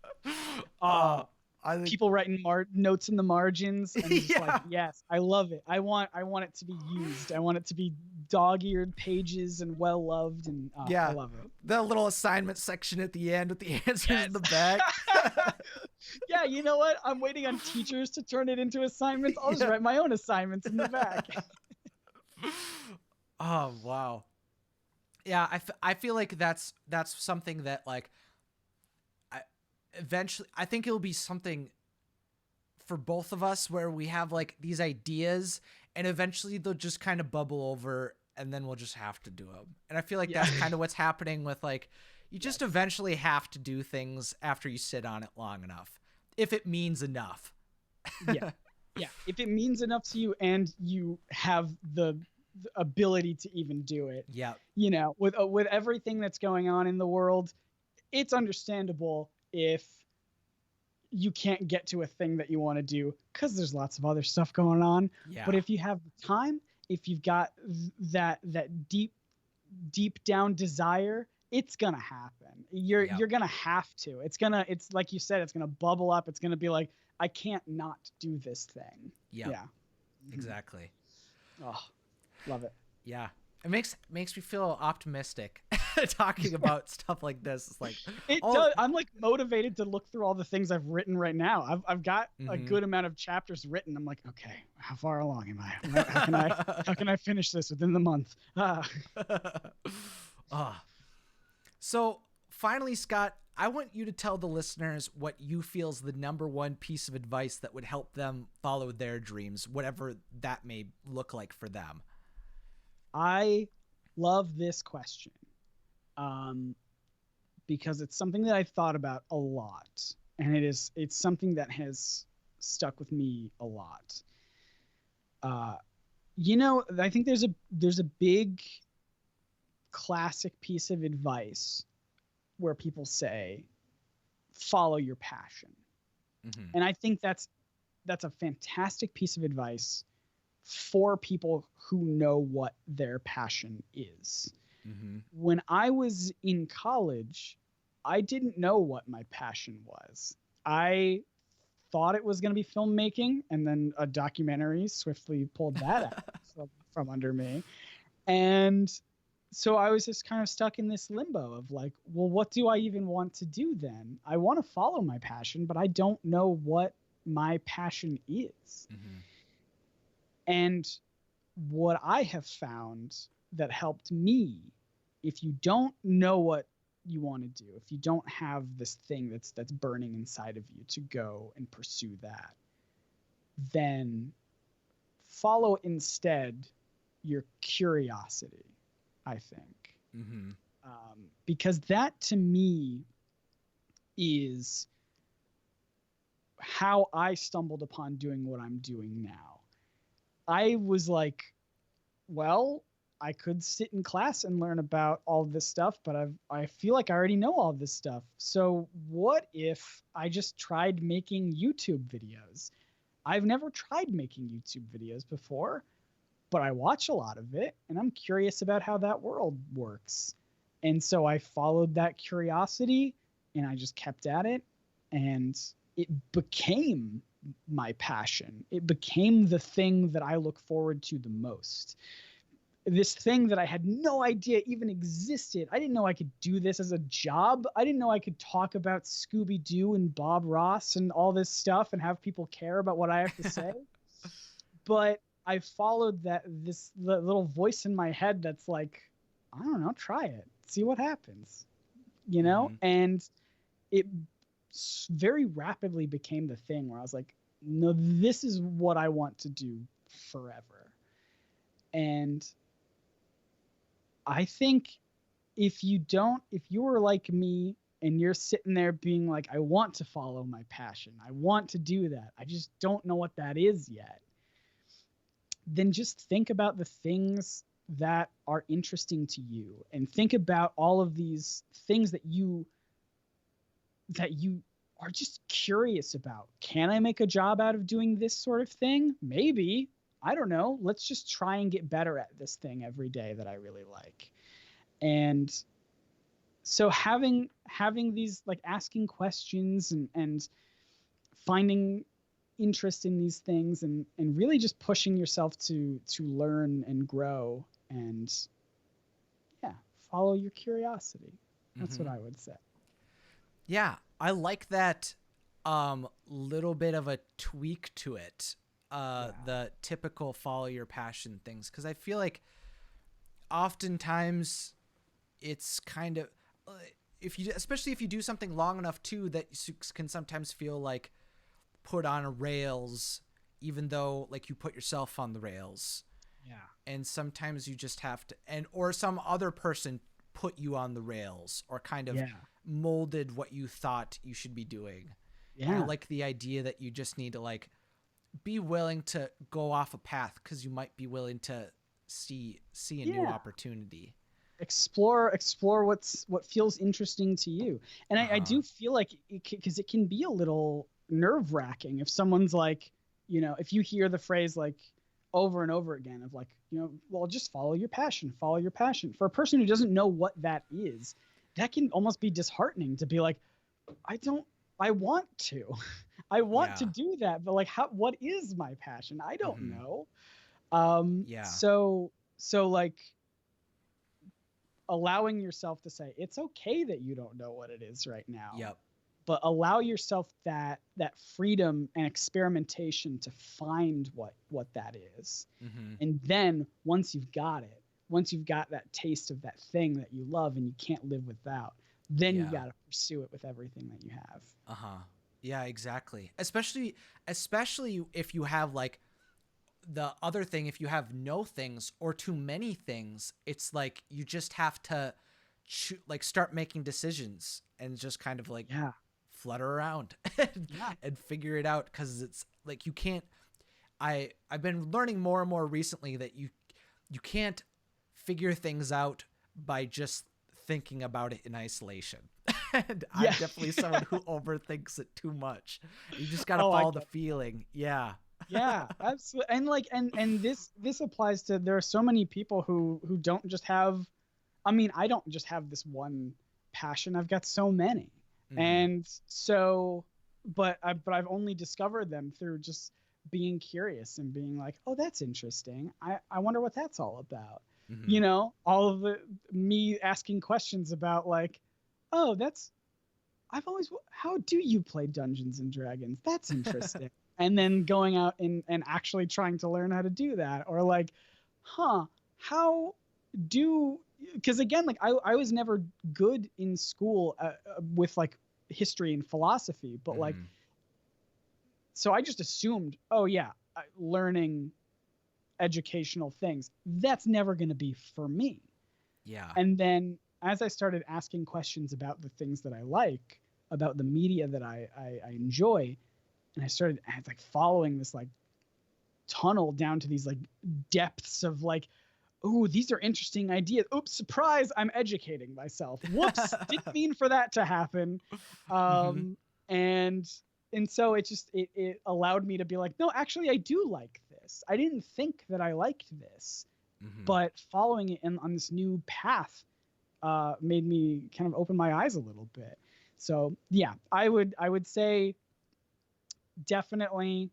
I think, people writing notes in the margins and just like, yes, I love it. I want it to be used. I want it to be dog-eared pages and well loved, and I love it. The little assignment section at the end with the answers in the back. Yeah, you know what? I'm waiting on teachers to turn it into assignments. I'll just write my own assignments in the back. Oh wow. Yeah, I feel like that's something that like eventually I think it'll be something for both of us where we have like these ideas and eventually they'll just kind of bubble over and then we'll just have to do them. And I feel like that's kind of what's happening with like, you just eventually have to do things after you sit on it long enough, if it means enough. Yeah. If it means enough to you and you have the ability to even do it. Yeah. You know, with everything that's going on in the world, it's understandable if you can't get to a thing that you want to do because there's lots of other stuff going on. Yeah. But if you have the time, if you've got that deep down desire, it's gonna happen. You're gonna have to. It's like you said, it's gonna bubble up. It's gonna be like, I can't not do this thing. Yep. Yeah. Exactly. Oh, love it. Yeah. It makes me feel optimistic talking about stuff like this. It's like it does. I'm like motivated to look through all the things I've written right now. I've got a good amount of chapters written. I'm like, okay, how far along am I? How can I finish this within the month? So finally, Scott, I want you to tell the listeners what you feel is the number one piece of advice that would help them follow their dreams, whatever that may look like for them. I love this question because it's something that I've thought about a lot, and it's something that has stuck with me a lot. You know, I think there's a big classic piece of advice where people say, follow your passion. And I think that's a fantastic piece of advice for people who know what their passion is. When I was in college, I didn't know what my passion was. I thought it was going to be filmmaking, and then a documentary swiftly pulled that out from under me. And so I was just kind of stuck in this limbo of like, well, what do I even want to do then? I want to follow my passion, but I don't know what my passion is. And what I have found that helped me, if you don't know what you want to do, if you don't have this thing that's burning inside of you to go and pursue that, then follow instead your curiosity, I think. Because that to me is how I stumbled upon doing what I'm doing now. I was like, well, I could sit in class and learn about all this stuff, but I feel like I already know all this stuff. So what if I just tried making YouTube videos? I've never tried making YouTube videos before, but I watch a lot of it and I'm curious about how that world works. And so I followed that curiosity and I just kept at it, and it became my passion. It became the thing that I look forward to the most. this thing that I had no idea even existed. I didn't know I could do this as a job. I didn't know I could talk about Scooby Doo and Bob Ross and all this stuff and have people care about what I have to say. But I followed the little voice in my head that's like, I don't know, try it, see what happens, you know? And it very rapidly became the thing where I was like, no, this is what I want to do forever. And I think if you were like me and you're sitting there being like, I want to follow my passion, I want to do that, I just don't know what that is yet, then just think about the things that are interesting to you and think about all of these things that you are just curious about. Can I make a job out of doing this sort of thing? Maybe. I don't know. Let's just try and get better at this thing every day that I really like. And so having these, like, asking questions and finding interest in these things and really just pushing yourself to learn and grow and follow your curiosity. That's what I would say. Yeah, I like that little bit of a tweak to it. The typical follow your passion things, because I feel like oftentimes it's kind of especially if you do something long enough too, that can sometimes feel like put on a rails, even though like you put yourself on the rails. And sometimes you just have to, or some other person put you on the rails or kind of molded what you thought you should be doing. And I like the idea that you just need to like be willing to go off a path, because you might be willing to see a new opportunity. Explore what feels interesting to you. And I do feel like because it can be a little nerve-wracking if someone's like, you know, if you hear the phrase like over and over again of like, you know, well, just follow your passion. For a person who doesn't know what that is, that can almost be disheartening to be like, I want to do that, but like, what is my passion? I don't know. So like allowing yourself to say it's okay that you don't know what it is right now. But allow yourself that freedom and experimentation to find what that is. And then once you've got that taste of that thing that you love and you can't live without, then you got to pursue it with everything that you have. Yeah, exactly. Especially if you have like the other thing, if you have no things or too many things, it's like you just have to start making decisions and just kind of like flutter around and figure it out, because it's like you can't. I've been learning more and more recently that you can't figure things out by just thinking about it in isolation. And I'm definitely someone who overthinks it too much. You just gotta follow the feeling. Yeah, absolutely. And like and this applies to, there are so many people who don't just have, I mean, I don't just have this one passion. I've got so many. And so but I've only discovered them through just being curious and being like, oh, that's interesting. I wonder what that's all about. You know, all of me asking questions about like, oh, how do you play Dungeons and Dragons? That's interesting. And then going out and actually trying to learn how to do that. Or like, because again, like I was never good in school with like history and philosophy, but like, so I just assumed, learning educational things, that's never going to be for me. And then as I started asking questions about the things that I like, about the media that I enjoy, and I started like following this like tunnel down to these like depths of like, ooh, these are interesting ideas. Oops, surprise, I'm educating myself. Whoops, didn't mean for that to happen. And so it allowed me to be like, no, actually, I do like this. I didn't think that I liked this, but following it on this new path made me kind of open my eyes a little bit. So yeah, I would say definitely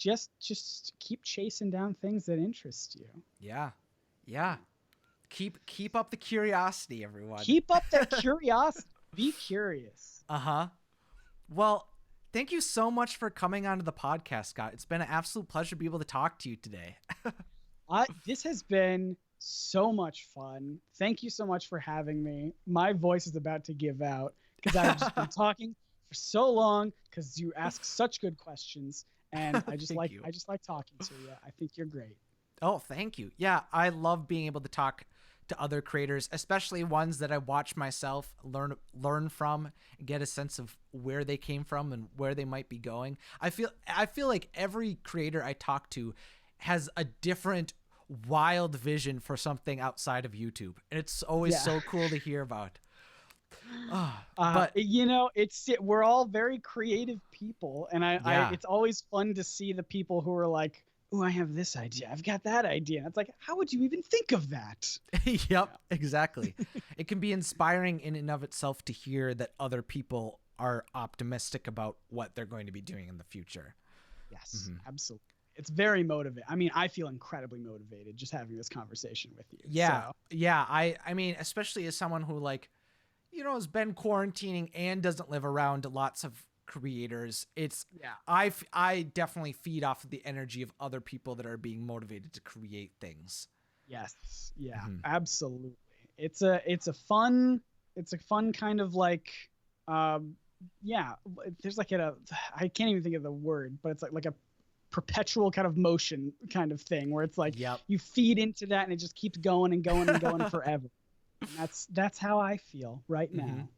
just keep chasing down things that interest you. Yeah. Keep up the curiosity, everyone. Keep up that curiosity. Be curious. Well, thank you so much for coming onto the podcast, Scott. It's been an absolute pleasure to be able to talk to you today. This has been so much fun. Thank you so much for having me. My voice is about to give out because I've just been talking for so long because you ask such good questions, and I just like talking to you. I think you're great. Oh, thank you. Yeah, I love being able to talk to other creators, especially ones that I watch myself, learn from, and get a sense of where they came from and where they might be going. I feel like every creator I talk to has a different wild vision for something outside of YouTube, and it's always so cool to hear about. But we're all very creative people, and it's always fun to see the people who are like, oh, I have this idea, I've got that idea. And it's like, how would you even think of that? Yep, exactly. It can be inspiring in and of itself to hear that other people are optimistic about what they're going to be doing in the future. Yes, absolutely. It's very motivating. I mean, I feel incredibly motivated just having this conversation with you. Yeah. I mean, especially as someone who has been quarantining and doesn't live around lots of creators, I definitely feed off of the energy of other people that are being motivated to create things. Yes. Yeah, absolutely. It's a fun kind of there's I can't even think of the word, but it's like a perpetual kind of motion kind of thing where it's like you feed into that and it just keeps going and going and going forever. And that's how I feel right now.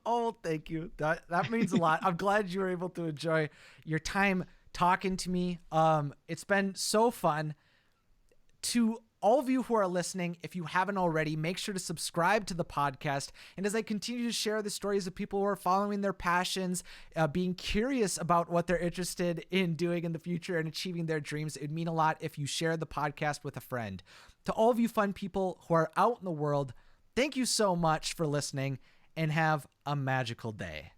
Oh, thank you. That means a lot. I'm glad you were able to enjoy your time talking to me. It's been so fun. To all of you who are listening, if you haven't already, make sure to subscribe to the podcast. And as I continue to share the stories of people who are following their passions, being curious about what they're interested in doing in the future and achieving their dreams, it would mean a lot if you share the podcast with a friend. To all of you fun people who are out in the world, thank you so much for listening, and have a magical day.